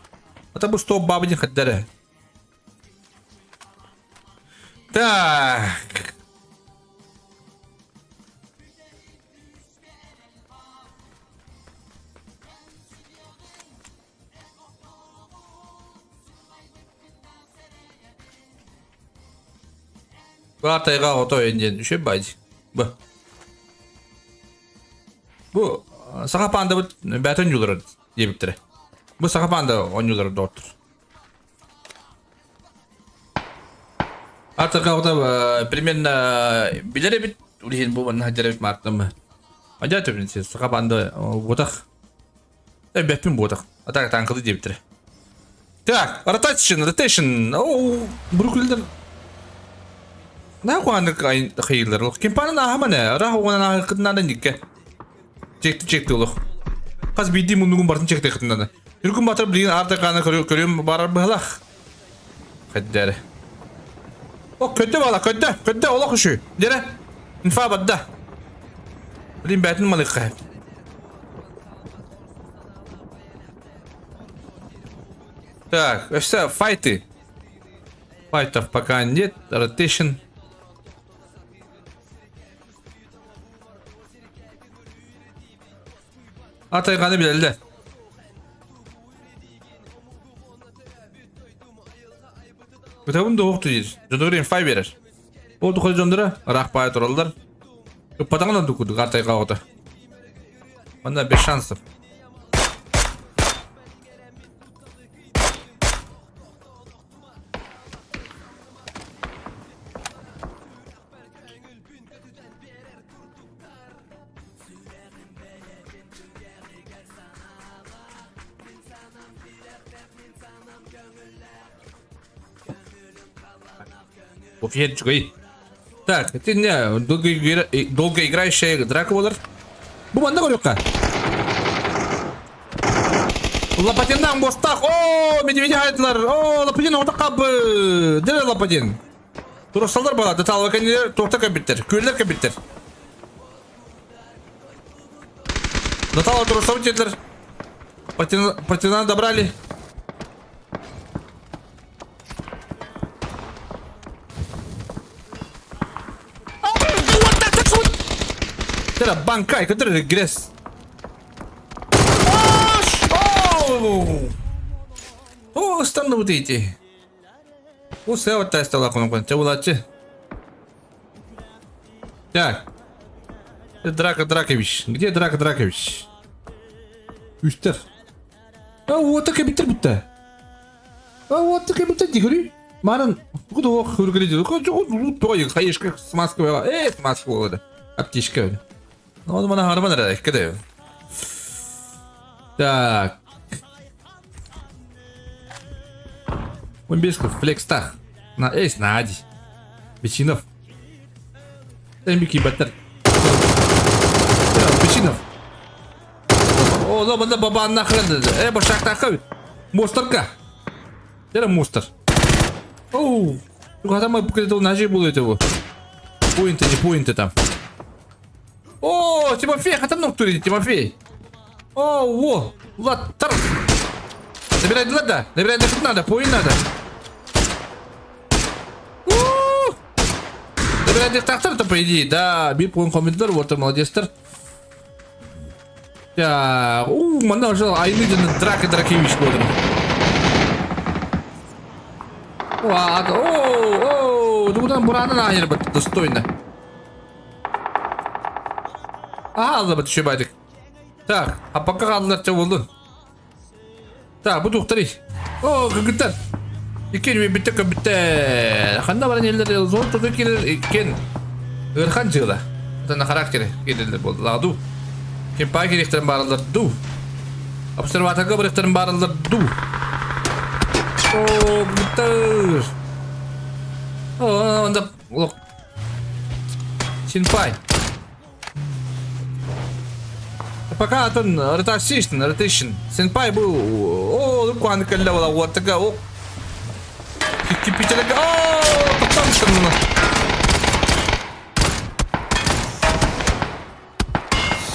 Hatta bu stop babacın haddere. Tak. Bu Артайға ото өнден үші байды. Bu сақапанды бәтін юлыр дебіптірі. Bu сақапанды он юлыр доттыр. Артайға ото примерно білер бит үлген бұл мұнна жәрі бит мартым. Ажа төбінсе сақапанды ботақ. Бәппен ботақ. Атақ танқылы дебіптірі. Так, rotation. Оу, бүркілдер. Ne kuandık hayırlar. Kimpanın ahamane. Rah oğlan ahıkından dikke. Çekti oluq. Qaz bildiğim bunun barın çekti kıtından. Yürkün batır bilgin Артайғаны көрем барар бұғылақ. Қаддәрі. О, көдді бала, көдді олақ үші. Дері, инфа бадда. Білін бәтін малық қайып. Так, өшті файты. Файтов пока нет, rotation. Артайғаны білелді. Өтәуін де оқты дейір. Жөндігірен фай берер. Ол тұқылы жөндірі, рақпайы тұралдар. Көппатағынан дүкудік Артайға оғы. Манда 5 шансов. Офигеть, чугай. Так, это не долгоиграющая драка болар. Bu banda gol yok ha. Лопатиндан бостақ. О, медведи айтылар. О, Лопатин орта қабы. Дәрі Лопатин. Тұрысталдар бала. Детал ваканилер тоқта кәбіттер. Көйлер кәбіттер. Детал тұрыстау жетілер. Патинан добрали. Тера банкай, который регресс. О, странно вот эти. Усе вот та стала конкурент. Чавулачи. Так. Драка Дракович. Где Драка Дракович? Üster. А вот такая битер. А вот такая битер, дигори. Маран, куда ох, ургали. Той, хаешка смазка. Смазка. Аптечка. Ну, он mana harman herhalde. Gidiyor. Так. Он бесков, флекстах. На эйс, на ади. Печинов. Эмбики баттер. Печинов. О, ну, банда баба нахрен. Башак тахав. Мусторка. Это мустер. Оу. Когда мы покидали ножи, было этого. Поинты, не поинты там. О, Тимофей, хотя много турить, Тимофей. О, во, Влад, тар. Набирай Влада, набирай на что надо, поин надо. Набирай диктатор-то по идее, да, бил поин комментатор, вот молодец-тер. Ya, mana уже aynı canın Drakevich buldum. Buradan buranın ayırı bak, достойно. Алды бит шебайдык. Так, а пока қалдыларча болдun. Так, bu доктори. О, гыгыттар. Икени битте көбүттө. Кандай бар элдер зор турду келер экен. Өрхан жыла. Тана характери келелер болду. Ладу. Кемпай керектерин баарылар ду. Обсерваторга керектерин баарылар ду. О, бутыр. О, анда лок. Синпай. Пока атын ротейшн. Синпай был. О, лукуан калла вала уаттага. О. Кипителеге. О, тутамшын.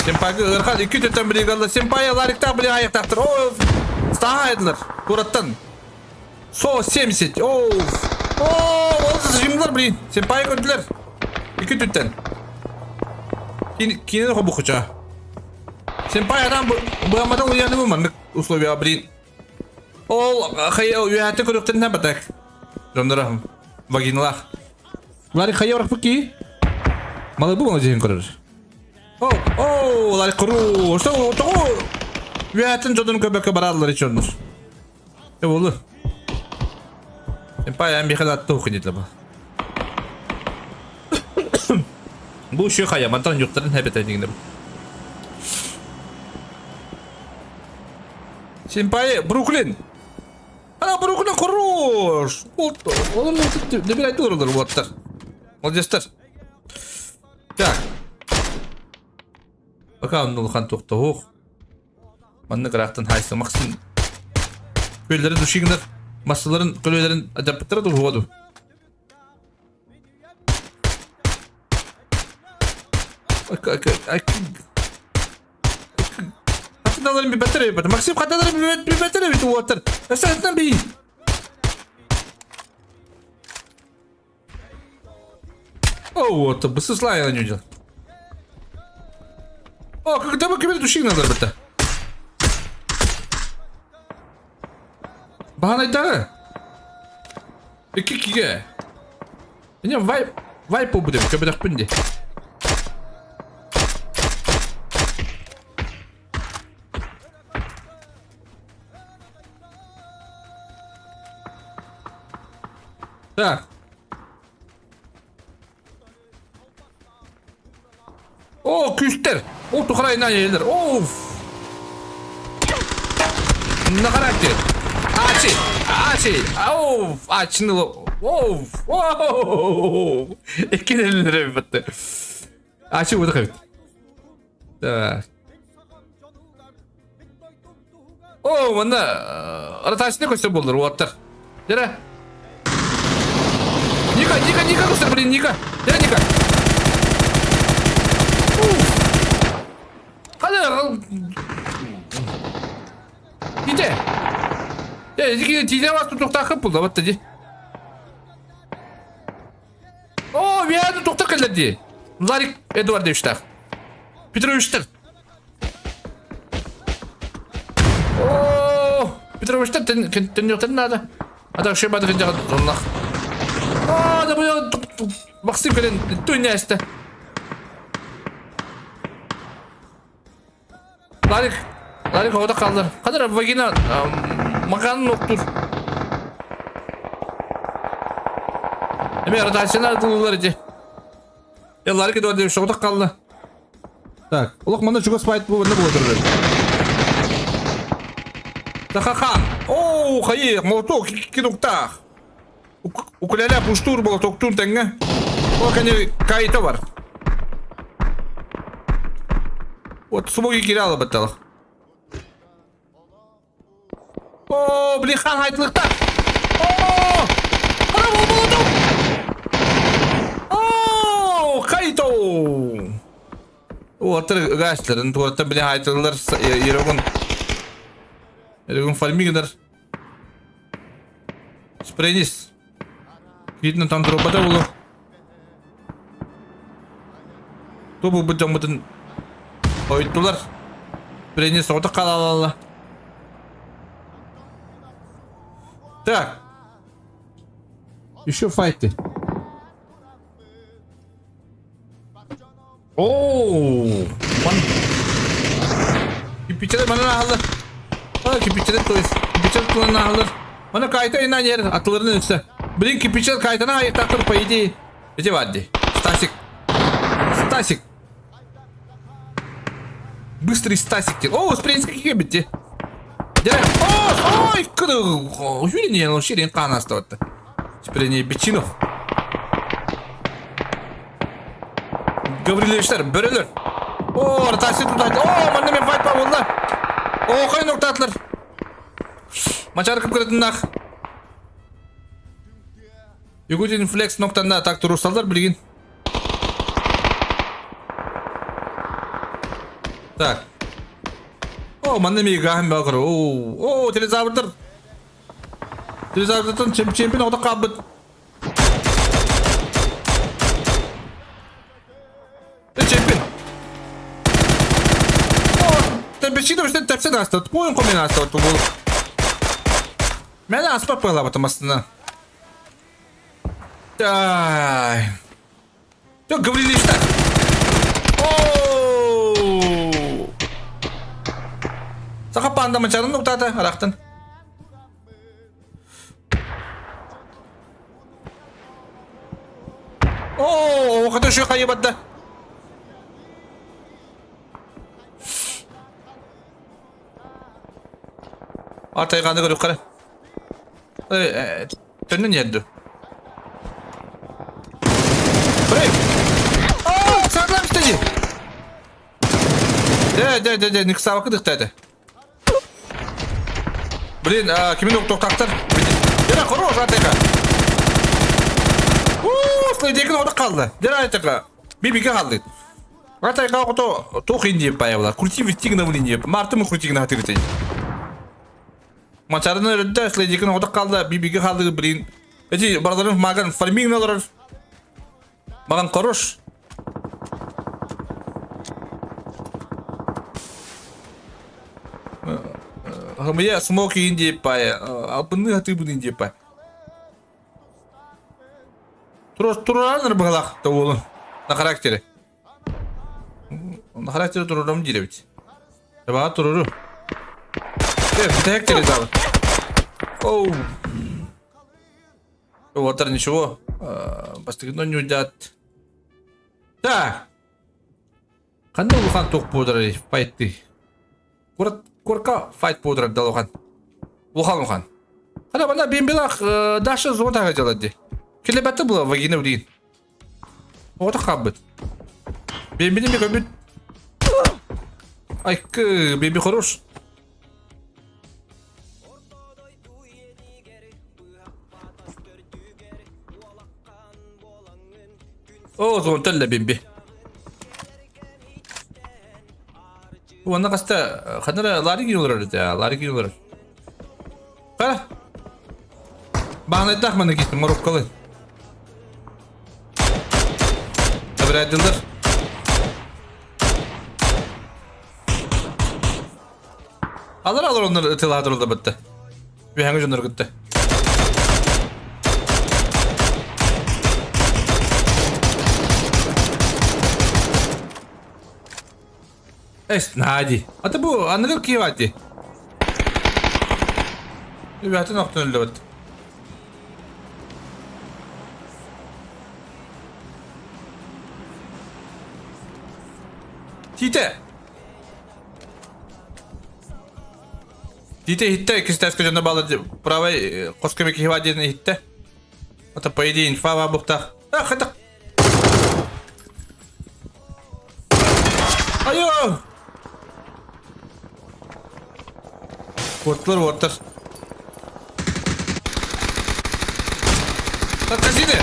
Синпайга ырхат 2 төтөн бригада. Синпай ларикта били аяктаптыр. О, стахайдылар. Тураттан. Со 70. О, ол жимдер блин. Синпай көндүлөр. 2 төтөн. Кинен хобу хоча. Синпай адам буамадан уяны мамандык условия блин. Ол хая уяты көрөктөн набатак. Жондарам вагиналах. Лари хая рапки. Малы бу жеген көрөр. О, лари куру. Что то? Уятын жодон көбөккө баралар ичонур. Болду. Синпай ам бихалатты окуйдыла бу. Бу şu хая мантан жоктарын хабет айдыгында. Синпай Бруклин. Ана Бруклин хорош. Вот. Олар небер айтылар буаттар. Молодецтер. Так. Пока он улхан токтоох. Манны грактан хайсы максын. Көлдөрү душигинер, массаларын, көлөлөрүн ажаптыра тургоду. Хатаналарын bir батарея бат. Максим хатаналарын bir батарея бит уаттар. Асантан би. О, вот, бысыслай я не видел. О, когда мы кемер душиг надо бата. Баганайдары. Киге. Не вайп будем, кебедак пинди. Так. О, küster. O tukrayına yerler. Of. Ne karakter? Açı. Of. Açını. Of. Wow. İki elleri bitti. Açı bu da kayıt. Так. О, мында ратасында көстө болдур, уаттар. Жара. Ника, көстөр, блин, Ника. Жара, Ника. Hadi. Gide. Ya, tize var tutukta kapıldı, battı di. O, bir yerde tutukta kaldı di. Larik Edward demişler. Petrovичтер. О, Petrovичтер, ты надо. А так ще бады гынжа зонлах. О, да бұл Максим келен түйнәсті. Ларик havada kaldı. Kadar vagina makanın noktur. Eme rotasyonu atılırlar idi. Ya Ларик Edward demiş, havada kaldı. Так, улық мында жүгіс байт бұл не болады үрілер. Тахахан. Оу, хайы, молоток, кедуктақ. Укуляля пуштур бұл тоқтун тәңі. Ол кәне кайты бар. Вот, сумоги киралы батталық. Оу, блин, хан айтылықта. Оу, қара бұл молоток. Оу, кайто. Уаттар гастарын, туаттар біле айтылылар, ерегін фальмигінер. Спрейнис. Видно, там дропада болу. Тобу бұджан бұтын ойттылар. Спрейнис оты қалалалы. Так. Еще файты. Ооо, кипичелер mana alır. Aa kipичелер toyuz. Kipичелер kullanına alır. Mana kayta inen yer atılırının üstü. Блин, кипичелер kaytana ayakta kır paydı. Ece vardı. Стасик. Быстрый Стасик. О, спринт какие bitti. Дере. Ой, кыды. Хюлин он ширин канасты отты. Теперь не Бичинов. Гаврилевичтер, бөрөлөр. О, ротация тутайды. О, мында мен файт бар болды. О, қай ноқтатлар. Мачар кім көретін нақ. Югутин флекс ноқтанда так тұрусалдар білген. Так. О, мында мен ғахым бағыр. О, телезаврдыр. Телезаврдырдан чемпион оғда қабыд. Чемпион. Бечинов işte tepsi de hasta. Bu oyun kombinasyonu oldu bu. Ben de aspa paylaştım aslında. Ay. Çok gıvrili işte. Oo. Saka panda maçanın noktada araktın. Oo, o kadar şu kayıbattı. Артай қанды көріп қара. Түннен еді. Брейк! Ооо, сағылам істеді. Де, нек сабақы дықтайды. Блин, кемен оқ тоқтақтар. Дера, құру, артайға. Слайдекін ода қалды. Дера, артайға. Бебеге қалды. Артайға оқты тоқын деп байы Крути вестигіна вылин деп. Марты мы крутигіна хатырытай. Мачарыны өрді, слайдекін ода қалды. Бебеге қалды, блин. Эти бардарын маған фармигналар. Маған құрыш. Я смог инди пай, алпыны аты будин деп пай. Туралар бағалақ та олы на характере. На характере туралам дейді бит. Баға туралу. Характере залы. Оу. Отыр ничего. Бастығында не удят. Да. Қандай ұлған тоқ бодыры файтты. Корка файт подырып дал оған. Оған. Қана бана бембелақ дашы зонтаға жалады. Келебәтті бұла вагина білген. Оғыта қабыт. Бембелен бе көбіт. Айкы, бембе хорош. О, зонталла бембе. Оны қаста қандыра ларigi олар ларigi олар. Қара. Бағын айтақ маны кестім, мұрып қалай. Бір әділдір. Алар оныр ұтыл адырылды бітті. Бүйәңі жоныр күтті. Нади. А ты был, а на какие вати? Ребята, нахуй лед. Тите, хитте, кистайская жена бала правой косками кихвади на хитте. Это по идее инфа в обухтах. Ах, это. Айо! Вортер. Так, казины!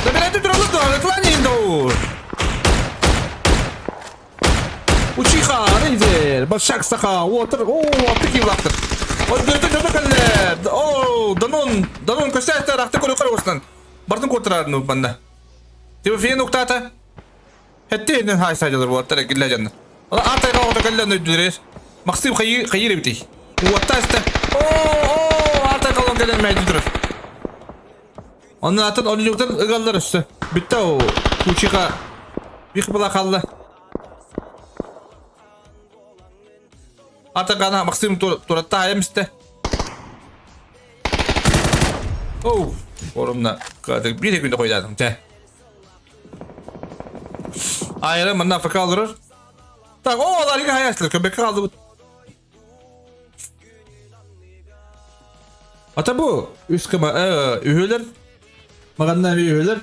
Забирайте дролу, отклонинду! Учиха, рейзер, большак саха, вортер, о, аптеки влактыр. Вот дөрті жөді кәлі, о, данон көстәйті рақты көрі көрі осынан. Бардың көттірарын ұпманда. Тебе фейін ұқтаты? Хәтті едін хай сайдылыр вортер, әкілі жанны. Артайға оғыта кәлі өйділер. Максим хайыр бітей. Уаттасты. О, артай қалон кәлен мәйді тұрыр. Оның атын олылықтан ұғалдар үсті. Бітті о, күчіға бейқі бұла қалды. Артай қана Максим тұратта айымысты. Оу, орымна қадық бір күнді қойдадым. Айыры мұнна фақа алдырыр. Так, о, лариға хаясылыр, көмбекке қалды бұд. Ata bu üst kama ühüler. Maganna bir ühüler.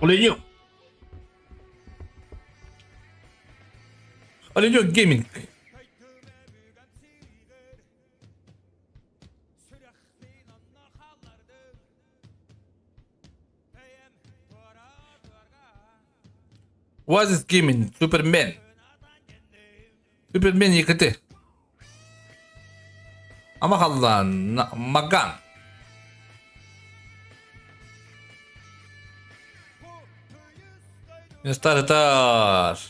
Olenyo. Olenyo Gaming. Was is Gaming? Superman. Superman yıkıtı. Ama kallan. Magan. Startar.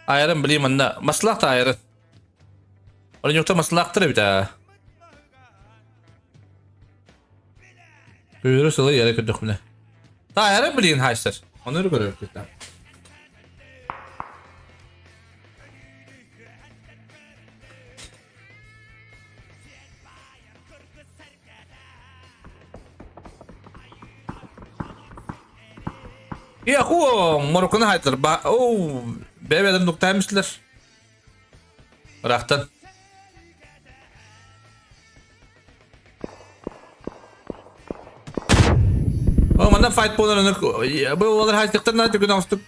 Ayarın bileyim anda. Maslak da ayarın. Onun yokta maslaktır bir daha. Buyurur sılı yere kırdık bile. Da ayarın bileyim haştır. Onları görüyoruz biz de. Ya o Morokko'nu haydır. Bebeğlerin noktaymışlar. Bıraktın. O bana fight bolanı. Bu olar haydıktan ne gün astık.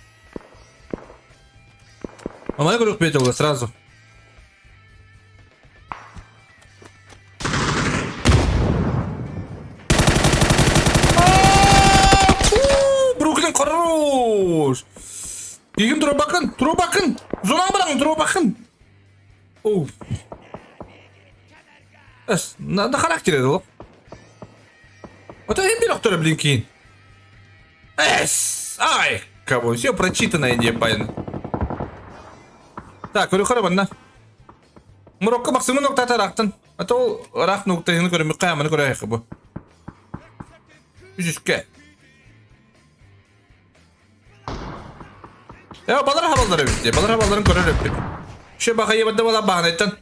Ama ne grup bir oldu сразу. Brooklyn хорош. Gigim dur bakın, dur bakın. Zona bırakın, dur bakın. Oh. Es, ne karakter edi o? O da hem bir doktora Blinkin. Es, ай, кого все прочитанное не понятно. Так, көрі банда. Мұрокқа максимум нокта тарақтын. Ата ол рақ ноктайыны көрі мұқайманы көрі айқы бұл. Үзіске. Балар хабалдар өбітте. Балар хабалдарын көрір өппет. Şu baka yemedi bala bağın etten.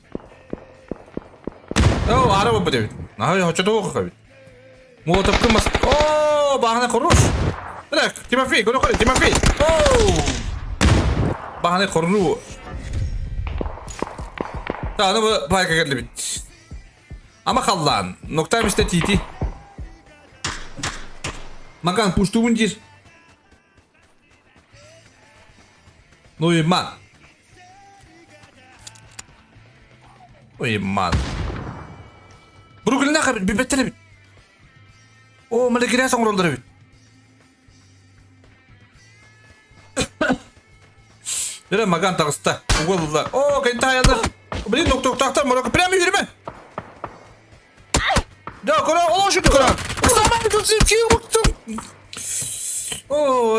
Araba bu devet. Aha hoçata oku kabit. Molotov kılmaz. Bağına korur. Bırak. Timofey. Koru koru. Timofey. Bağına korur. Tamam bu payka geldi bit. Ama kallan. Noktayım işte titi. Makan puştuğun dir. Uyman. Uyman. Brooklyn'e kabit. Bir bettene bit. Mana girersen oralara bit. Yürü Magan tağısta. Vallahi. Kendi ayarlar. Блин, нокта, Марокко, прямо yürüme. Да, Кора, şu Кора. Самая тут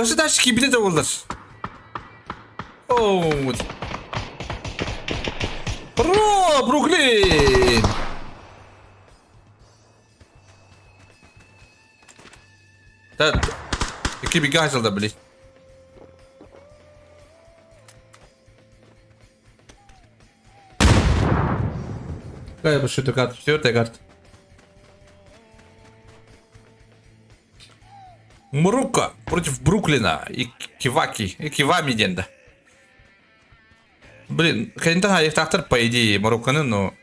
задачки bir de oldular. Brooklyn. Да, iki bir gaz aldı bile. Какая бы что-то карта? 4-я карта. Марокко против Бруклина и Киваки. И Кивами денда. Блин, конечно, их трактор, по идее, Марокконы, но...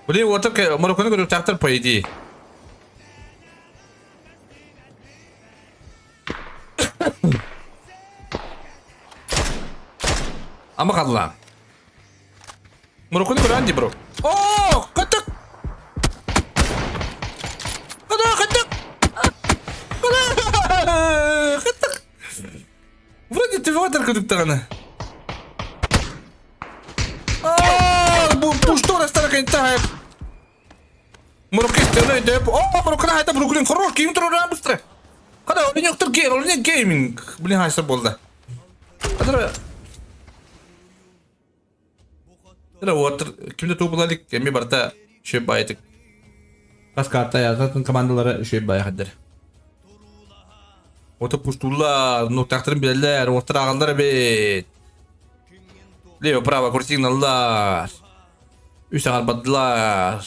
Блин, вот так Марокконы говорю, трактор, по идее. Ama kallan. Marokko'nu gören bro. Katık. Katık. Вроде ты вот arkadaşlarına. Bu что расстарка так. Marokko istiyor da. Marokko'na hayta Brooklyn хорош. Kim turur bıstre. Hadi oyun yoktur ki. Oyun gaming. Блин, haysa bolda. Hadi. Water kimde topuladık kemi barta şey baytık. Kaskat'ta yazatın komandaları şey bayağı. Ota puştullar, noktaktırın bilerler, orta ağıllar bet. Leo prava kursignallar. Üç ağır badılar.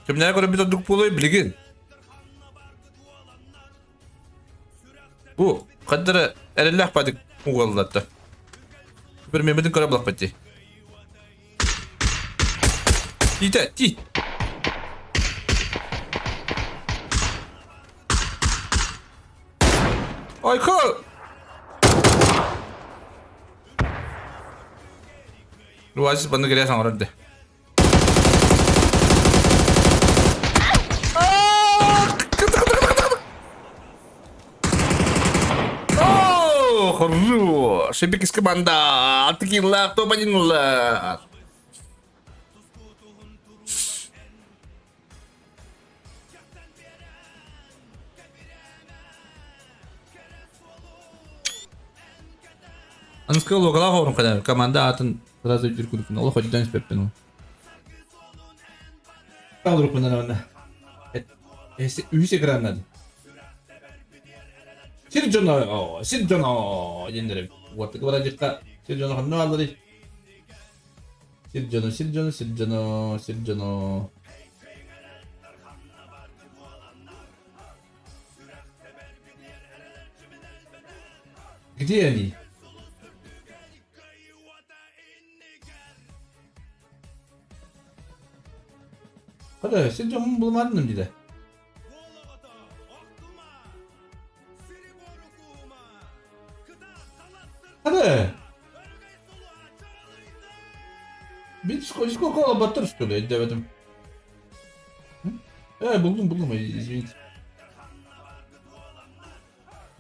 Kimlere göre bir taduk buluyor bilgin. Bu kadarı erellah padik uğallattı. Bir memedin karablak pati. Tite, tit. Ayko! Lu asis banda gaya sang orang deh. Oh, keren. Sepikis ke banda, tequila tuh banyak nular. Анскал логала хором kadar команда атын сразу жүргүнүн ол ходдан спептен ол. Калдырып мына мына. Эсе үйсе гранады. Сирджоно, ендереп. Вот говора жакка Сирджоно ханно алды. Сирджоно. Где они? Hadi sen canımı bulmadın bir de. Hadi. Bir psikolojik okula battır üstüne demedim. Buldum. Извините.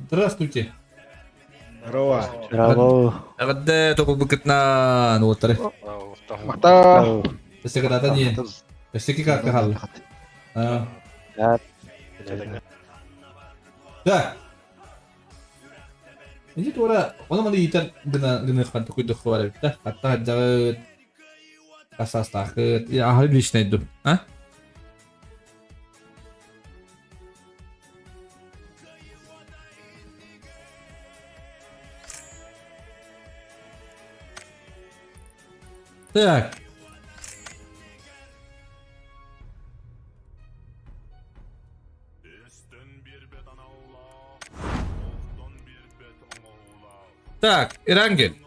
Здравствуйте. Здорово. Агадде топол букетна нуутары. Мактау. Эсекадата диен. Эсеки картка хал. Так. Ini tuh orang mana itar gena kan tuh kudu keluar dah kata jaga kasas takut ya ahli bisnis itu, ah? Так. Так, Ирангель.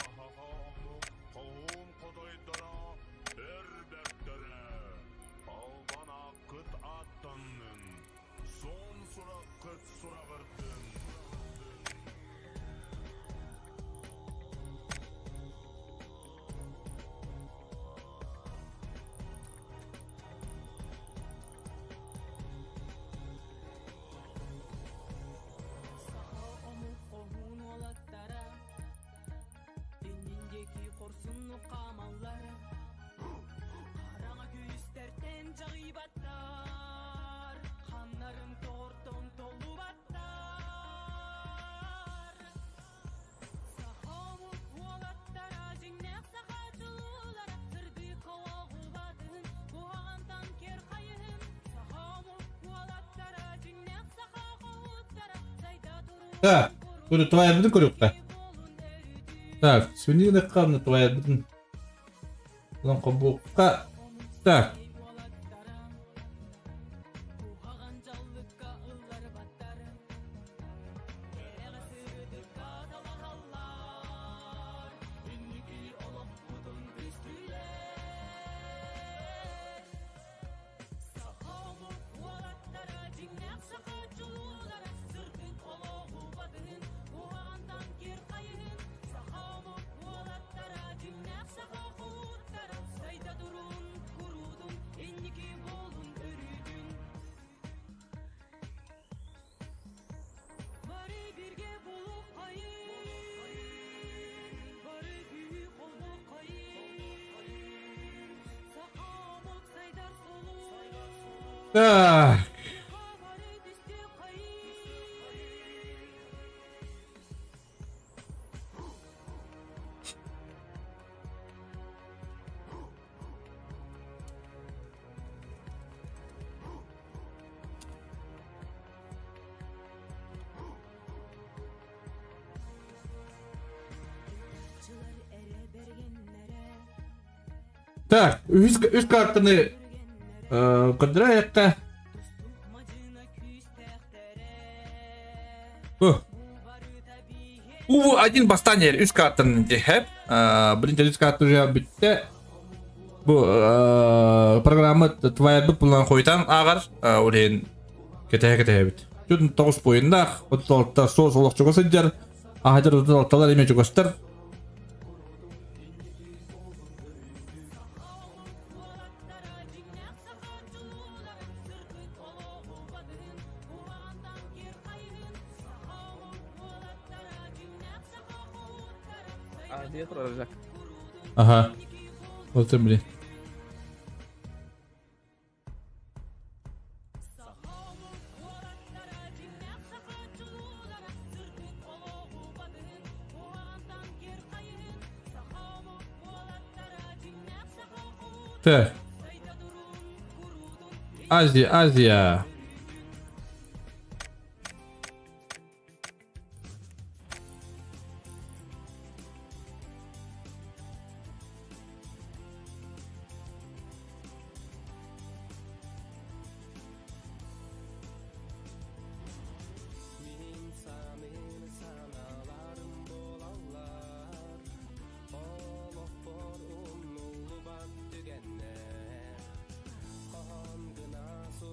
Так, тут твоя беден көрөкта. Так, сөндегі де қабыны твоя беден. Бұдан қобуққа. Так. Так. Так, üst картаны кыдыраяққа. У1 бастание üst картаны дехеп. Бірінші üst карты уже бітті. Бұл программа твайырды бұлан қойтан ағар. Олейін кете бит. Жүдің 9 бойындақ. 36-та сол-солық жүгісі жар. Ағадар 36-талар еме жүгістір. Ага. Вот это, блин. Так. Азия.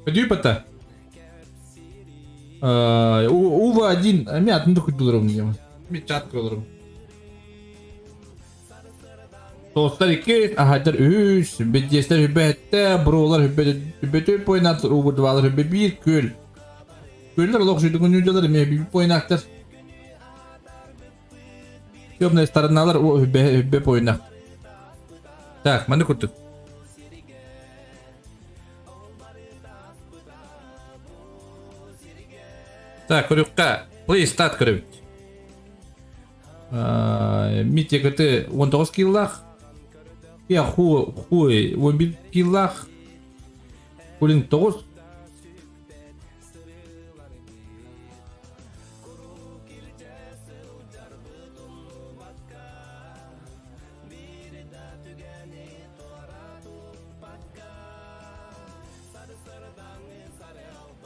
Дюпата. УВ1. Мен атымды күтілірім деймін. Мен чат көрілірім. Соғыстар 2. Ағадар 3. Бәдестер хүбәтті. Бұролар хүбәті ойнақтыр. УВ2-лар хүбә 1. Көл. Көлдер олық жүйдің үнілдер. Мен хүбә ойнақтыр. Көбіне старыналар хүбә ойнақтыр. Так, мәні күттік. Так, көрікқа. Please start көріп. Митте көті 19 киллах. Я хуй 11 киллах. Көлін 9.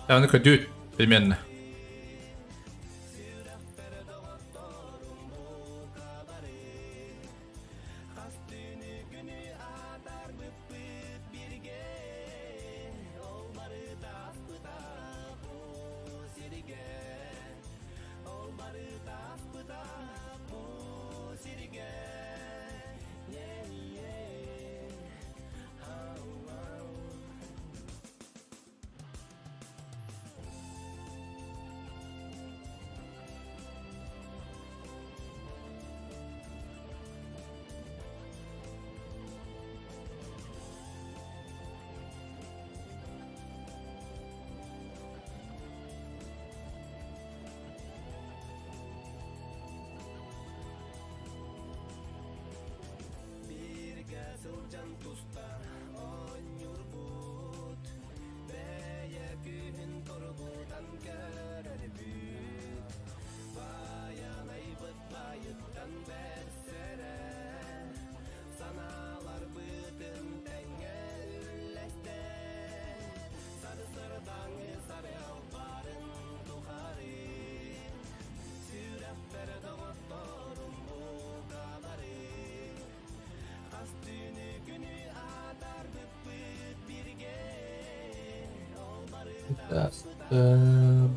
Яғни көтіп, примерно.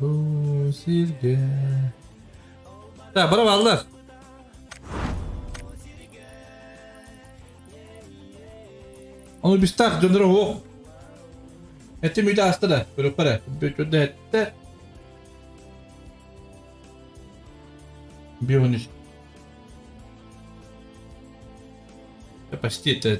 Bu sirge. Bravo Allah. Onu biz tak döndüre hoğ. Eti müde hasta da. Böyle para. Böyle ette. Bir 13. Почти это.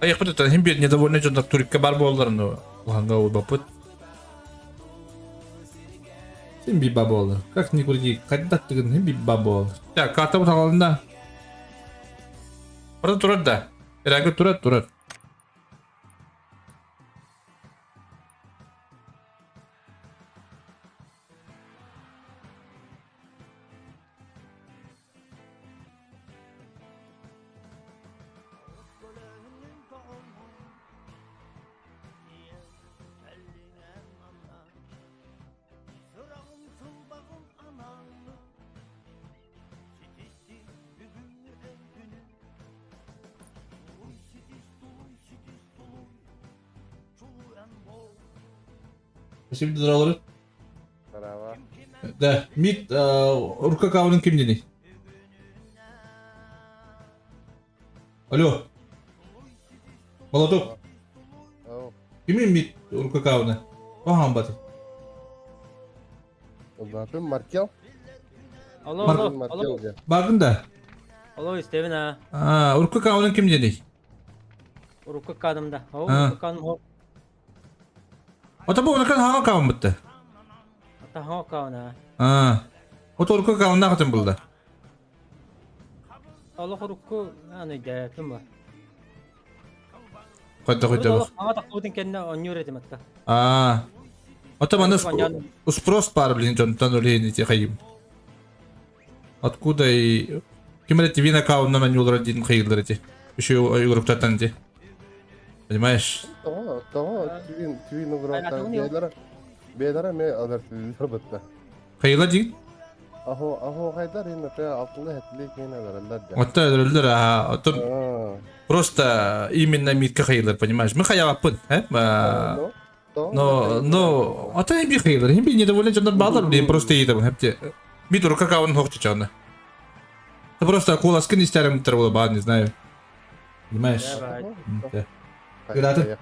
Ayak bıtıtan hem bir недовольный жондар Türkiye бар болларын уланга улбапыт. Hem bir baba olur. Как ни крути, кандидат деген hem bir baba olur. Ya kartı bu talalında. Orada durur da. Herhangi durur. Şimdi duraları. Bravo. Da mit Urka Kav'ın kim dedi? Alo. Molotov. Oh. Kimin mit Urka Kav'ına? Paham batı. Bakın Markel. Alo. Bakın da. Alo Steven ha. Urka Kav'ın kim dedi? Urukka kadımda. Ha. Urukka kadım ho. O tabi onu kan hava Kav'ın bitti. Ata ho kavna. O da Urka Kav'ın ne kadın buldu? Alo urukku anı da kim var? Koyda bak. Ama da kodun kendine onyor edim hatta. O tabi bana sprost var bilin jontan öyle ne diyeyim. Откуда и кем-то вина Кав'ın ben yollara din kıyılır etti. Bir şey Uruk'tan etti. Понимаешь? Tamam. Twin uğraştan beylere me alır batta. Kıyıla din. Aho haydar yine te altında hetlik yine alırlar. Otta öldür ha. Otta просто именно митка kıyılır, понимаешь? Мы hayapın, he? Но ата hem bir kıyılır. Hem bir недовольный canlar bağlar diye просто yedim hep de. Bir dur Kav'ın hokçu canlı. Это просто куласкин истерим траву ба, не знаю. Понимаешь? Да. Грады.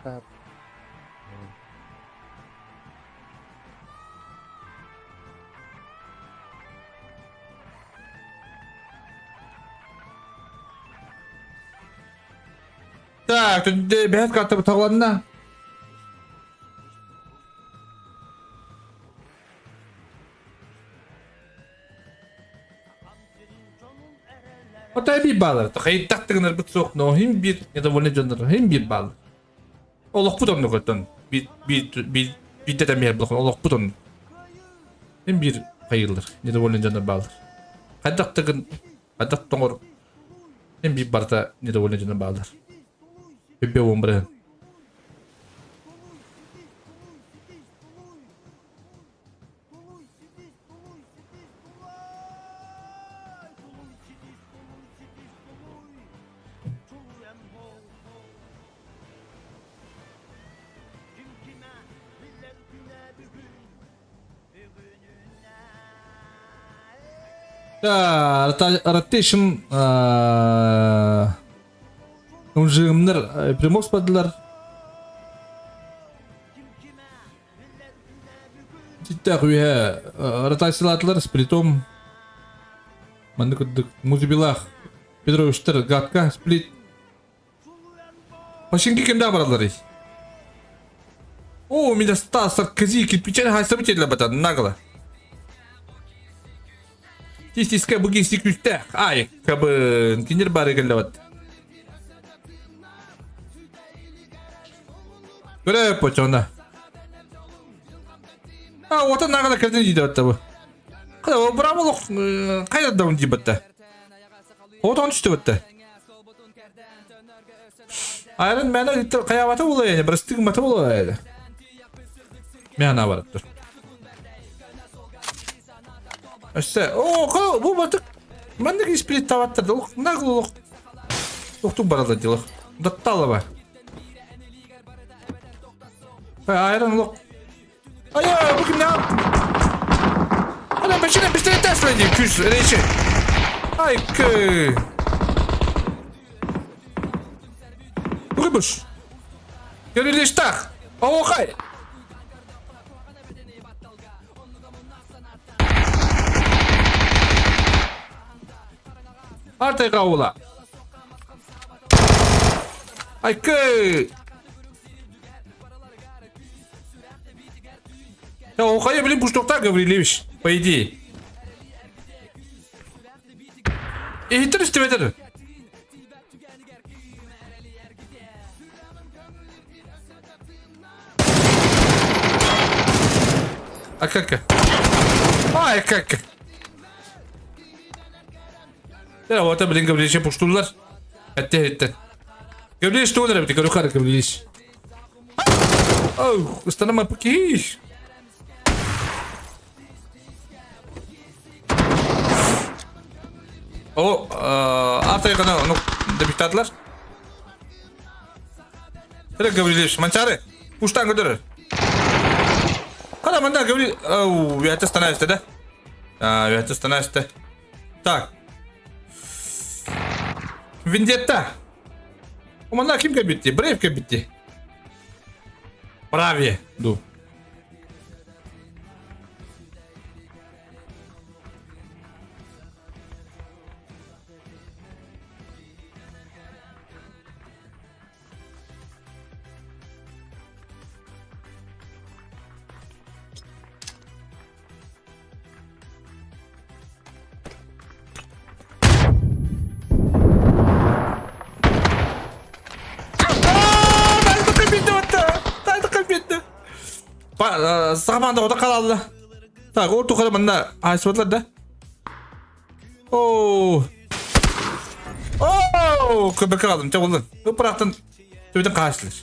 Так, тут бәйт катып тағыланына. Ота bir bağlar. Hayır taktığınlar bir soğuk no hem bir недовольный canlar hem bir bağlar. Olaq bu da noktadan bir de demir blok olaq bu da. Hem bir hayırlar недовольный canlar bağlar. Hadak tongor hem bir barda недовольный canlar bağlar. Bebe ombre. Rotation Умжимнер приморс падлар. Так уя ротациялатлар сплитом. Мандык музибилах Петровичтер гатка сплит. Пашинки кемда баралар. О, меня стасар кази кирпичен хайсабитедler бatan нагло. Тистиска буги стикүстэ. Ай, кабын кинер бары гэлэват. Görev poçonda. Otan ne kadar kırdın diye hatta bu. Kadar o bravo kayda da diye battı. Otan düştü battı. Iron Man'e kıyafeti oluyor yani, bir stigmatı oluyor yani. Meyana var dur. İşte bu batık. Ben de split tavattırdı. Ne kadar doktor baradı diyor. Dattalı var. Iron look. Ay bugün ne yaptın? Ana peşine pistolet ters verdi küs reçi. Ay kı. Bugünmüş. Görülüş tak. Avukay. Artık avula. Айкы! Я ухаю, блин, пуштоктар, Гаврилевич, по идее. И хитр истеметер. А как? Ай, как? Ya o da bilin Gavrilevич'e puşturlar. Hatta. Gavrileviç de olur bir tek yukarı Gavrileviç. Oh, ıstanama peki. O, artık yakına onu deputatlar. Hele Gavrileviç, mançare. Puştan götürür. Kada manda Gavrileviç. Oh, viyatı stanayeste de. Viyatı stanayeste. Так. Вендетта. У мене ким кабітті? Брейв кабітті. Праві. Ду. Sağmanda o da kalalı. Tak, orta kalamanda ayısmadılar da. Oo. Oo, köpek kaldım, çabuk. Bu bıraktın. Tüyden kaçtılar.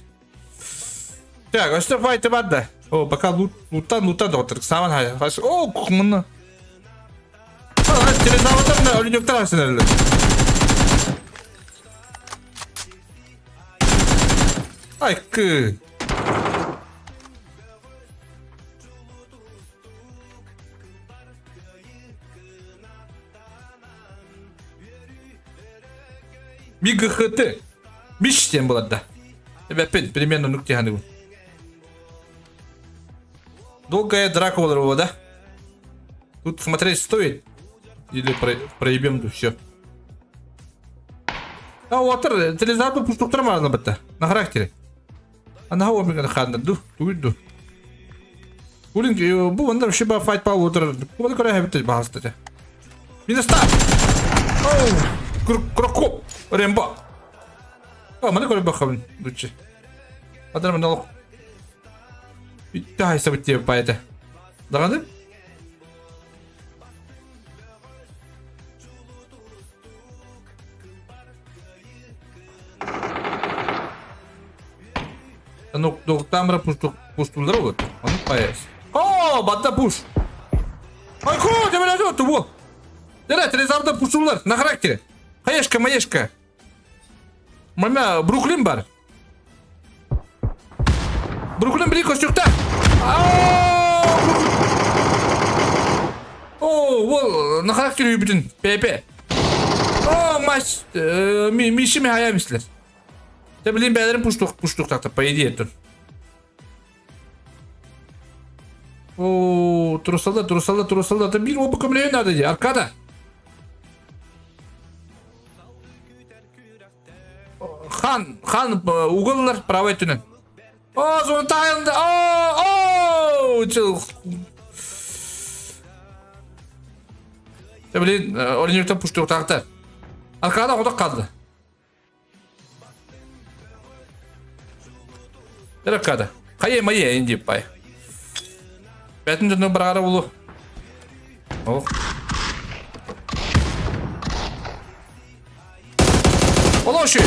Tak, işte fight'ı var da. Oo, bakalım loot'tan da oturduk. Saman hayır. Oo, kumunu. Aa, telezavatım da ölü yoktan açsın herhalde. Ay kı. Bir гхт. Bir систем была, да. Опять примерно нуктиханы. Долгая драка была, да? Тут смотреть стоит? Или проебем тут все? А вот телезапад пустуктар можно быть на характере. А на гау мега хадна ду, ду. Улинг, бу ванда шиба файт па утр. Куда кора хабит бахастя. Миноста. Оу, крокоп. Ремба. А, mana göre bakalım Duçi. Adamın ne oldu? Bir daha hesap etti bayda. Dağıldı? Tam bırak puşturlar olur. Onu payas. Oo, batta puş. Ay ko, demel oldu bu. Dere, telezavda puşturlar. Na karakteri. Hayeşka, mayeşka. Mama Brooklyn var. Brooklyn bir koştukta. Oo, ne kadar kilo bütün Pepe. Maç mişimi hayal misler. Ne bileyim beylerin puştuk takta payı diye dur. Turusalda da bir o bakımına nerede diye arkada. Хан уголлар правой түнен. О, зон тайылды. О, чыл. Блин, оренюктан пуштук тактар. Аркада кудак калды. Аркада. Кае инди пай. Бетин жөнү барара болу. О. Олоши.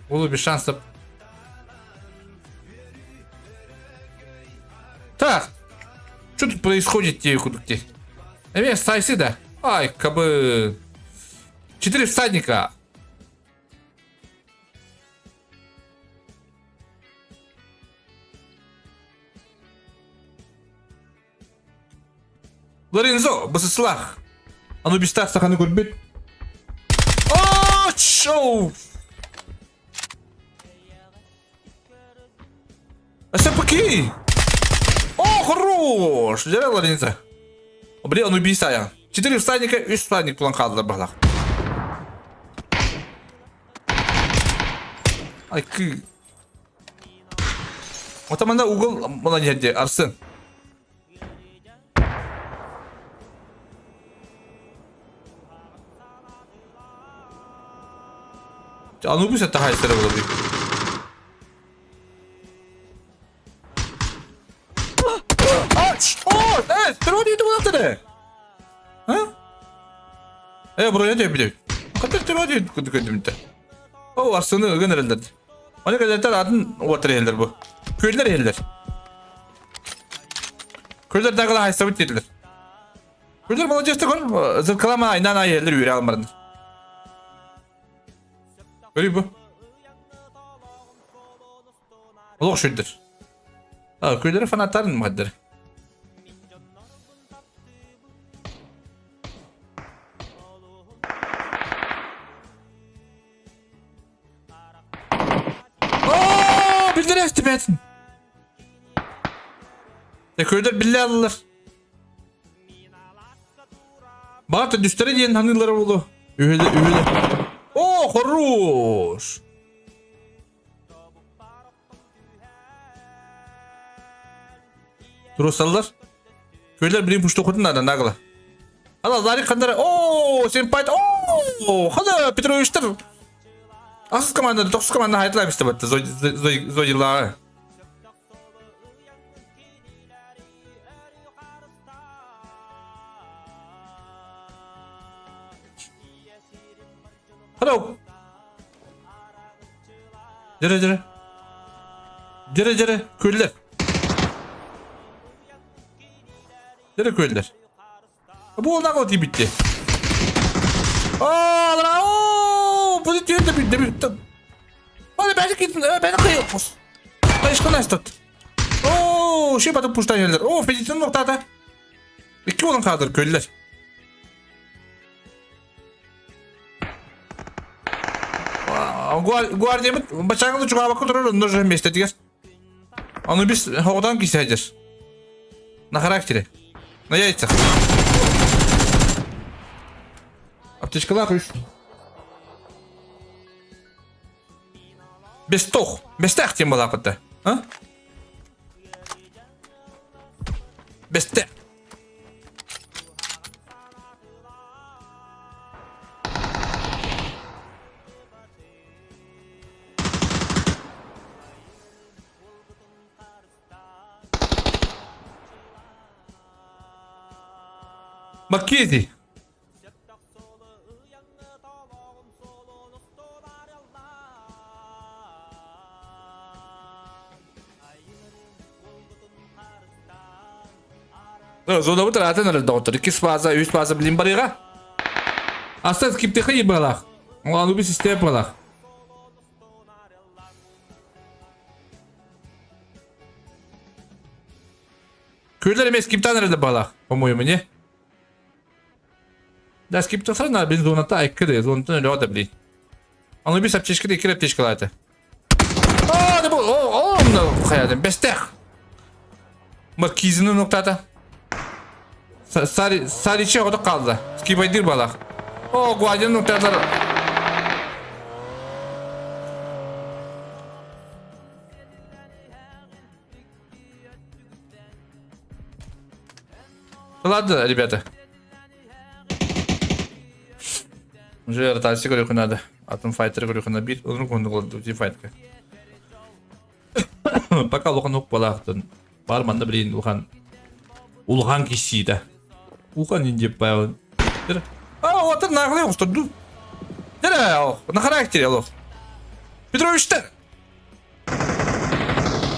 Было без шансов. Так. Что тут происходит, те кудуки? Вес сайсы, да? Ай, кабы. 4 всадника. Лорензо, басыслах. А ну без так стаханы көрбет. О, шоу. Асапаки! О, хорош! Жарел Лорензо. Блин, он убийца я. 4 всадника, 3 всадник тулан қалдылар бағлақ. Ай, күй. Отаманда угол мұна жерде, арсын. Анубис это хайстера было бы. Сперва не думал ты, а? Buraya da yapacak. Kadar sperva kudukadımda. O aslında generaldir. Ona kadar adın water helder bu. Köyler helder. Köyler dağla haysta bittiler. Köyler bana ceste kor. Zırkalama inan ay helder yürü almadan. Öyle bu. Allah şudur. Köylere fanatların maddeleri. Bildiler istifatın. Köyler billahi alırlar. Bağırtı düstere diyen hanıları oldu. Ühüle. Oh, хорош. Durusallar. Köyler bilim puştu kurdun da nağla. Hala zari kandara. Oo, senpayt. Oo, hala Petrovич'tir. Asıl komandada 9 komanda hayatlar istebattı. Zoylağı. Hello. Cere. Köylüler. Cere köylüler. Bu oldan o diye bitti. Bu da diyor da bitti. Hadi ben gittim. Ben kıyıyorum. Başka ne istat? Şey batıp puştan yerler. Fedit'in noktada. 2 olan kaldır köylüler. Guardiyamı bıçağını çıkar bakı durur. Onu da jön bestediler. Onu biz hoğdan kiseyeceğiz. Ne karakteri? Ne yayacak? Aptечкалар üç. Bestah тем была пота. А? Bestah. Маккези. Зона bu taraftan arada otur. 2 fazla, 3 fazla bilim barıya. Aslında skipte kayı balak. Onu bir sistem balak. Köyler mes skipten arada balak. По-моему, не? Да, скипта сразу без зона та айкыды, зонтан öyle o da bilin. Onu bir sapçeşkide 2 repteşkalaydı. Ne bu? Onu kayadım. Bestek. Markizinin noktada. Sarı içe o da kaldı. Skipaydır balak. Guardian noktalar. Ладно, ребята. Уже ротация говорю надо. Атом файтер говорю на бит. Он руку на файтка. Пока Лухан ук балақтын. Барманда блин Улхан кисиді. Улхан инде паян. Вот это наглый устуду. На характере лох. Петрович'тер.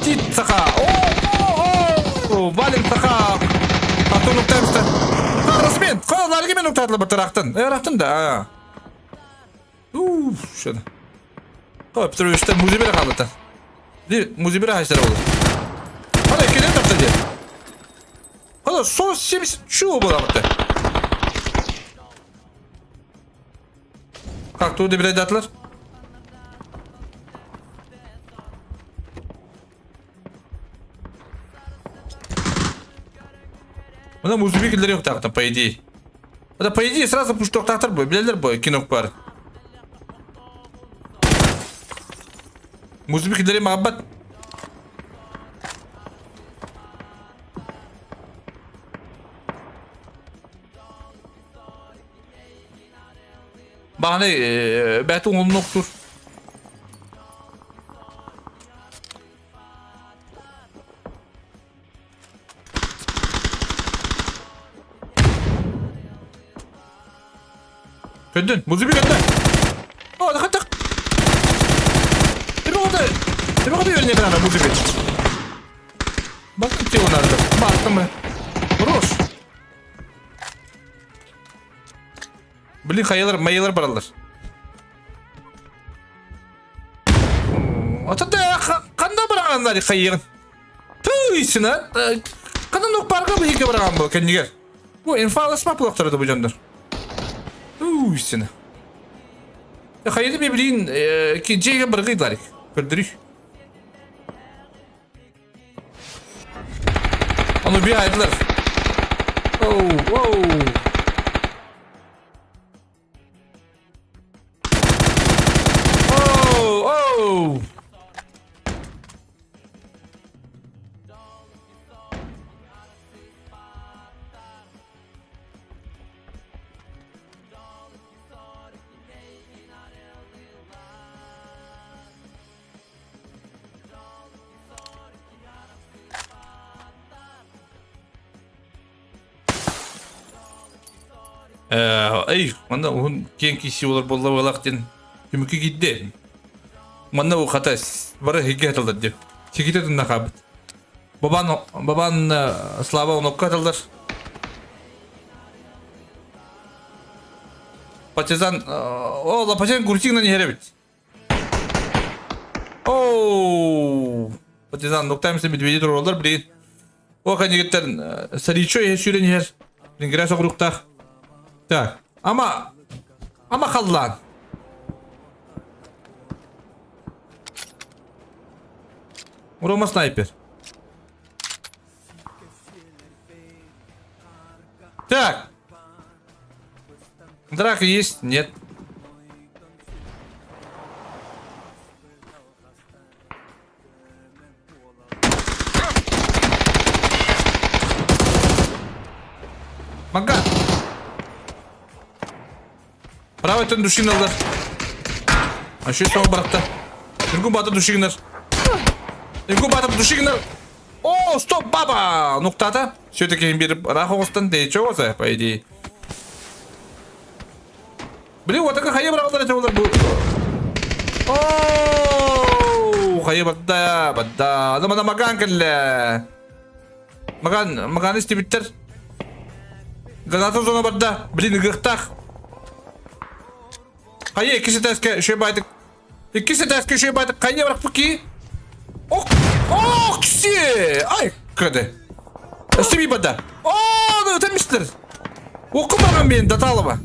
Тит саха. Валим саха. Атон уктарыстан. Расмен. Қалаларги мен уктарлы бір тарақтын. Рақтын да. Şöyle. Petrovич'te muzibire kaldı. Muzibire haşlar oldu. Hadi kelime taptı diye. Hadi sos şemis şu bu da. Kalktı da bir edatlar. Buna muzibirleri yok taktım по идее. Это по идее сразу пуштоктактар бу, билелер бу, кинок бар. Музбикилери махаббат. Bana belki onun noktur. Göndün, muzu bir gönder. Hadi hadi. Değil mi hadi yönüne kadar muzu bir. Bakın ki onlarda. Baktım mı? Roş. Bilin mayılar baralar. Atada kanda bırakanlar kayığın. Tüysüne. Kanda nokparga bu hike bırakan bu kendiler. Bu enfalasma plakları da bu candır. Tüysüne. Kayıdı bir bilin ki ceyge bırakıydılar. Gördürüş. Onu bir aydılar. Oh. Ey, mana onun keyin kişi olur bolla balakten tümükü gitti. Mana o hatas bara hege atıldı dep. Çekite tunda kabit. Baban slava onu katıldır. Paçazan o la paçan kurçingdan yere bit. Paçazan noktayımızda medvedi dururlar bilin. O kan yigitlerin sarıço yaşıren yer. Ingreso grupta. Так, ama kallan. Урoma снайпер. Так. Драка есть? Нет. Мага. Правый тон душиналар. А şu sama bıraktı. Иргу batı душигнар. Иргу batı душигнар. О, стоп, баба! Нуктата. Все-таки bir рахостан değişiyor olsa, по идее. Блин, вот такая хая бıraktılar это bu. О, хая badda. Adamada magan kelle. Magan isti bitter. Granatın zona badda. Блин, gıhtak. Hayır ikisi de şey baydık. İkisi de şey baydık. Kayıya bırak bu ki. Kişi. Ay kırdı. Üstü bada. Da ötemişler. Okumamam beni datalıma.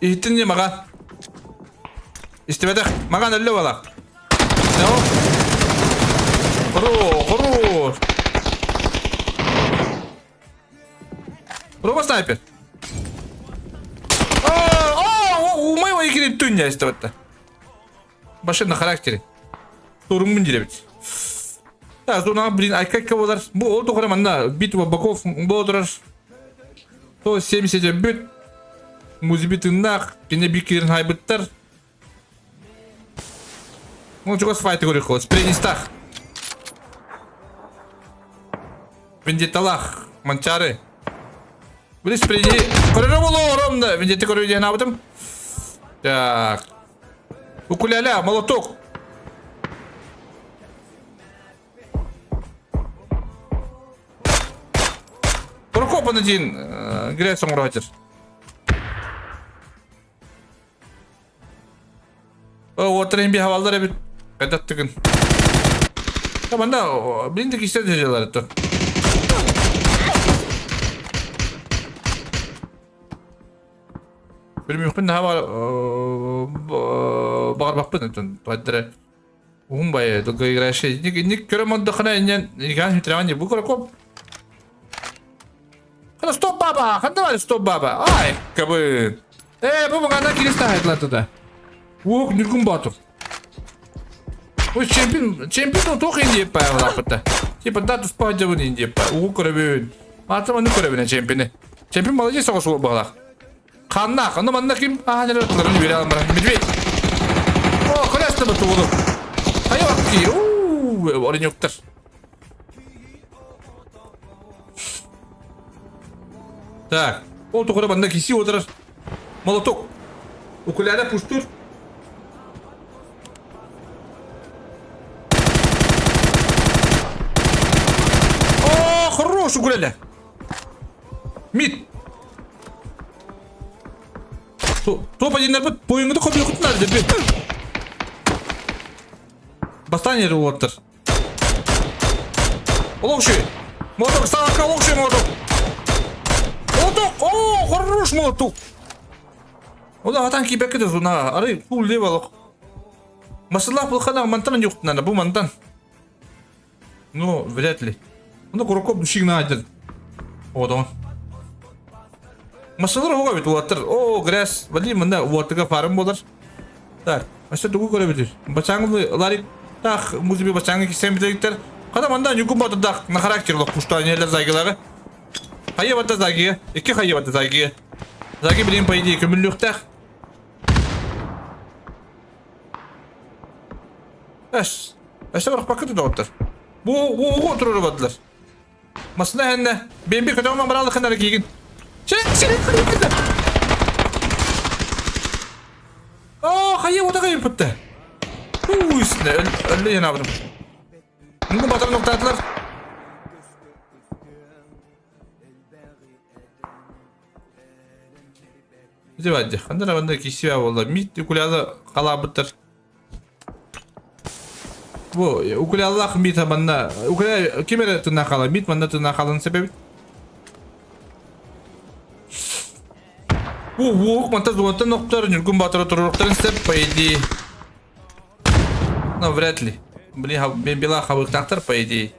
İhtin ne magan? İstemedik. Magan öyle valla. Ne o? Koru. Рома снайпер. У моего игры туння есть вот-то. Başı на характере. Sorun dire bit. Ya sonra блин ayka kavalar. Bu oldu koramanda bitva bakov bodrar. To 70 bit. Muzibitnak yine bir kirin haybıtlar. Ну чего сфайты говорю, ход. Спринистах. Вендиталах. Манчары. Блин, спереди. Коридор ровно. Видите, коридор на этом. Так. Укуляля, молоток. Прокопан один. Грейсон ротер. Вот тренби хавалдар bir. Kadattıgın. Tamam da bilindik işte diyeceğler etti. Bilmiyorum ne var bağır bakmadın tun. Padre. Бай, долго играешь. Ник көрөм отдохна инен иган хитравание бу корокоп. Хана стоп баба, хана стоп баба. Ай, кабы. Бу багана килистает ла туда. Ух, ниргун батур. Ой, чемпион тох инде па лапта. Типа дату спадевын инде па. Ух, көрөбүн. Атама не көрөбүн чемпионы. Чемпион молодец соғысып багала. Ханна, манда ким? Жаратларын бере алмара. Медведь. О, колясты бу туулу. Hayır, oraya yoktur. Так, ол тоқыры банда киси отырыр. Молоток. Укуляда пуштур. О, хорош укуляда. Мид. Топ одиннер бит, поюңды қобил құтынар деп. Бастание револтер. Лучший. Молоток, ставка, лучший молоток. Молоток, о, хорош молоток. Ода атан кибекке де зуна, ары фул левел. Масалах был хана мантан юхт надо, бу мантан. Ну, вряд ли. Он курокоп душигна один. Вот он. Масалар хога бит уатыр. О, грязь. Вали мында уатыга фарм болар. Так, аса дугу көрөбүтүр. Бачаңды ларик так, музыби бачаңы кисем билектер. Када манда юкум батдак на характерлык куштанелер загылары. Хайя бата заги, эки хайя бата заги. Заги билем по идее көмүлүктак. Эш бирок пакеты да отур. Бу отуруп бадылар. Масына хенне, бемби көтөмөн баралык хенер кийгин. Чек. О, хайя отага yapıttı. Üstüne öyle yanabırım. Bunu batır noktadılar. Bize bence. Kandıra bende kişi var valla. Mit ukulyalı kalabıttır. Bu ukulyalı mit bana. Ukulyalı kime tırnak kalır? Mit bana tırnak kalın sebebi. Bu mantı zuvatı noktaları nürgün batırı turukların sebep paydı. Ну, вряд ли. Блин, белаховых трактор, по идее.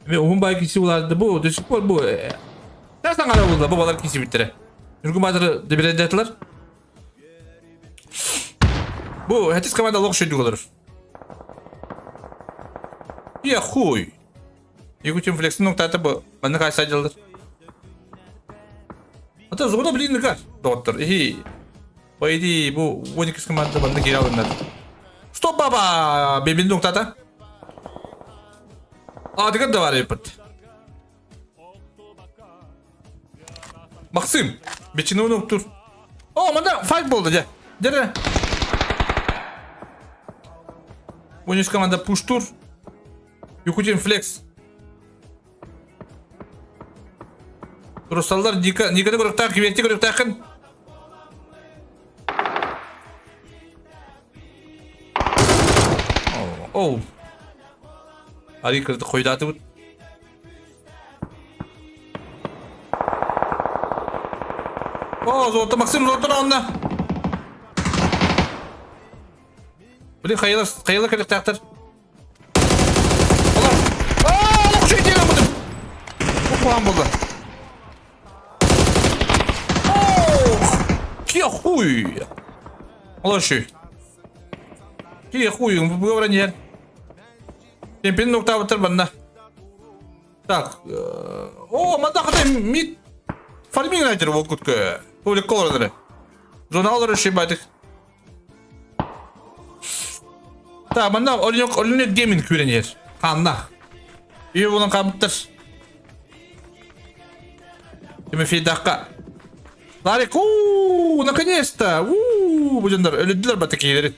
Умбай киси уларды бу, до сих пор бу. Жастан кара болду, бу балар киси биттире. Жүргүн батыры дебиредетилер. Бу, хатис команда локшой дугалар. Я хуй. Егутим флексин ноктаты бу. Маны кайса жылдыр. Ата зода блин нигар, доктор. По идее, бу 12 команда банда кире алынат. Стоп баба, бебин ноктата. Дигар да бар епт. Максим, бечино ноктур. О, мында файт болду же. Дере. 12 команда пуштур. Юкутин флекс. Русалдар никогда көрөктак, кибетти көрөктакын. Оу. Арикырды койдаты бут. О, золото Максим золото онда. Блин, кайла көрөктактар. Алар. О, чөй деген бутум. Окуан болду. Ки хуй! Лоши. Ки хуй, bu öğrenci. Чемпион нокта batır bana. Так. О, мында катай мид. Фарминг айтыр ол күткө. Публик колордары. Журналдар шибадык. Та, мында Олинет гейминг көренер. Канда. Үй bunun кабыттыр. Тимофей Дахка. Ларик, наконец-то! Будендар, өлүдүлөр батакейлери.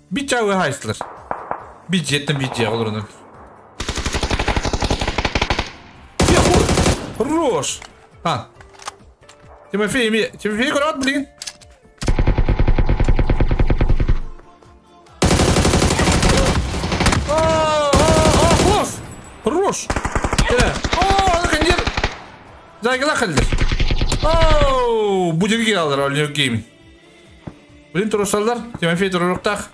Бит жабы хайсылар. Бит жеттим, бит жабы олорунар. Хорош! Тимофей көрөт, блин. Хорош! О, наконец! Зайгыла калдыр. Оу, bu жерге алдар өлнөк кеймин. Блин, турусалдар, Тимофей туруруктак.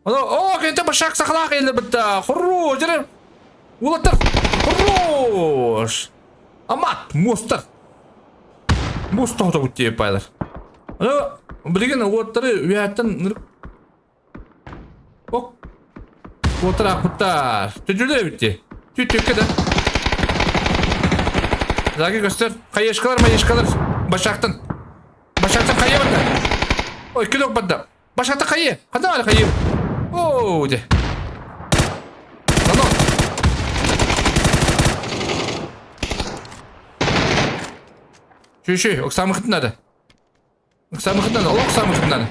О, кенте башак сакалак элдер битта. Хорош, жерем. Улаттар. Хорош. Амат, мостар. Мост тоото бутте байлар. Ана, билген улаттары уяттан ок. Улаттар акыттар. Түжүлөр битти. Түтүкке да. Заги göster. Кайышкалар. Башактан. Башактан кайы банда. Ой, килок банда. Башактан кайы. Кандай кайы? Оу, де. Дано. Шүй, оксамыхтын надо. Оксамыхтын надо.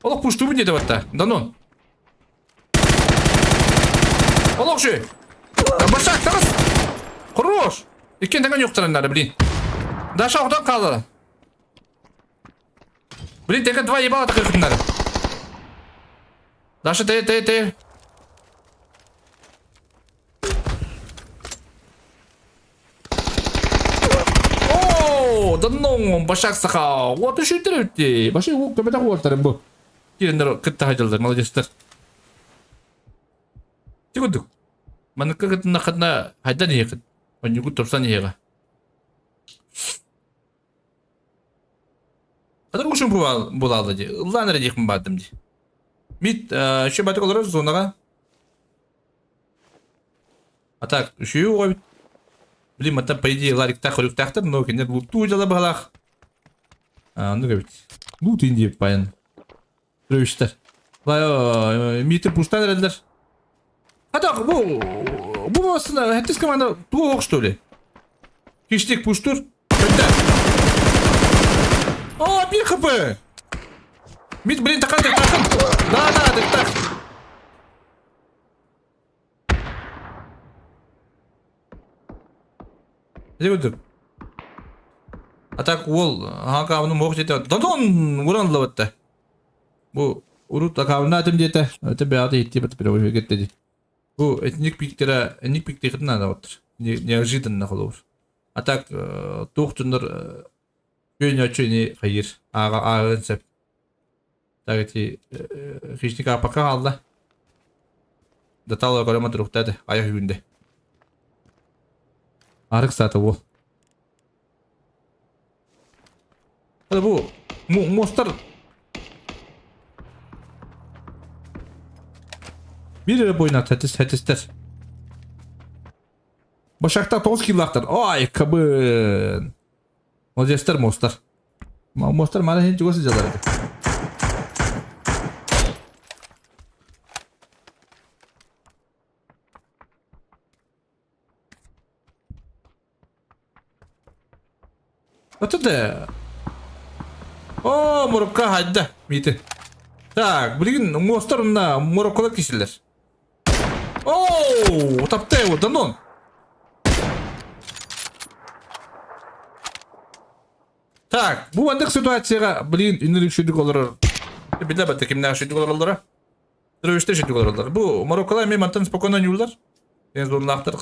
Олок пушту бу не деватта. Данон. Олок шүй. Башак, тарас. Хорош. Экен таңан жоқтыран надо, блин. Даша одан қалды. Блин, теңі 2 ебал атық еркін надо. Даша, ты. Ооо, данон, башак сақау. Вот үші үттір өтті. Башак оқ көмеді қуаттарым бұл. Керендер күтті хайдалдар, молодестер. Тегіндік. Маныққа күттін нақыдына хайдан еқін. Онюгу тұрсан еға. Қадар құшын болалды де. Ұлланыр едекін бадым де. Мит, үші батық олар зонаға. Атак, үші ғой. Блин, маттан по идее ларик-тақ, өрік-тақтыр, но кендер луту жала бағалақ. Анды көбіт. Лут инде байын. Түрөштер. Миті пустан әрелдер. Атак, бұл басына, әттіз команда туы оқ, что ли? Кештек пуштур. Көтті. О, 1 хп! Мит, блин, тақын. Да, так. Не көндір? Атак, ол, ақауының моқ жете. Дадон, ұранлы бәтті. Бұл, ұрут ақауына әтім жете. Әті бәғады етте бәтті бір өй кетті де. Бұл, этник пиктері надо отыр. Неожиданно қолауыр. Атак, тоқтыныр көйін өтші не қайыр. Ағын сәп. Так, эти хищник апақа қалды. Даталы көрема тұрықтады. Аяқ үйінде. Арық саты ол. Бұл, мостар. Бір бойына тәтістер. Башақта 9 киллақтар. Ай, кабын. Молодестер мостар. Мостар мана хен жүгесі жаларды. Отыды. О, мұрыққа хайда. Мейті. Так, білген мостарына мұрыққылар кесілер. Оу, тапты его, Данон. Так, бұл андық ситуацияға, білген, үнілік шүйдік олар. Білді бәтті кемнағы шүйдік олар. Дөрөштер шүйдік олар. Бұл мұрыққылар мен мантан спокойно не олар. Мен зорлақтыр.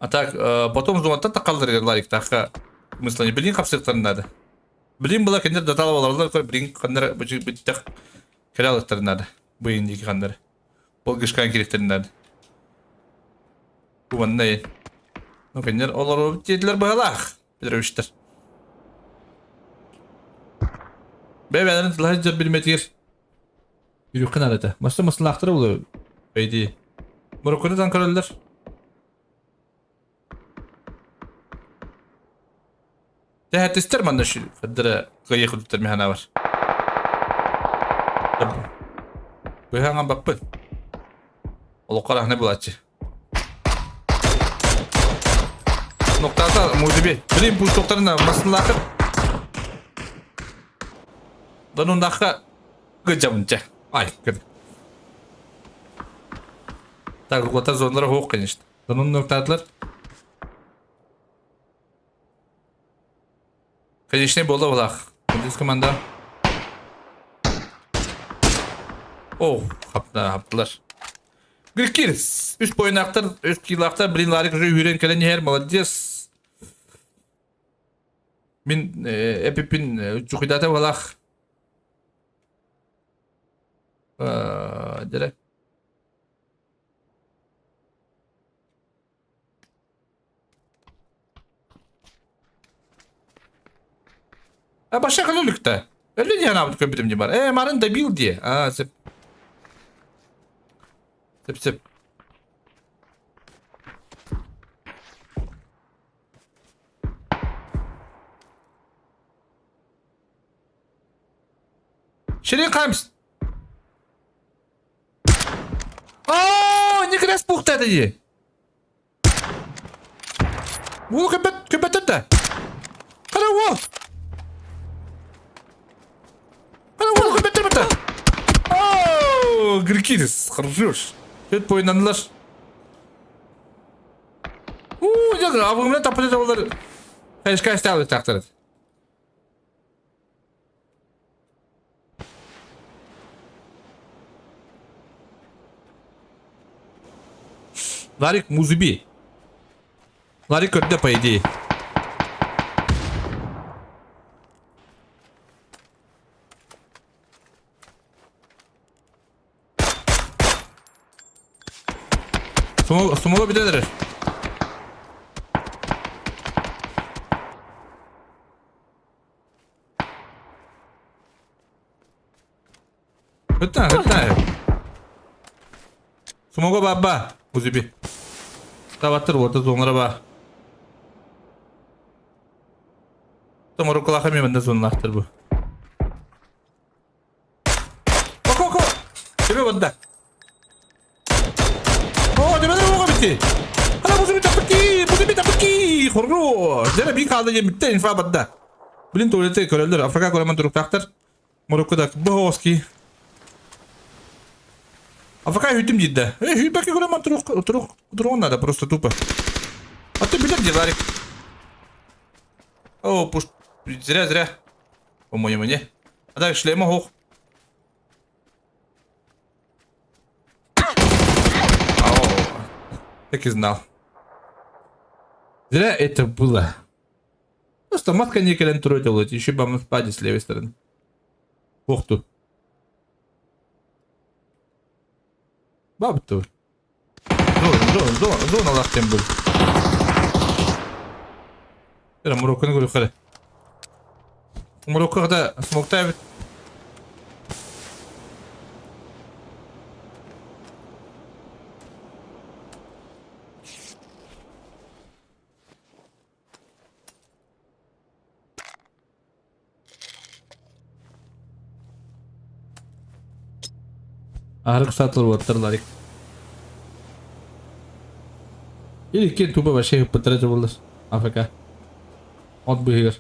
А так, потом зуматтан тақалдыр ларик таққа. Мысла не білген қапсықтарын надо. Білген бұла кендер даталы оларлар, білген қандар біттіқ кералықтарын надо. Бұйындегі қандар. Бұл кішқан керектерін надо. Бұманна ен. Ну, кендер олар өбіттеділер бұғалақ. Білдірөштер. Бәбәлерін тылағыз жар білметігер. Үйреккен арады. Масын лақтыры бұлы. Бәйді. Мұрыққыны танқаралылар. Тәхәттістер манда шу. Қаддыры ғайы құдыттар механа бар. Бұйханған бақпын. Олы қарақны бұлатшы. Ноқтаса мұзыбе. Білейм бұз тоқтарына масын лақыр. Данундаққа ғыджамынча. Ай, кәді. Так, ұлғатар зондары хоқ, конечно. Данун ноқтадылар. Конечно, болды бұлақ. Күндіз команда. О, хаптылар. Грикирс. Üst boyunaktar, üst kilaktar, birin larik rüy hüren kelen her молодец. Min epipin çukidata valak. Direkt. Başka kalırlıkta. Öyle diye ne yaptık öpüdüm diye var. Marın da bil diye. Sep. Sep. Şirin kaymış. Ne kadar spukta diye. Bu köpet de. Kara bu. Грикирис, хорош. Hep oynandılar. Ya abimle tapıda onlar. Kaç tane taktılar. Larik muzibi. Larik ödde payı değil. Sumola bir dedir. Hıtta. Sumoga baba. Muzibi. Tavattır orada zonlara bak. Tam orukula kamıyım da zonlaktır bu. Bak. Şöyle bunda. Demeden oğa bitti. Hala muzibi tapıki. Horro. Zara bir kaldı yemekte infa badda. Bilin tuvalete köreldir. Afrika koraman turuktaktır. Morokko'da Bohoski. Afrika hütüm ciddi. Hütbeki koraman turuk onlar da просто тупо. А ты блядь деларик. Пуш. Зря. По-моему, не. А так шлема хох. Так и знал. Зря это было. Просто матка не калентуротила, еще бы мы спади с левой стороны. Ох тут. Баб-то. Зона лахтем был. Это Марокко говорю, харе. Марокко когда смоктает. Арық сатылып отыр ларик. Или кен тупо вообще пытается болдыр. АФК. От быгыр.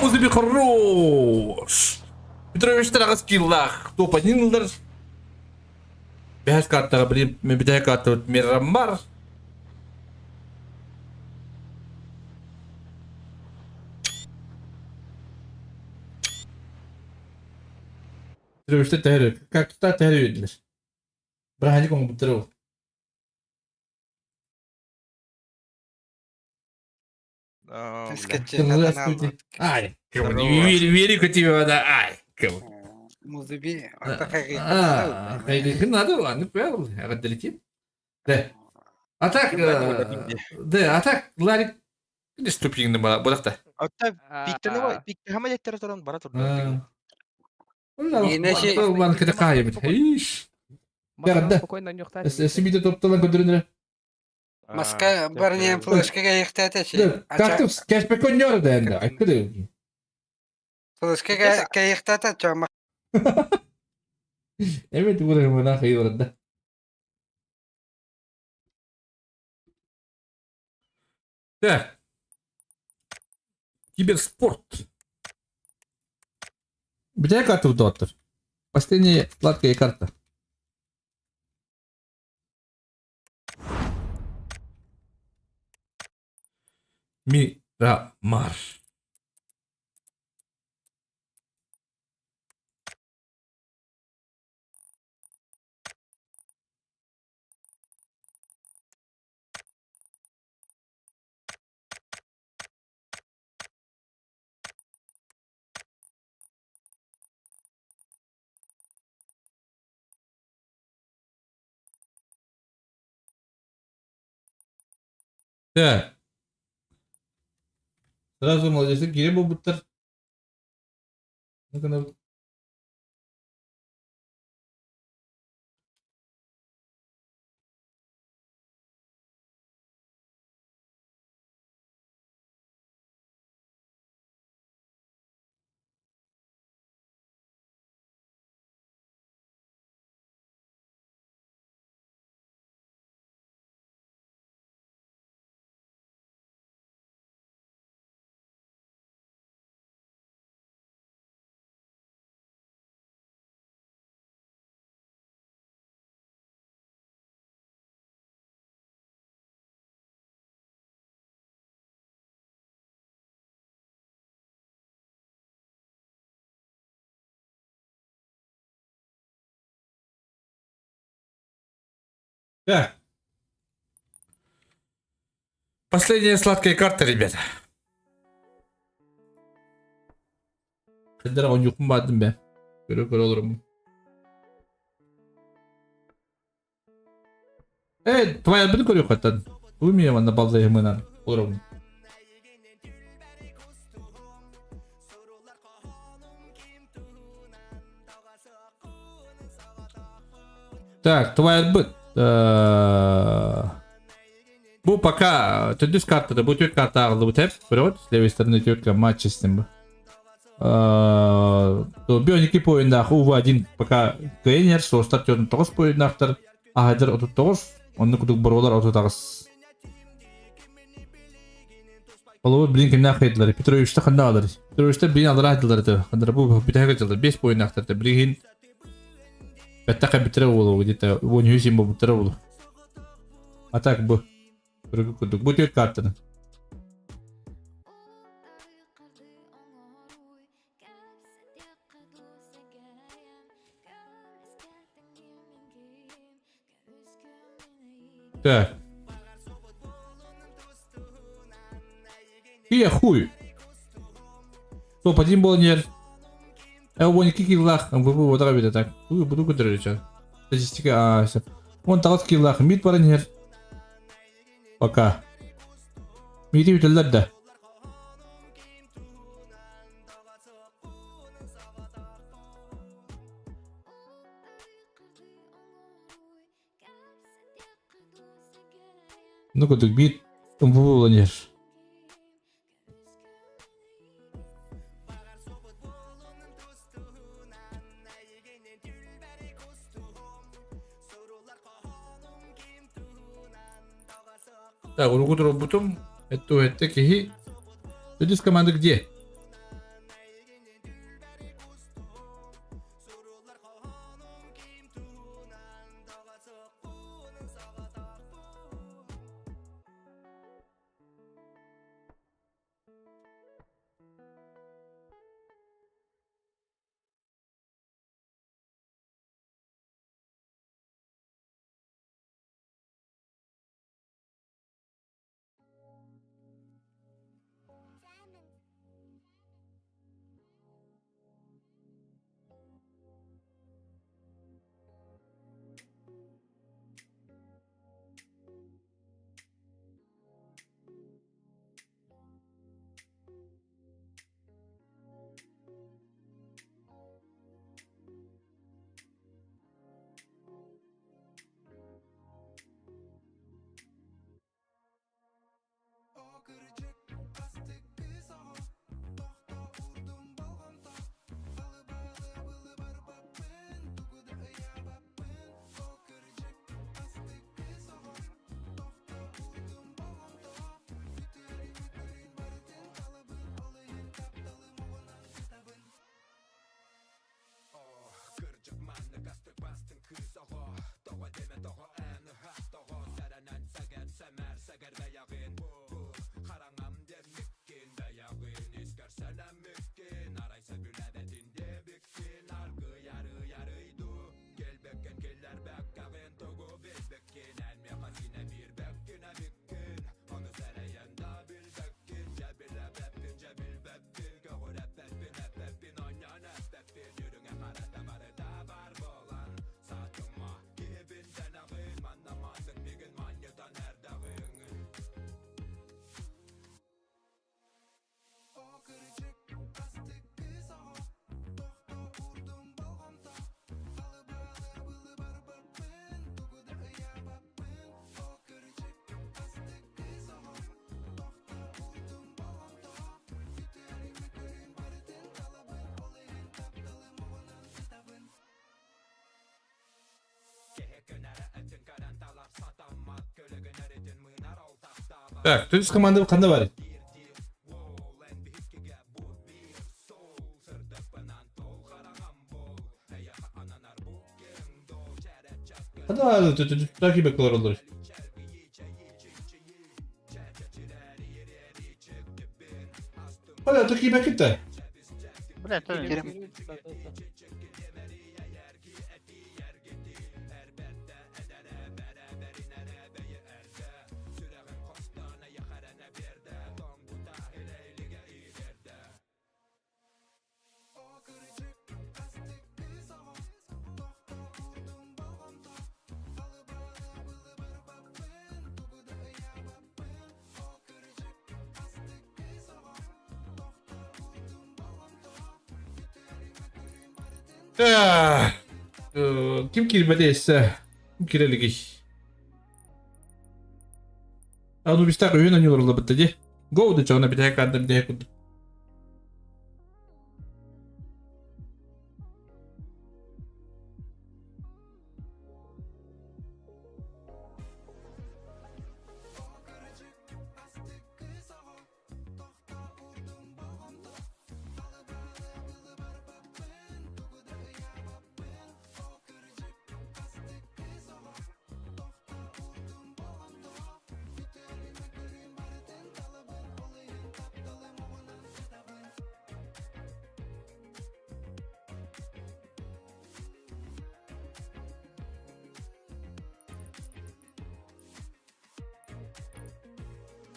Музыби хорош. Петровичтер ағыз киллах. Топ однилдыр. Бәс карттаға бір бітәй картта меррам бар. Петровичтер тәрі. Как-то тәрі өділер. Бір хәні көңі бұттыру. Ай, верику тебе вода, ай. Музыби. Хайгы надо, ладно, правильно, отдалетим. Да. А так, Ларик, не ступинг на балахта. Пиктені бай, пикті хама жеттері тұран бара тұрды. Ulan kıda kaybet. Hiç. Yarada. Simide toptalan götürünür. Маска барнем флешкага ихтата. Как-то кешпек oynuyor da ende. Akkıdı. Флешкага кайхтата чама. Evet buraya bana kıyı orada. Так. Киберспорт. Где карта в доктор? Последняя сладкая карта. Мирамар. Так. Сразу молодежь кире болбуттар. Ну-ка. Так. Последняя сладкая карта, ребята. Кендер ойнюкмун бадым бе. Көрө олорум. Твоя бир көрөк аттан. Бу мен мана балдай менен олорум. Так, твоя бит. Бу пока төдүс картада, бу төрт карта агылды бу теп. Бирок, с левой стороны төрткө матч систем бу. То бионики поиндах УВ1 пока Гейнер, со стартёрн 9 поиндахтар. Ахайдыр 39, онны кудук боролар 39. Олу блин кимне ахайдылар. Петровичте кандай алар? Петровичте блин алар ахайдылар да. Кандай бу битага жылдар 5 поиндахтар да. Блин беттака битре болу где-то 10 бу битре болу. А так бу. Кудук бу төрт картаны. Так. И хуй. Топ один был нер. Он кикилах, вы вот так так. Вы буду кудрить. Статистика, он талат килах, мид паранер. Пока. Миди битэллэр да. Ну-ка, так бит. Умбуланер. Так, ургуд роботом. Это кихи. Люди с команды где? Так, тут команда кандай бар? Hadi takip bekler olur. Hadi takip bekle. Блядь, Kim kirmediyse kim kireligi. Anu biz tak oyun oynuyorlar bitti. Go da çağına bir tek bir tek.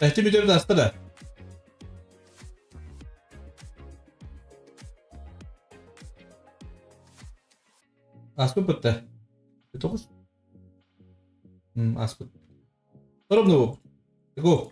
Tehti bir de hasta. Aspı bitti. Dokuz. Aspı. Sorun ne bu? Go.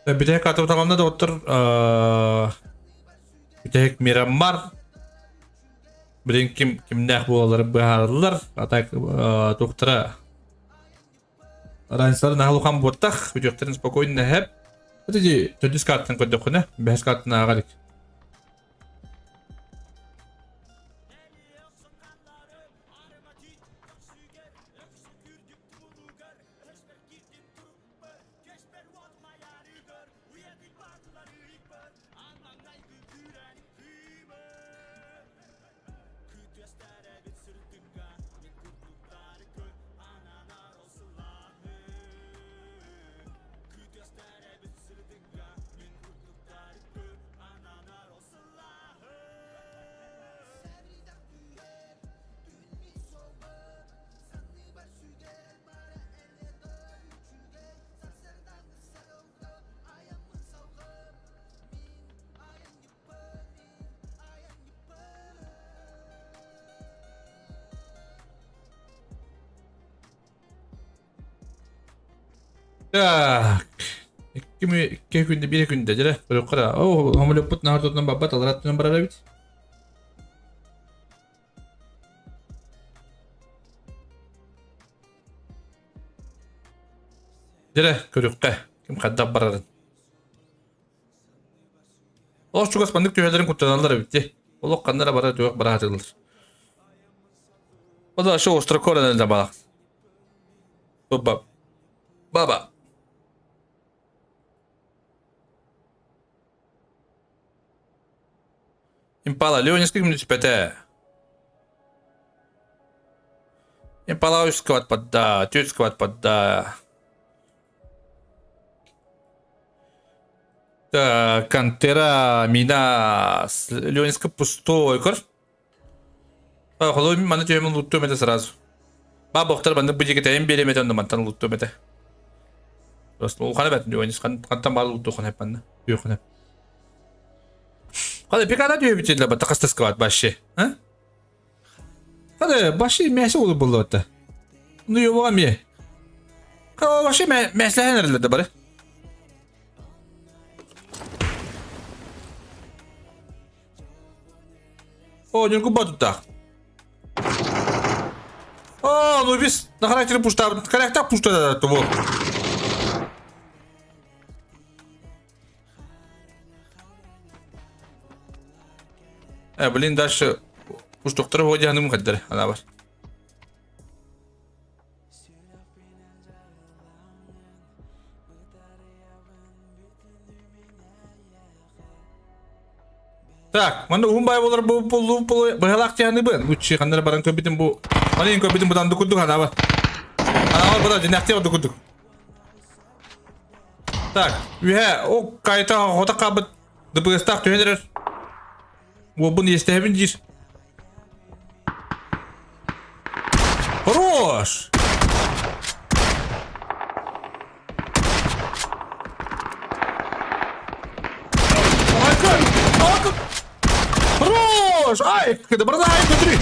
Bir tek atı tamamda da otur. Bir tek Miramar. Birin kim ne bu bağırırlar. Atak doktora. Aransların halukan botak. Vücutların spokojne hep. Hadi tüdüs kartın koyduk ne? Beş kartın ağalık. Tak. İki günde bir günde jere. Böyle kara. Oh, hamile put nahar tutun babat alarat numara bit. Jere körükte. Kim kaddap bararın. O şu gaspandık tüyelerin kurtaranlar bitti. Oluk kanlara bara tüyek bara atılır. O da şu ostra koran da bak. Baba. Baba. Импала, Лео, несколько минут ПТ. Импала сквад подда, тёть сквад подда. Так, Кантера, Минас, Леонска пустой, кор? Холой, мана тёем лутту мете сразу. Баба, охтар банда будете тем берем это на мантан лутту мете. Просто ухана бет Леонис, кантам бал лутту хана панна, юхана. Hadi pekala diyor bir şeyler bak takastas kavat başı. Ha? Hadi başı mesele olur buldu hatta. Bunu yuvam ye. Kava başı mesele nerede bari? O nurgu batutta. O ну biz na karakteri puşta, karakter puşta da bu. Блин, дальше уж доктор вроде не мухаддер, она бар. Так, mana umbai bolar bu bahalak yani ben. Bu çıkanlara barang köbitin bu. Mana yang köbitin budan dukuduk ana var. Ana var budan jenakti var dukuduk. Так, o kayta hota kabet dıbıstak tühendirir. Bu не ставим диш. Хорош! Хорош! Ай, когда борода, ай, смотри!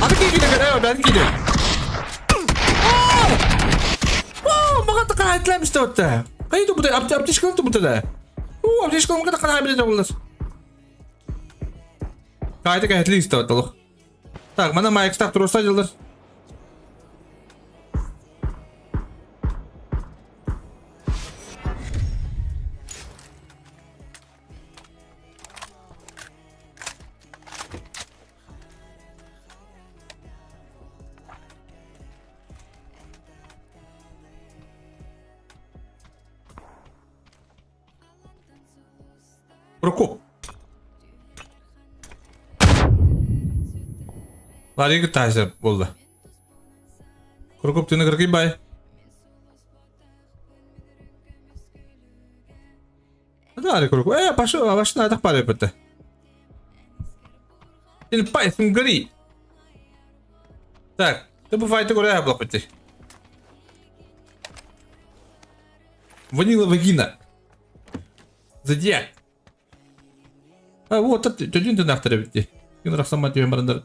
А такие gidiyor, ben gidiyor. Maka takah etler işte orada. Kayı da bu da, aptişkanı da bu da. Aptişkanı da kadar bile de olur. Kayıta kayıtlı işte ortalık. Tak, mana Mike Stark terus aja. Прокоп. Lari ke taser bolda. Прокоп ты на горки бай. Да, Прокоп. Пошел, а ваш надо паре пыта. Ты пай, ты гори. Так, ты бывает такой я блокпоти. Ванила вагина. Зодиак. А вот это один ты нахтер бити. Ин рахсама тем барандар.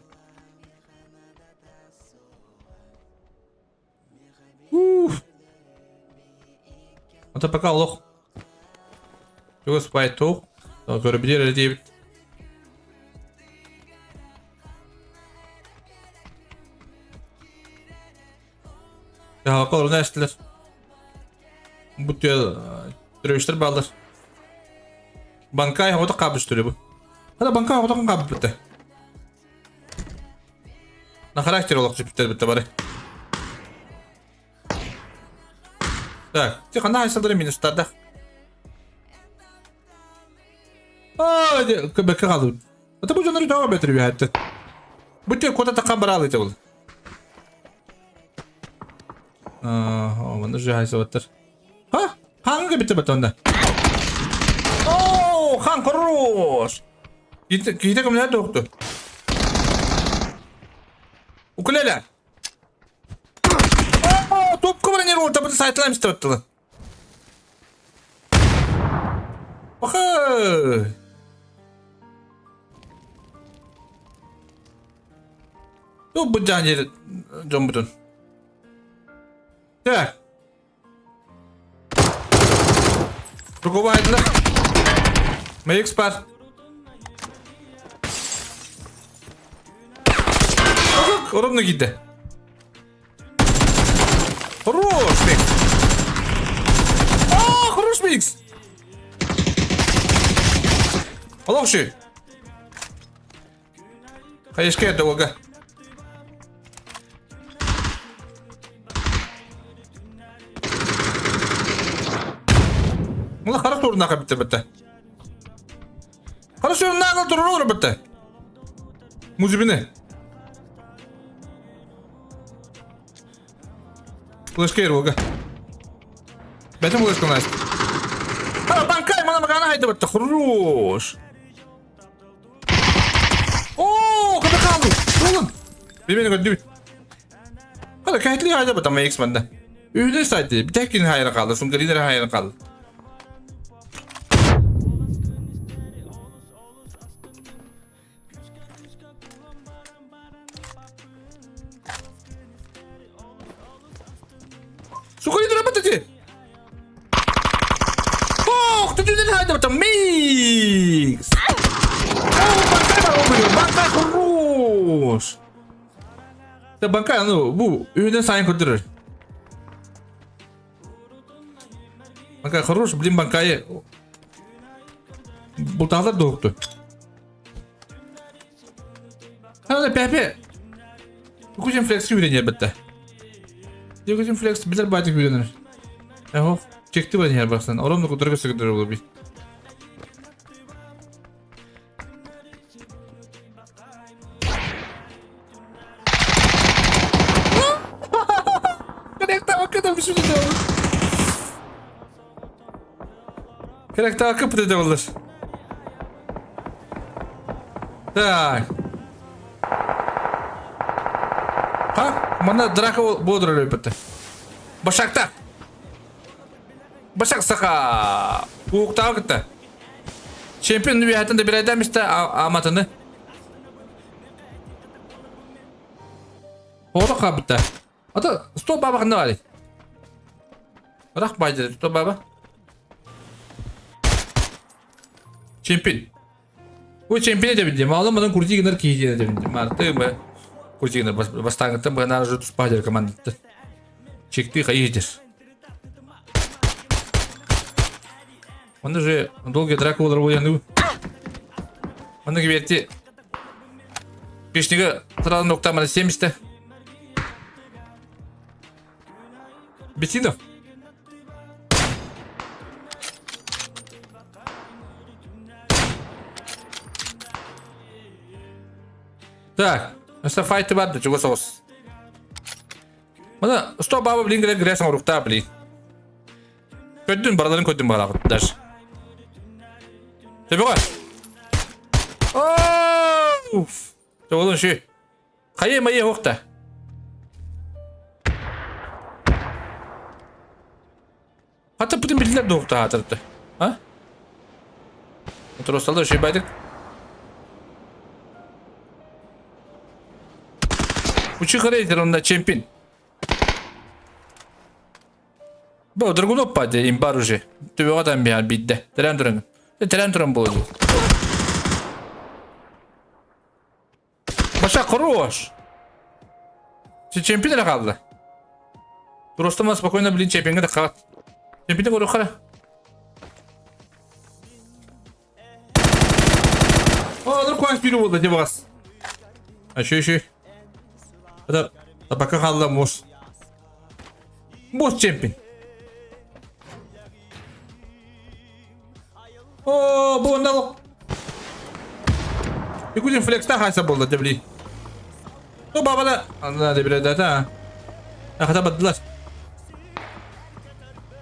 Это пока лох. Чего спать то? Так, корабель девять. Ya kalır nesler. Bu tür türüştür bağlar. Bankaya havada kabus bu. Hadi bankaya havada kabus bitti. Ne karakter olarak bitti bari. Так, тихо, на, садри минустарда. Как kaldı. Это bu canları devam ettiriyor hatta. Bu tür kota takabaralı ite oldu. Onu jahaysa batır. Ha? Hangi bitti batında? Han koruş. Gide kamera doktu. Ukulele. Top kıvranıyor orta, bu da saytlar mı tuttu? Bakay. Top bu canlı jombutun. Ya. Rukovaydılar. Meyik spar. Bak, oranına gitti. Хорош, Микс! Хорош, Микс! Лучший! Хаешке это лога. Ulan kara sorun naka bitti bitti. Kara sorun naka durur olur bitti. Muzibini. Flaşka yer olga. Betim flaşka nasıl? Hala bankay bana bakana haydi bitti. Хорош. Oo, kada kaldı. Oğlum. Bilmeni gördüm. Hala kayıtlı haydi bitti ama X-Men'de. Üyüne saydı. Bir tek gün hayran kaldı. Son green'e hayran kaldı. Sukuyu dura batı. Oh, tujuan haydi bitti. Mix. Oh, bankay var oluyor. Bankay хорош. Ya bankay anı bu. Üyüne sayın kurduruyor. Bankay хорош, блин, bankayı. Bu dağlar doğuktu. Hadi Pepe. Kuşun flex'i öğreniyor bitti. Kuşun flex bilir bacık öğrenir. Eho, çekti beni yer baksan. Oramda kudurga sıkıntı olur bir. Karakter hakikaten bir sürü de olur. Karakter hakikaten de olur. Так. Ha? Bana Draco Bodra öpüttü. Başakta. Başak saka. Uğukta gitti. Şampiyon bir hayatında bir eder misin amatını? Orada kabıttı. Ata stop baba ne var? Rak baydı stop baba. Şampiyon. Bu çempiyon edebildim. Ağlamadan kurcu gider ki hiç edebildim. Artık mı? Kurcu gider. Başlangıçta bu kadar rütüs paydır komandası. Çekti hayırdır. Onda же долго драка olur bu yandı. Onda gibi etti. Пешника сразу ноктамada 70'te. Бетинов. Так, это файт vardı чего сос. Bana stop baba blin gire gire sama rukta blin. Kötün baraların kötün bara der. Tabii var. Of. Oğlum şu. Kayı mayı hokta. Hatta bütün bilgiler de hokta hatırladı. Ha? Oturostalda şey baydık. Uçuk araydır onda çempin. Bu другу паде им баруже. Ты adam bir bidde. Trendrun. Trendrun bu. Başa хорош. Çempinle kaldı. Просто спокойно блин чемпионга да kaldı. Çempinle koru kara. Dur koymuş biri oldu diye bas. Ha şu. Hadi bakın kaldı muz. Muz çempin. Oo bu onda o. Ikutin flex'ta haysa buldu debli. O baba da Allah da bir data. Akata baddılar.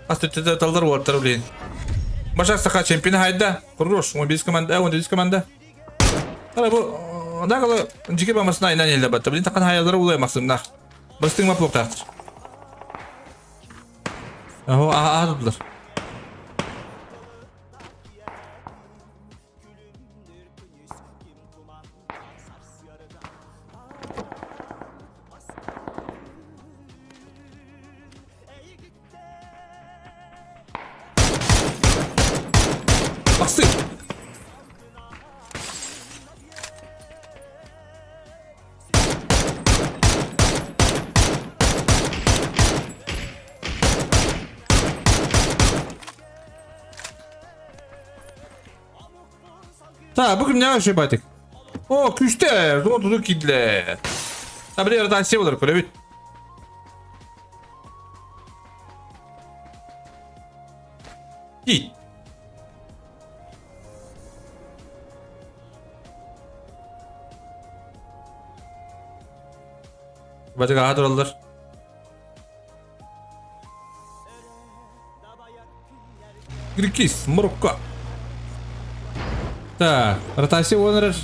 Astı tallar var taraflı. Başak saka çempini hayda. Kuruluş. O biz komanda, o biz komanda. Hala bu da kalı cike bamasına inan elde battı. Bilin takın hayalları ulayamazsın. Bastığın maplok taktır. Aho aha tutdular. Bastı. Так, bugün ne şey baytık? O küste, doğduduk gidle. Tabi de aradan şey olur böyle bir. Git. Bacık ağa durallar. Girkis, Morokko. Так, ротация Уонер.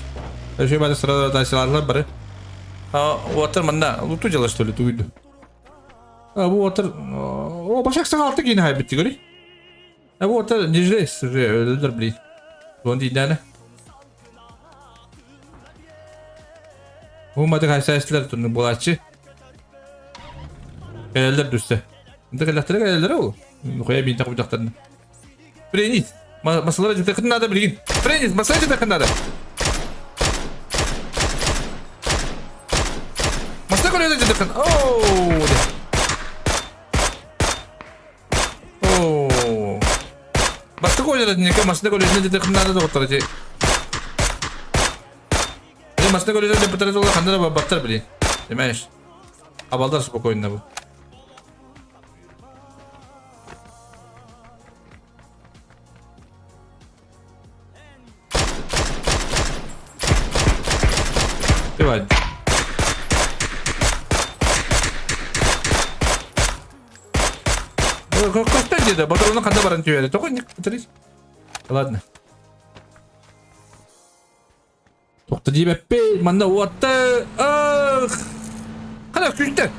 Еще бada сразу ротациялар бары. Уотер мында луту жала что ли туйду. Bu Уотер о башак сагалты кейин хайбитти көрей. Bu Уотер нежелес уже өлдür били. Вон дейданы. Bu mada кайсайсылар турну булачы. Келдер дүсте. Инде келдер келдер ол. Коя бин такып жактарны. Принес. Масалар жүте кын надо билгин. Принес, масалар жүте кын надо. Масалар көрөдө жүте кын. Ооо. Ооо. Басты койлар неке масалар көрөдө жүте кын надо доктор же. Масалар көрөдө жүте кын надо кандара баттар билин. Демеш. Абалдар спокойно бу. Давай. Коста где-то, батарея когда барантует, только не смотри. Ладно. Только тебе пей, манда вот. Ах! Когда включите?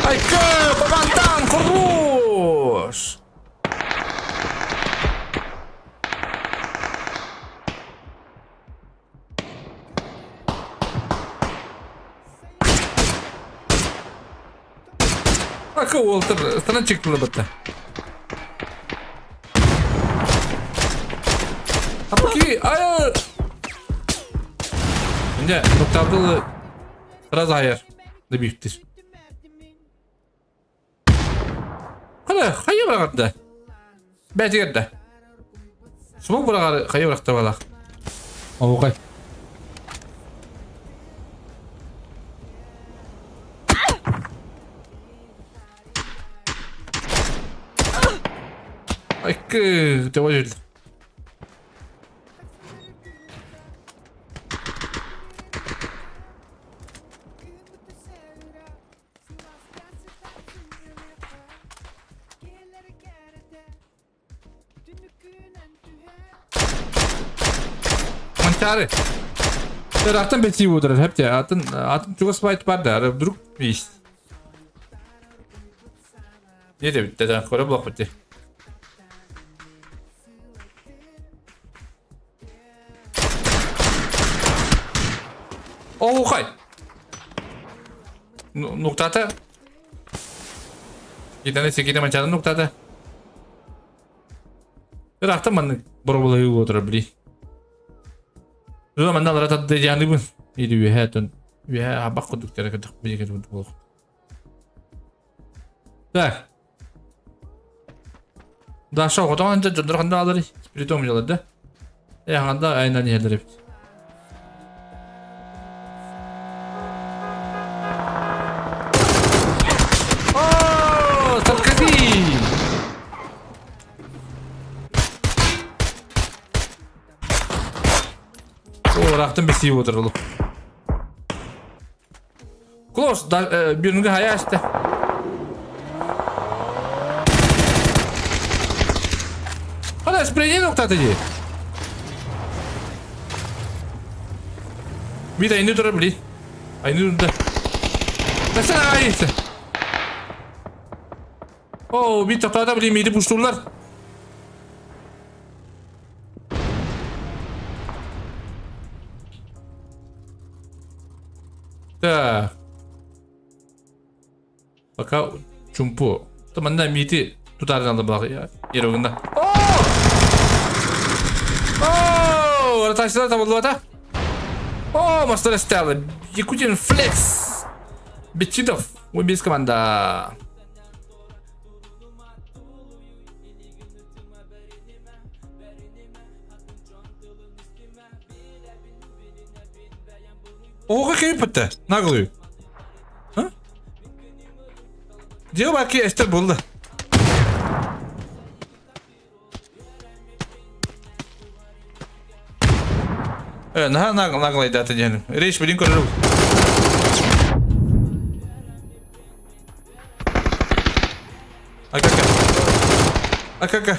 Ай-ка, бабантан, хорош! Aka Walter, sana çıktı batta. Apaki, ay. Şimdi noktalı biraz ayar da büyüktür. Hadi, hayır bıraktı. Belki geldi. Smoke bırakır, hayır bıraktı valla. Okay. Ay que te voy a ir. Mançarı. Teraktan beti budur hep de atın çok spayt var da durup iş. Ne de bitti de kora blok bitti. Oh, hay. Nuktata. Kita nih segini macam nuktata. Ternyata mana baru boleh gua terbeli. Dulu mana rata de jangan libun. Ini wihatun. Wihat apa kuduk cara kedak beli ke untuk. Dah. Dah show. Kau tahu anda jodoh anda ada ni. Spiritu menjalan dah. Anda aynan ni ada. Rahatın besiyi oturalım. Close, birini hayal işte. Hadi spreyini nokta atıcı. Bir de indi durabilir. Aynı durumda. Mesela ayısı. Oo, bir toplarda bile miydi puşturlar. Так. Пока чумпу. Temannya miti tutaran aldı bak ya. Yerogunda. Oh! Rotasiyalar tam oldu ata. Oh, master style. Yakutian flex. Bichidov. Bu biz komanda. Oha kayıp etti. Ne oluyor? Ha? Diyor belki Esther buldu. Nah naglay data diyan. Reach bilin ko rin. Aka.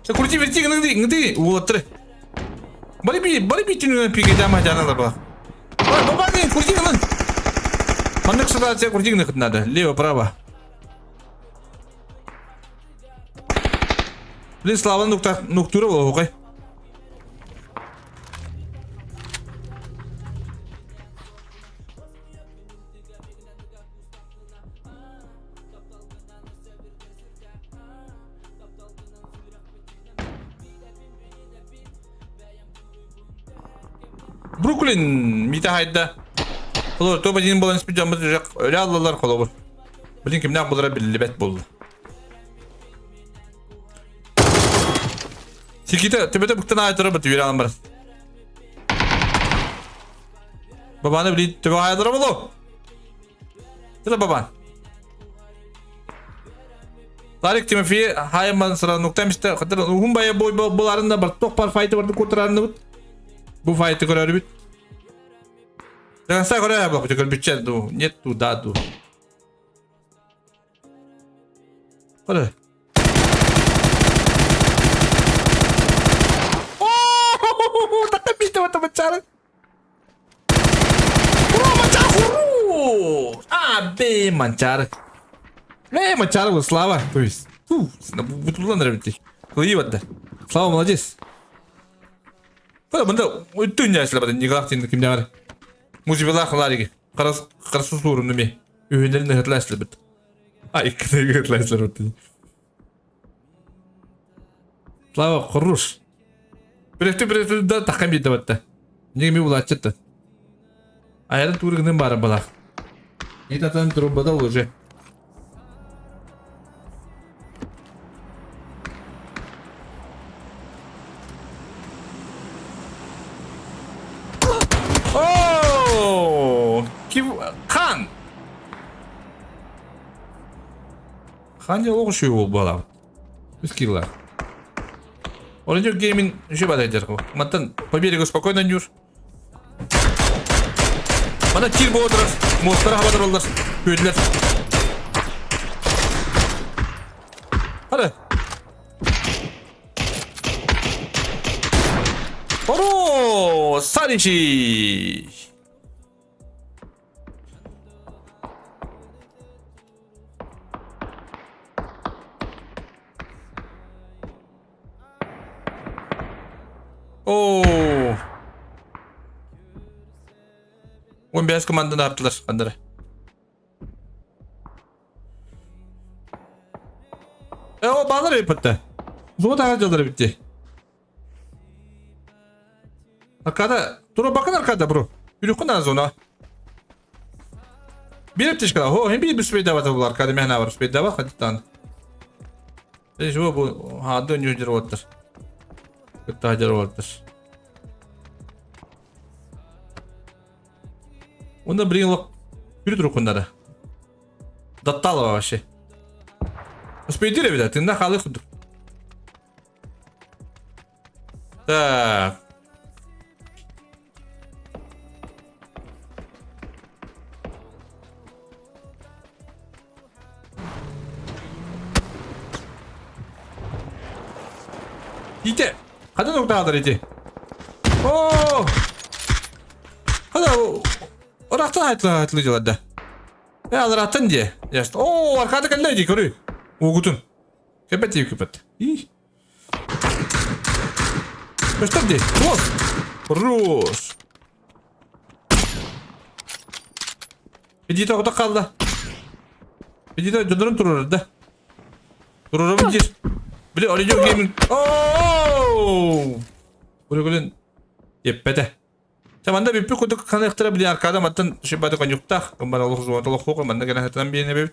Sa kurci verti ngdi. Uatre. Bali bi tinu pi ke jama jana la ba. Baba ni kurci kan. Mandak sada se kurci ne khadna da. Leva prava. Please slava noktura o okay. Brooklyn mita hayda. Kolor topa jinin bolan ismi camı duracak. Öyle aldılar kolor. Bilin kim ne yapmalara billibet buldu. Sikite tepede bıktan ayetara batı yürü alın Babanı bilin tebe ayetara bulu. Tira baban. Tarık Timofey hayman sıra noktam işte. Kadar uhum baya boy bolarında bar tok par fight'ı vardı kurtaranda bit. Bu fight'ı korar bit. Jangan saya korar bak çünkü bitçer tu, net tu da tu. Korar. Oh, takkan bita mata bicara. Mancar huru. Abe mancar. Mancar bu Slava, то есть. Betulan berarti. Kelihatan. Slava молодец. Pada benda itu nya selama ini galaktin kim dengar. Musibelah lagi. Karası sorun mi? Ünlerin ne hatırlar selebet. Ay kene hatırlar selebet. Slava хорош. Berarti da takkan bir devatta. Ni mi bulaştı. Ayarın turunun barı balak. Ini tatan trubada olacak. Kan. Kanca okuşuyor bu bala. Скилла. Оранжевый гейминг еще подойдет. Матан по берегу спокойно нюш. Мана тир болдырас. Мостара хабадыралдар. Көйділер. Hadi. Oro! Sarici! Oo. 15 komandını yaptılar kandıra. O bağlar yapıttı. Zuma da harcaları bitti. Arkada. Dur bakın arkada bro. Yürü kundan zona. Bir yaptış kadar. Ho hem bir süpeyde var tabi arkada mehna var. Süpeyde var hadi tan. Şu bu ha dönüyor oldur. Kıtacar oldur. Onda bir yıl yürü dur kunlara. Dattalı var şey. Süpeyde de bir de tında halı kudur. Так. Иди. Hadi nokta alır iti. Oo. Hadi oraktan hayatlı diyorlar. Ya alıratan diye. Yaşta. Oo arkada kaldı iti koruyor. Uğutun. Köpet iyi köpet. İyi. Gösterdi. Rus. Rus. Pidita orada kaldı. Pidita canlarım durur orada. Durur mu gir? Bile orijinal gaming. Ooo. Buraya yepete. Tamam bir kuduk kan ektra bile arkada matan şey bade kan yokta. Kembar Allah subhanahu wa ta'ala manda gene hatan bir ne be.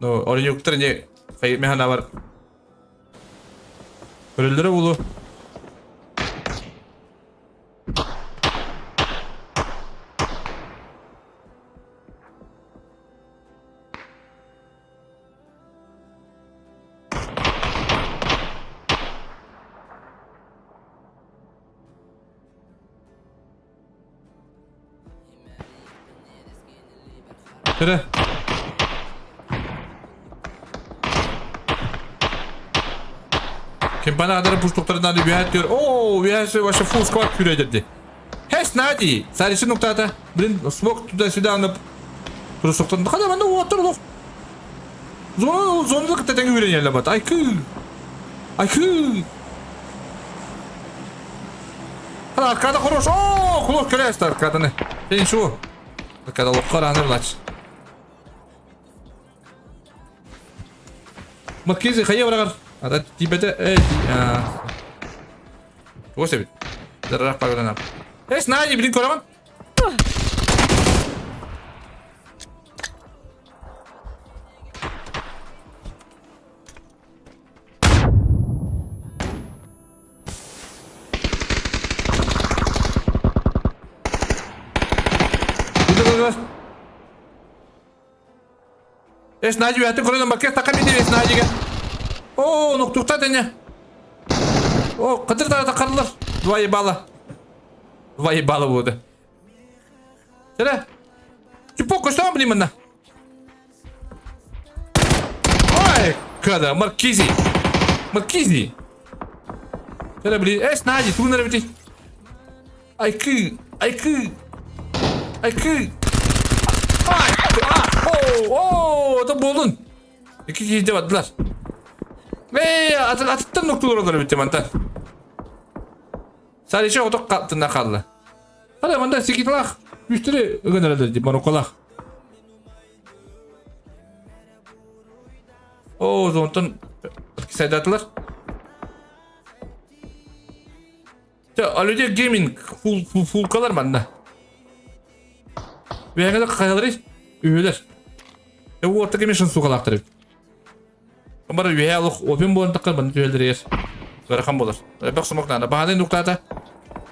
No orijinal yokta ne kayıp mehana var. Körellere ulu. Şöyle. Kempana kadar puştuklarından da bir diyor. Oo, bir başa full squad küre edildi. Hes nadi. Sadece noktada. Birin smoke tuda süda anıp. Puştuktan da kadar bana oturdu. Zonu da kıtaten güven yerle bat. Ay kı. Ay kı. Hadi arkada konuş. Oo, kulak küre açtı arkada ne. Senin şu. Arkada lokar anır laç. Merkezi kaya bırakır. Ada tiba-tiba ya. Gue sih. Darah pakai apa? Sengaja bikin koraman. Sengaja bikin koraman. Merkez takkan ini sengaja kan. Oo, noktukta dene. Oo, kadir da takarlar. Vay bala. Vay bala bu da. Şöyle. Çupuk koştan bileyim ben. Vay kada Markizi. Markizi. Şöyle bileyim. Snaji, tu nereye bitti? Aykı. Oo, da buldun. İki kişi de vardılar. Ve atıktan noktalar olur bitti mantar. Sadece otok kalktığında kaldı. Hadi mantar sikitlah. Müşteri gönderdi bana kolak. Oo zontan saydatılar. Ya alüce gaming full kalır bende. Ve kadar kayaları üyeler. Bu orta gaming su kalaktırıyor. Ama üyelik open bolun takır bana üyeleri yer. Görkem bulur. Bak sumaklarına. Bahanen noktada.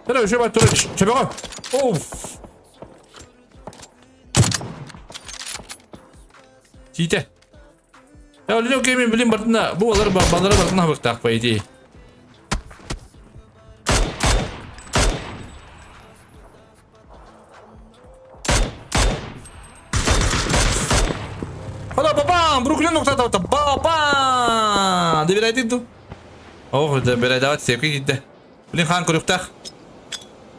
Şöyle bir şey var. Çöpe koy. Of. Çiğte. Ya öyle yok yemin bileyim bartında. Bu oları ballara bartında bak takmayı değil. Hala babam. Brooklyn noktada. Babam. Deviraydı itu. Oh, deviraydı davat sevki gitti. Bilin kan kuruktak.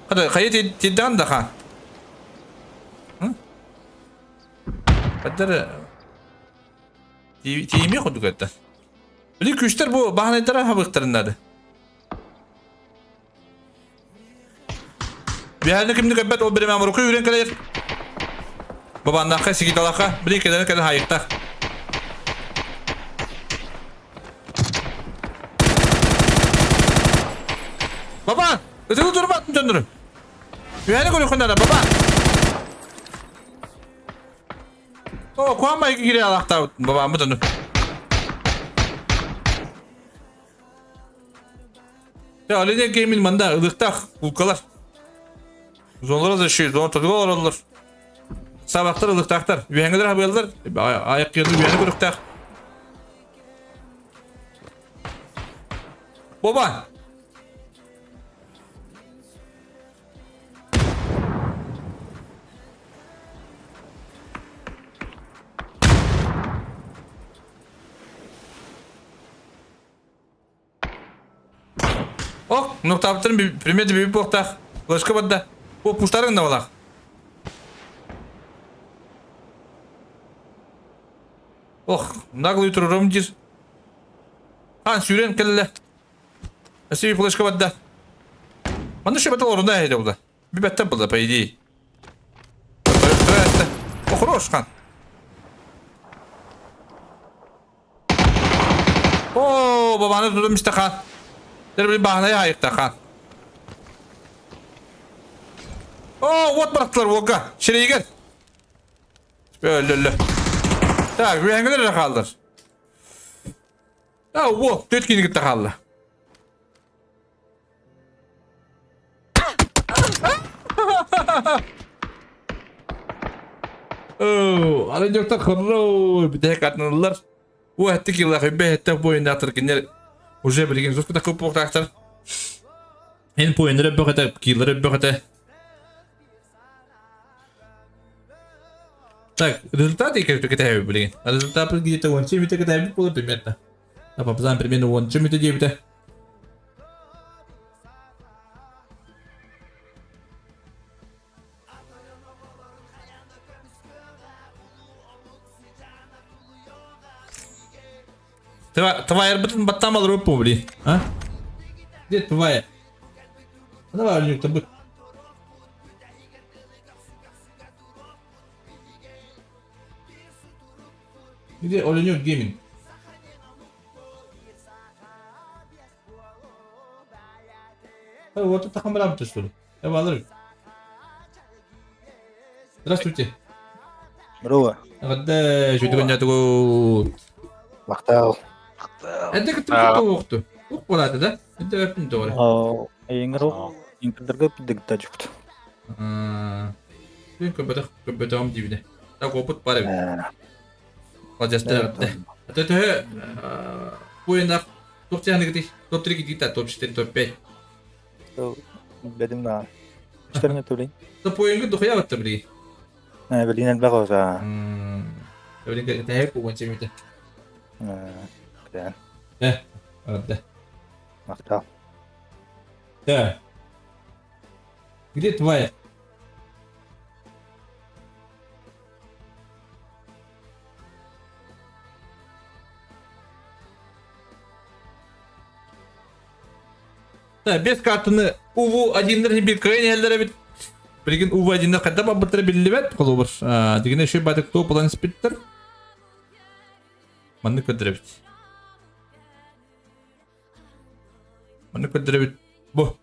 Hadi kayıt tiddan da kan. Kadar TV mi kurduk hatta? Bilin küçler bu bahanetlere habıklarındadı. Bir halde kimdi kaybet o bir memuru yüren kadar. Babandan kayısı git alaka. Bilin kadar hayıktak. Baba, öteki durma attım döndürün. Güvenlik uykunlarda baba. Oo, kuanma iki giriyor Allah'ta babamı döndür. Ya öyle game'in manda ılıktak kulkalar. Zonlara da şey, zon tadılar olurlar. Sabahlar ılıktaklar. Güvenlikler haberler. Ayak yerinde güvenlik ılıktak. Baba. Oh, nokta aptırın bir primerde bir portak. Başka badda. Bu puşların da olak. Oh, naglı yutururum cir. Han süren kelle. Nasıl bir başka badda. Bana şu batal orunda heyde oldu. Bir batta buldu paydi. Oh, hoş kan. Oh, babanı tutum işte kan. Bir bahaneye ayıkta kan. Oo, what bıraktılar Volga. Şuraya gel. Böyle. Tak, bir hangileri de kaldır. Ya bu, 4 günlük gitti kaldı. Oo, arayacakta kırıyor. Bir de katlanırlar. Bu ettik yıllar, bir ettik bu oyunda atırkenler. Уже bilgin zor kadar köp oktaklar. En poenlere bir kadar, killere bir kadar. Так, результат и как китаю, блин. Результат где-то вон 7 китаю было примерно. А попадаем примерно вон 7 9. Твоя работа батам алрупу, блин. А? Где твоя? Давай, Люк, тобой. Где Оленюк Гейминг? Вот это хамрам-то, что ли? Давай, Ларик. Здравствуйте. Здорово. Да, что ты тут? Мақтау. Это как-то уختу. Ух, болады, да? Это как пинтори. Еңіру, еңкідіргі піддігітті жүкті. Мен көбөтө ам дибине. Так опыт бар эми. Ладжастыр. Это поинак топтяны гити, топ 3 гити, топ 4, топ 5. Бәдім да. Іштеріне төлейін. То поинга дохуя батты били. Білінен бақ оса. Öyle hep bu maçı mıydı? Күдән. Arada. Мақтау. Да. Где твоя? Да, без картыны УВУ 1'лер bir kayın yerlere bit. Bilgin UVU 1'ler kadar babıtları belli bet kolu var. Digine şey batık to plan spitter. Manı kadar bit. Manı kadar bit. Bu.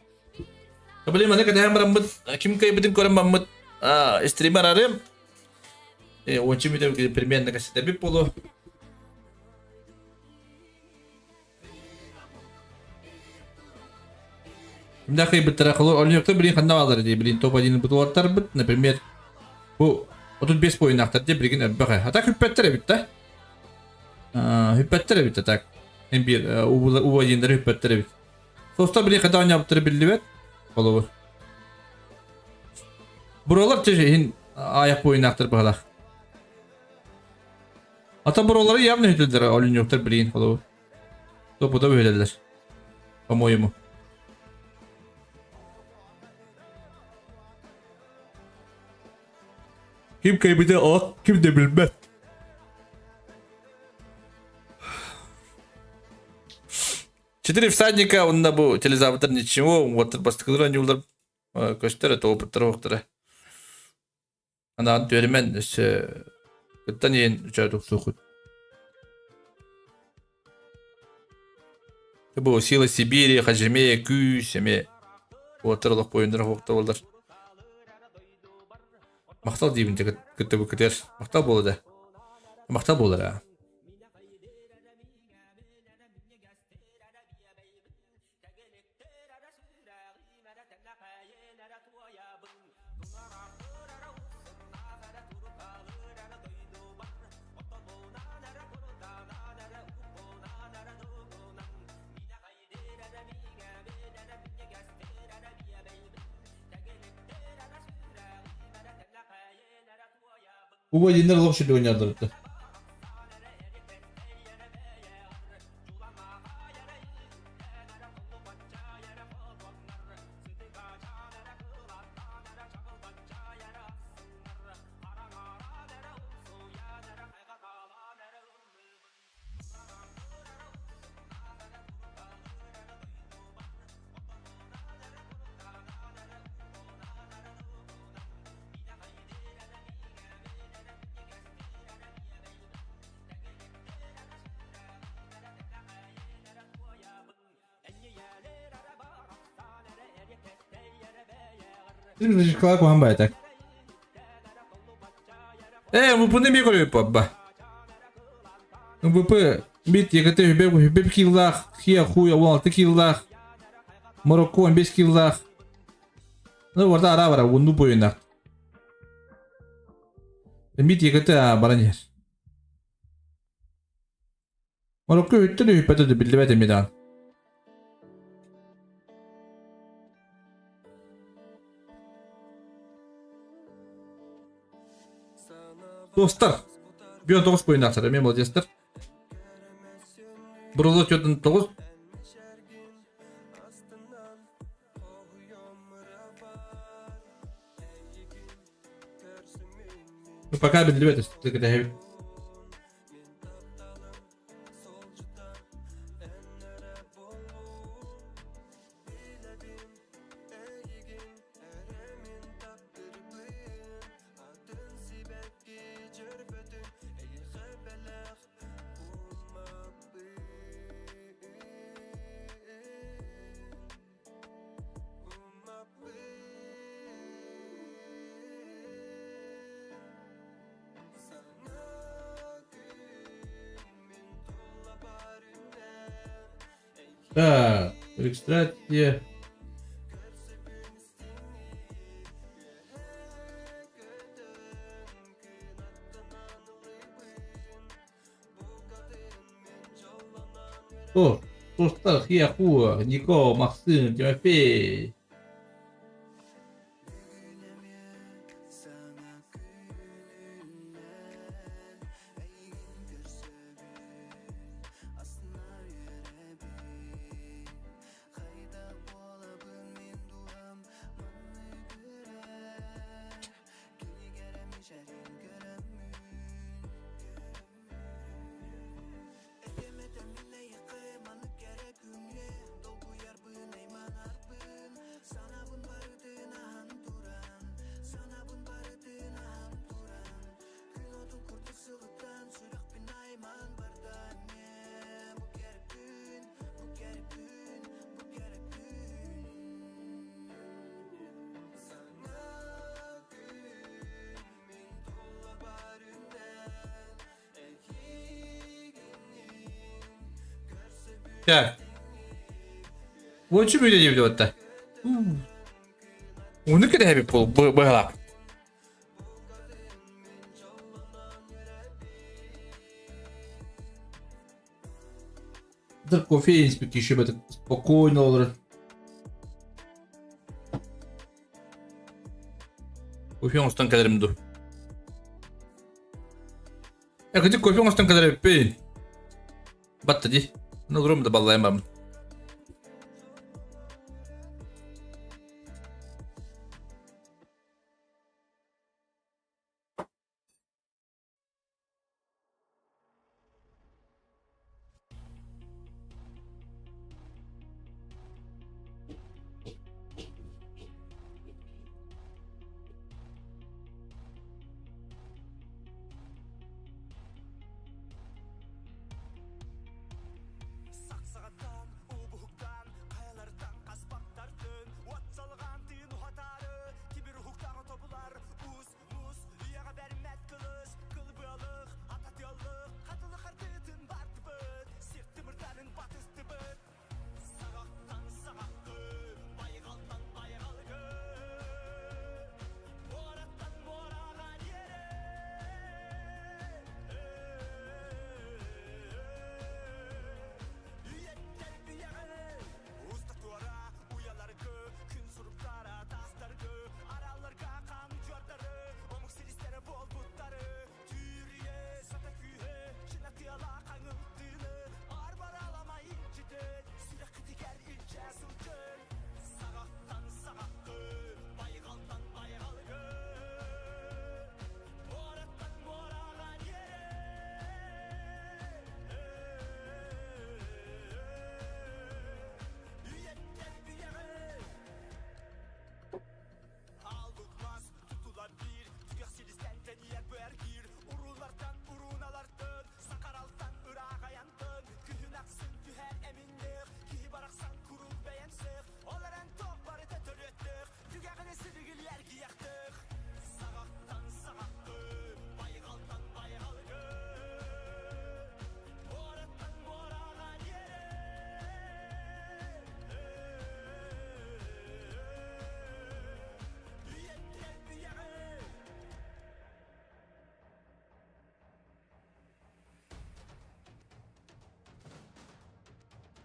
Kabali manı kadar hem rambut. Kim kaybetin koran rambut. Streamer arayım. Onçu bir de примерно kasete bir polo. Мдахай битарахло, он никто блин ханавалар ди, блин топ 1 бутуаттар бит, например. Бу отут 5 поинактар ди блин бага. А так хиппеттер бит да? Хиппеттер бит так. Hem bir u ayınları hüppetleri bit. Sosta bile kadar yaptırı bildi bet. Olur. Buralar teşehin ayak oynaktır bahala. Ata buraları yavne hütüldür olun yoktur bilin olur. Topu da böyleler. Kamuoyu. Kim kaybeder o, kim de bilmez. Четыре всадника, он на бу телезавтра ничего, вот бастыкалар не улар көстер это опыттар оқтары. Ана төрмен кыттан ен учадык сухут. Бу сила Сибири, Хажиме, Күй, семе отырлык поиндар оқта болдар. Мақтал деймін де кытты бу кетер. Мақтал болады. Мақтал болар. Bu yayınlar laf şimdi oynarlardı. Bizim çocuklar kohan baytak. Bu ne mi koruyor baba? Bu bit yakıtı hübep killah, hiya huya 16 killah, Marokko 15 killah. Ne orada ara var, bunu boyuna. Bit yakıtı baran yer. Marokko hüttü de hüppete de bildi ve demidan. Dostlar. Bir 19 boyun aksarı. Men молодецтер. Burulu ötüyordun 9. Пока bildirip ötüsü. Tıkıda hevi. Так, регистрация. О, Достар, Хияхуа, Нико, Максим, Тимофей. Так. Вот что люди делают-то. Он и когда пол была. Да кофе инспекти еще бы так спокойно olur. Кофе он стан кадерим ду. Я хочу кофе он стан кадерим пей. Батта ди. Ну, гром да баллаем бам.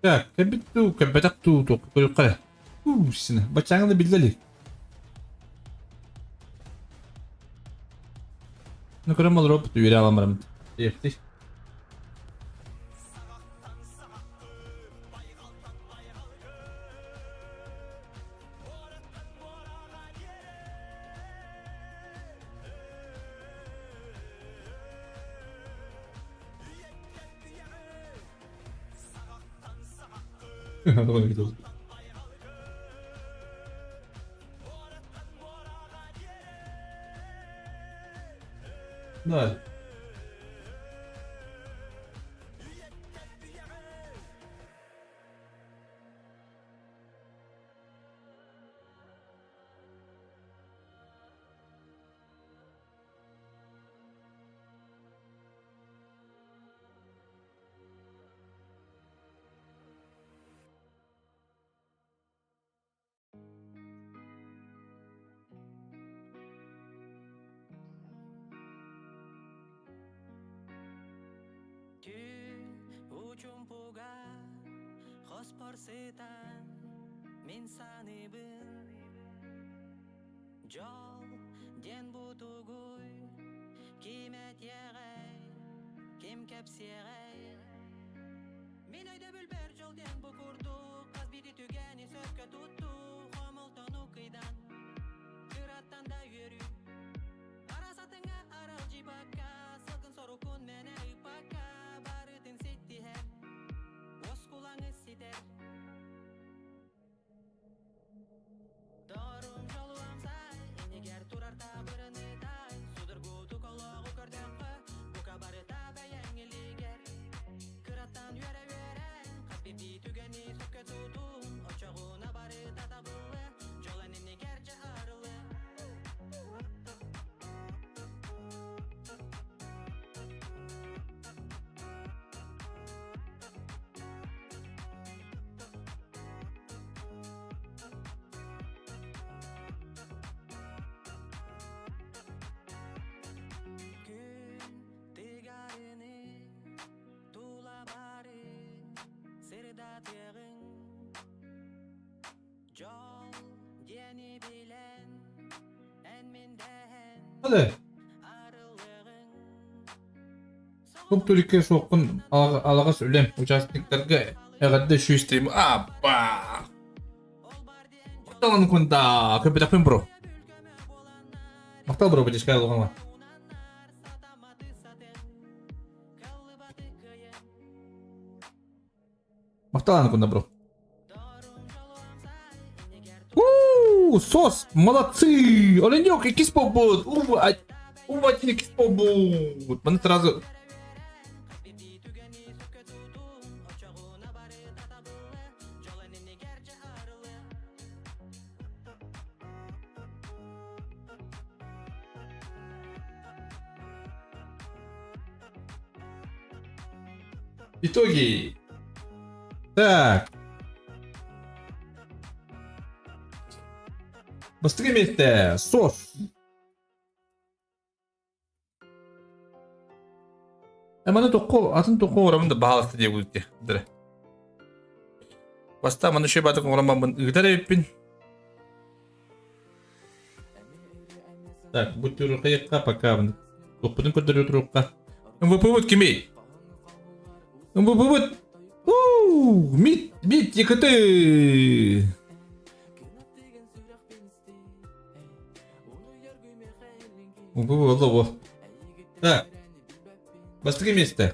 Так, кабиту, кабитак ту, кое-кое. Сина, бачаңды билдели. Nukurum olur hop üyre alamarım. Yepti. Adama gidiyoruz. Dale. Min sani bin Jol den butuguy Kimet yegay Kim kepsiyegay Min ayda bülber jol den bu kurdu Kaz biri tügeni söpke tuttu Homultonu kıydan Kırattan da yürü Arasatınga aral jibaka Salgın sorukun mene ipaka Barıtın sitti hep Os kulağını sider Doğrum joluam say Iniger turar tabırını day Sudur gutu koloğu kördekı Bu kabarı tabi yengiliger Kırattan yöre yöre Kasbibi tügeni söke tutun Oçağuna barı tatabılı Jolan inigerce arılı Hadi. Çok Türkiye sokun alağa söylem. Участниктарга эгерде şu стрим апа. Макталан кунда көпөт апын бро. Мактал бро бежка алганга. Макталан кунда бро. Сос, молодцы! Оленёк, якийсь побут! Увать, якийсь побут! Мене сразу... Итоги. Так. Быстрее вместе. Сос. Мана тоққо, атын тоққо орамында бағалықты деп өтті. Дірі. Баста мана шөй батық ораман ұғдар өппін. Так, будь тұрқайыққа пока. Тоқпыдың көдір отыруққа. МВП кеме? МВП Мит, екіті. Было. Так. Быстрее вместе.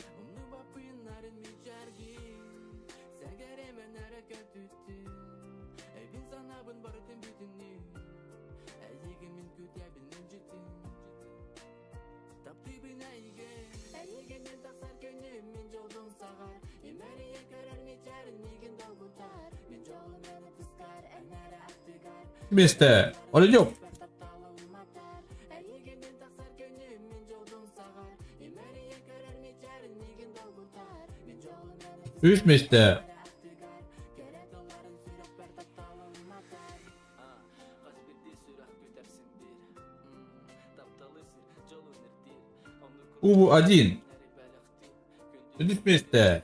Вместе. Оленёк. Üç miste. У1. Üç miste.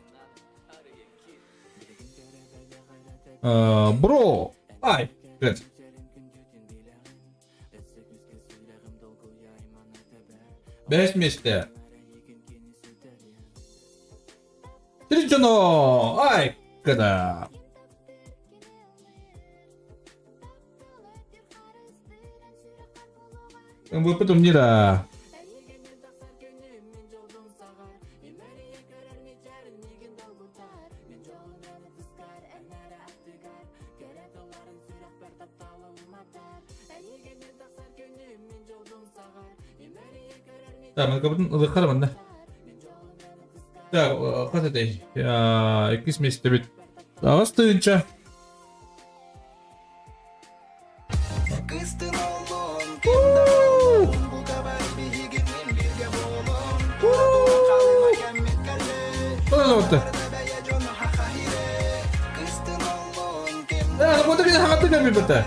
Bro. Ай. 5 месте. Тричано! Ай, когда. МВП турнира. Так, мы кабытын ылыхар мында. Так, катадай. 2 месте бит. Агас тыынча. Куда отты? Вот это хагаты каби бата.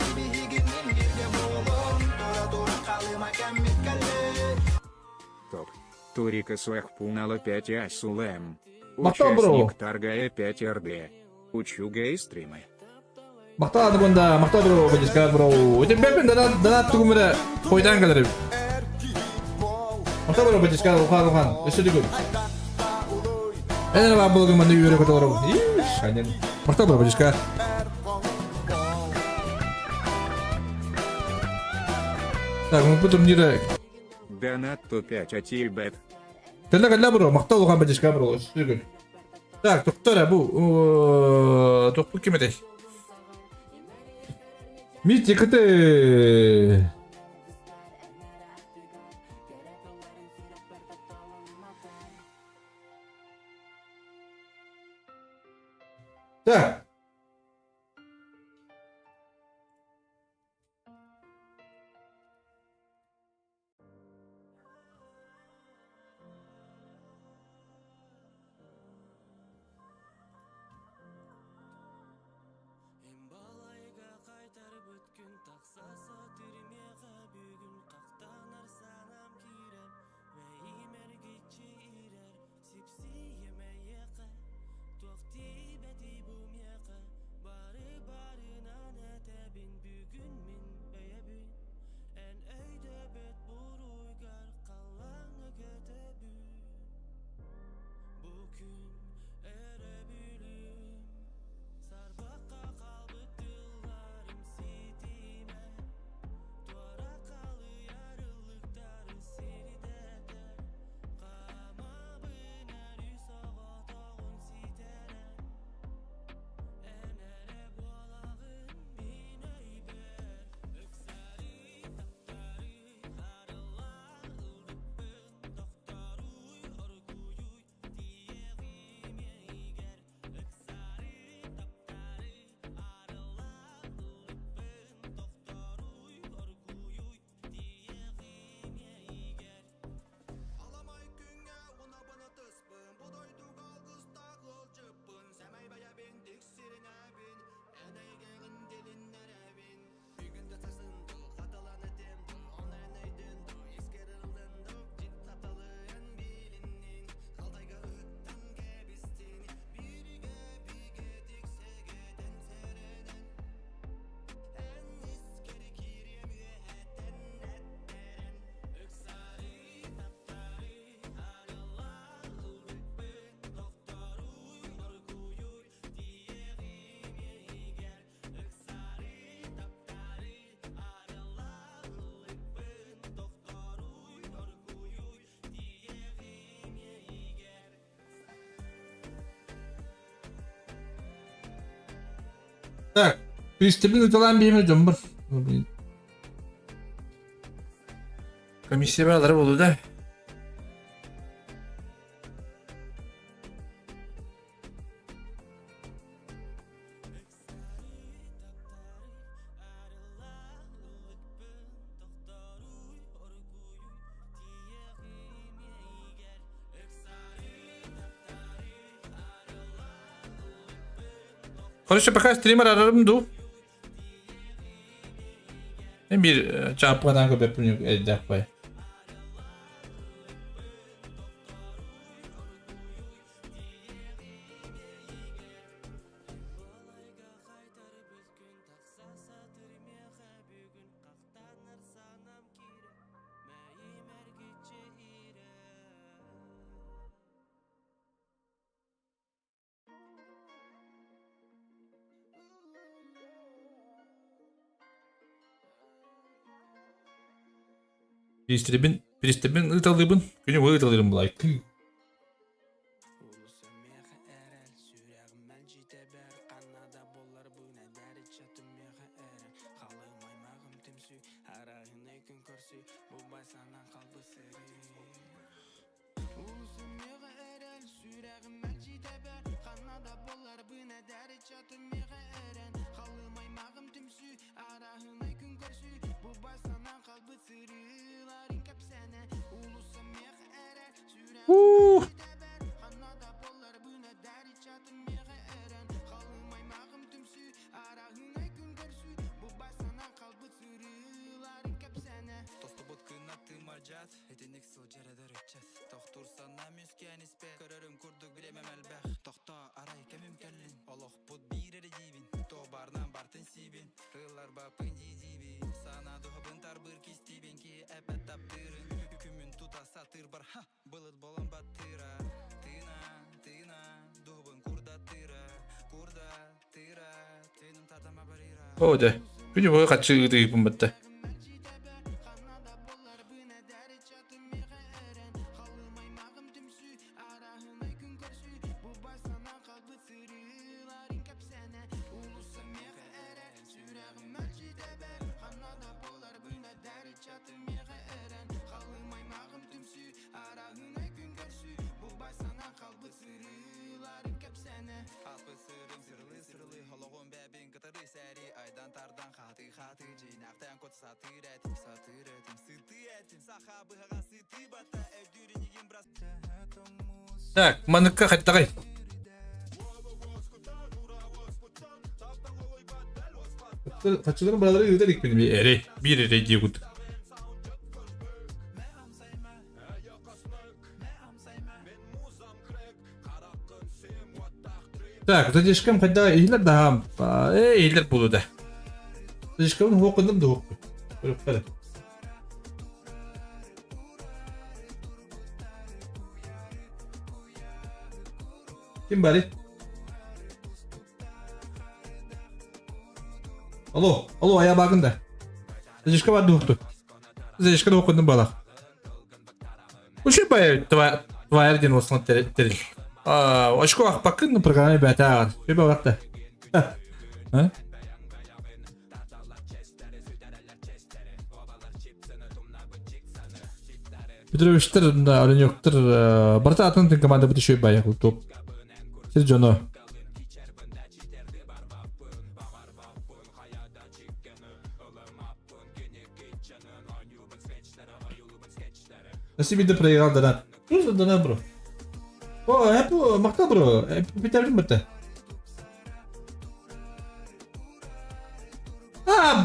Турика Свахпунала 5 Асулем. Мақтау, бро. Участник торгая 5 РД. Учуга и стримы. Мактады бунда, мактау бро, бадискар бро. Өте бепен дана тугумыра койдан калыр. Мактау бро, бадискар ухан. Өсөдүгү. Эне ба булгы мындай үйрө көтөрөм. Иш, анен. Мактау бро, бадискар. Так, мы потом не да. Донат то 5 атибет. Тэлэ галла бро, мактау ухан бадискар бро. Өсөдүгү. Так, доктора бу доктор кимеде? Митикаты. Так. Так, приступим к делам беймедем бар. Комиссия балары болду да. Хорошо, пока стример арарымду. Мен бир чапкадан көп эпүнүк эддакпай. Пристебин ыталыбын. Күнү бу ыталырым булай. Оде. Күнү бу качы ыдыйпын батта. Так, маныкка кайттагай. Качыларын баралары үйдө дик менин эре, бир эре дегут. Так, задержкам кайда эйлер да, эйлер болууда. Задержкамын хокундум да хокку. Көрөп Kim bari? Alo, ayağa bakın da. Задержка var doğru. Задержка da okudum bala. Bu şey bayağı твоя один основной терил. Очко bakın на программе бета. Şey bak da. Ha? Бедровиштер да оленёктер. Барта ататын команда бити şey bayağı топ. Серджоно. Nasıl bir de program da Dur da bro. O hep makta bro. Hep bitirdim bitti.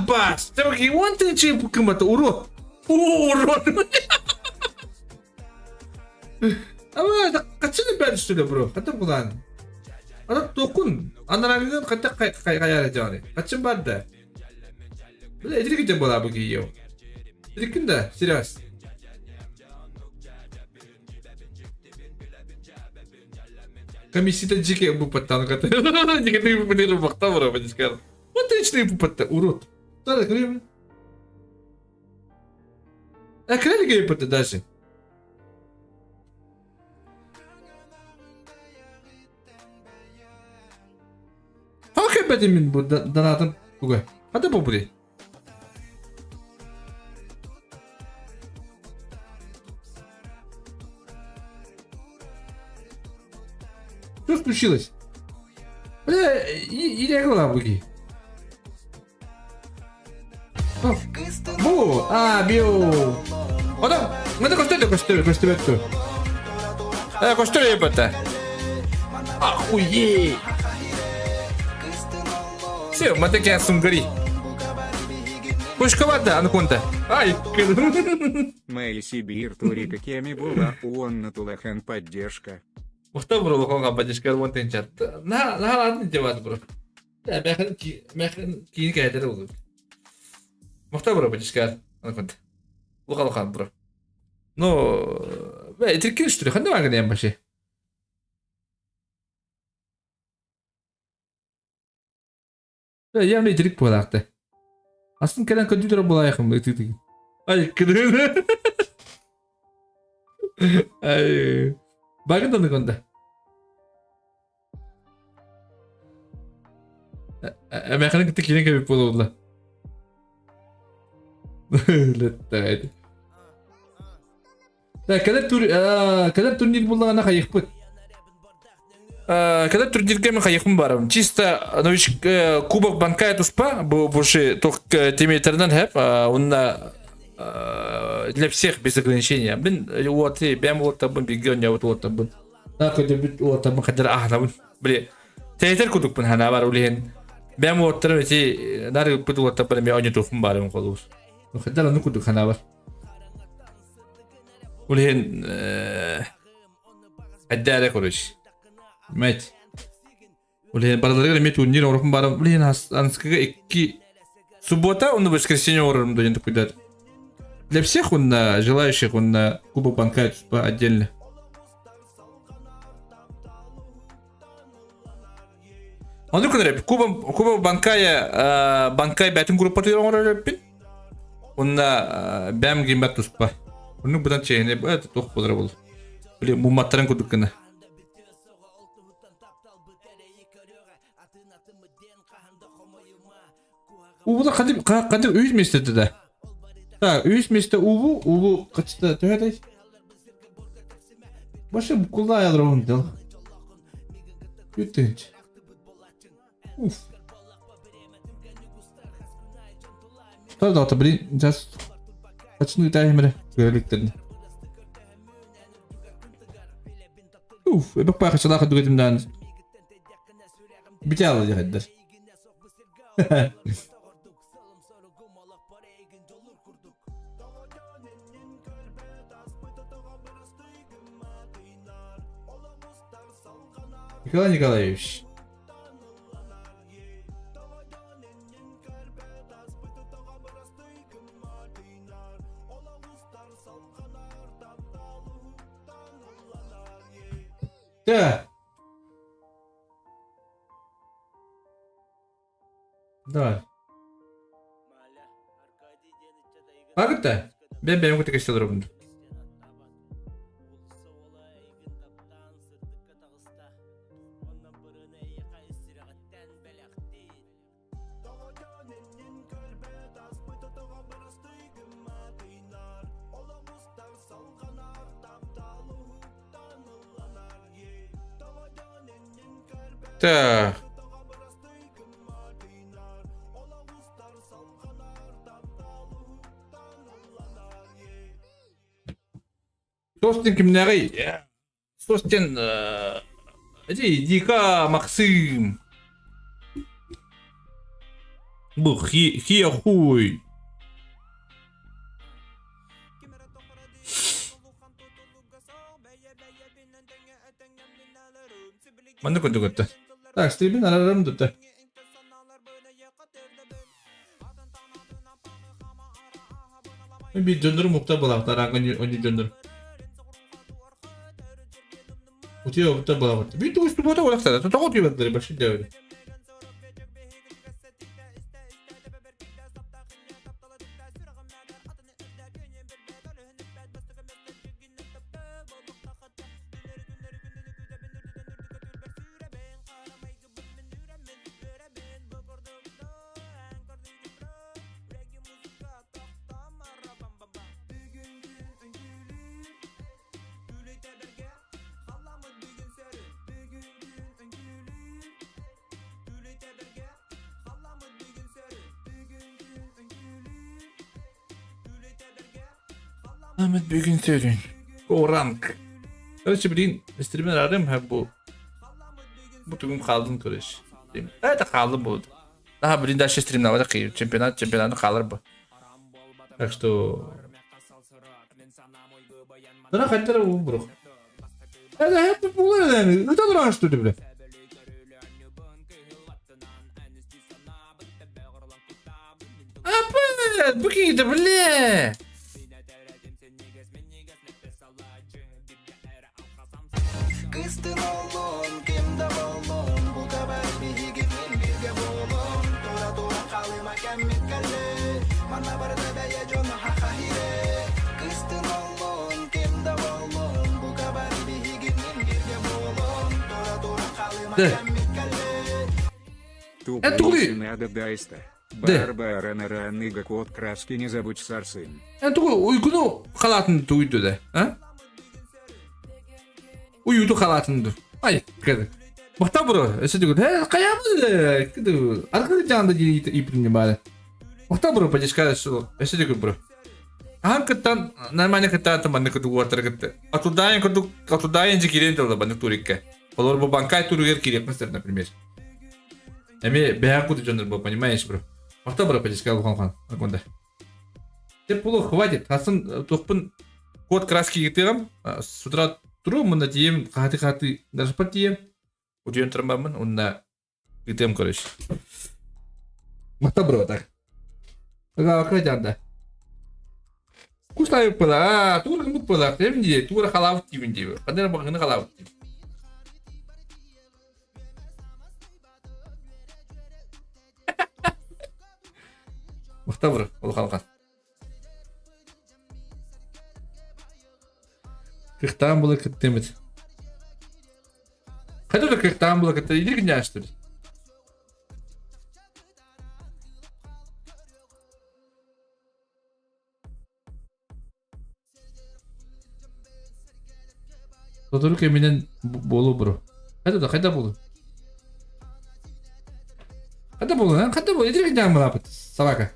Bas. Tabii ki one thing şey bu kımata uru. Urut. Ama kaçını ben üstüne bro. Hatta bulan. Adam dokun. Anlarından hatta kayaracağını. Kaçın var da. Böyle edilgi gideceğim bana bu giyiyor. Edilgin de serious. Комиссия дикая бупата, ката. Дикая бупата бахта бро, бачкар. Отличный бупата, урод. Да, крем. Крали гей бупата даже. Окей, бедимин бу данатан куга. Хата бубри. Что случилось? Бля, иди глава буги. Бу, био. Адам, надо костюм. Костюм ебата. Охуеть. Все, матеки сунгари. Пушка вода, анкунта. Ай, Мэй Сибир Турика Кеми была уонна тулахан поддержка. Мухта бро лохонга поддержка вон тенчат. На ладно деват бро. Да, мехен кини кайдер болду. Мухта бро поддержка анкунта. Лохан бро. Но, трикин что ли? Ханда маган ям баши. Явный трик болакты. Астын келен компьютер болайхым этиги. Ay kırığını. Ay. Bakın onu konuda. Amerika'nın gittik yine gibi oldu. Letaydı. Kadar турнир bulduğuna kayıkpıt. Когда турнирге мен кайыкмын барым. Чисто новичок кубок банкая туспа, бу больше только теметерден хеп, онна для всех без ограничения. Блин, вот и бям вот там бегон я вот там. Так это вот там кадр ахна. Блин. Театр кудук пun хана бар улен. Бям вот там эти нары пут вот там бям они туфм барым колус. Ну кадр ну кудук хана бар. Улен аддара корыш. Мать. Улен бардалар мет турнир орым барым. Улен анскага 2 суббота, он в воскресенье орым до ентип куйдат. Для всех он желающих он кубок банкает отдельно. Он друг рэп кубок банкая банкай бәтин группа тыйрон рэппин. Он бәм геймбат туспа. Он будан чейне это тох подра бол. Блин, муматтаран кудуккана. Ууда кадим үйс местеде да. Так, үйс месте убу качта төһәдәй. Башы кулда ядрон дел. Үтенч. Уф. Тада та блин, жас. Качны таймер görлектерин. Уф, эбек бака чалака дүгедимдән. Битәл дигәдер. Николай Николаевич. Да. Давай. Агыта? Ben kötü geçiyorum. Так. Состен kimleri? Состен Дика Максим. Bu хуй. Mana koyduk. Так, стримин арарым дутта. Bir döndürüm mukta balaklar, hangi döndürüm. Utiyor mukta balaklar. Bir de üstü bota balaklar. Tutak atıyor bakları başı devre. Ahmet bugün söyleyin. O rank. Короче, блин, стример ararım ha bu. Bu tüm kaldım kardeş. Evet kaldım bu. Daha блин дальше стримна var ki чемпионат kalır bu. Так что Dana kaçlara bu bro. Hadi hep bu yani. Ne duran şu dible. Apa? Bu ki de bile. Kıstın oğlum, kimde oğlum? Bu kadar bir higinin bir de oğlum. Tora tora kalıma kemmik mikkelle Mana barda ya jon hakahire Kıstın olun kimde olun Bu kabar bihiginin birge bolun Dora dora kalma De. mikkelle Тупо не надо дайста. Барбара нараныга кот краски не забудь сарсын. Yani tuğu uykunu halatını duydu da. Ha? Uyudu halatını. Ay kıdı. Bakta bro. Ese diyor. He kayamı. Kıdı. Arkada canında ipini bari. Bakta bro pajeskara su. Ese diyor bro. Han kıttan normalde kıttan temanı kıdı water kıtı. Atudayan jikirin tuh banyak turikke. Kalau bu bangkai tuh ruger kiri apa sih например. Эми бэхаку ты джонер был, понимаешь, бро? Махта бро подискал хан аконда. Тебе полу хватит. Хасын тухпын код краски гитырам. С утра туру мына тием хаты даже потием. Удион трамбамын, онна гитырам короче. Махта бро так. Ага, кайданда. Куслай пыла, тура мут пыла. Темди, тура халавт тивинди. Падер багыны халавт. Махта бро, ол халкан. Кыхтан было кыттемет. Хотя да кыхтан было кытта, иди гня что ли? Только менен болу бро. Хайда болу. Хайда болу, а? Хайда болу, иди гня млапыт, собака.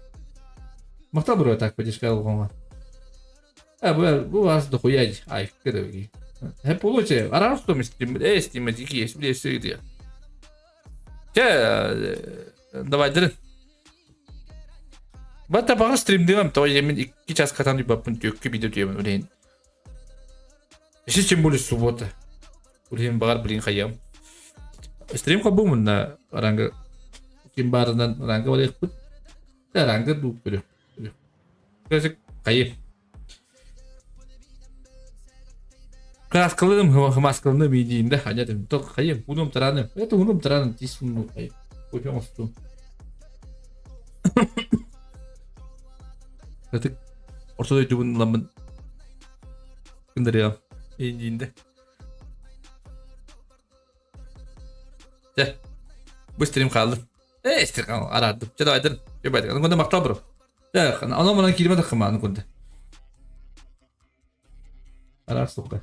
Махта бро так подишкал гонга. Bu az da хуяди. Ай, кыдыги. Hep получе. Арарстом стим дики есть, блядь, все идея. Давай дырын. Бата бага стримдегем, то емен 2 час катан бапын төккө видео түйөмүн улейин. Ещё тем более суббота. Улейин багар билин хаям. Стрим кабумун на ранга ким барынан ранга олег бут. Ранга дуп бере. Кызык кайып. Краскалым, хмаскалым видеинде ханятым. Ток кайып, унум тараным. Это унум тараным тисун кайып. Кофем осту. Это ортодой дубун ламын. Кындырыам. Видеинде. Же. Быстрым калдым. Стрим арадым. Же давай дырын. Жебайдык. Аныконда мактап бро. Анау мынан кирмедик кыма аныконда. Арар сука.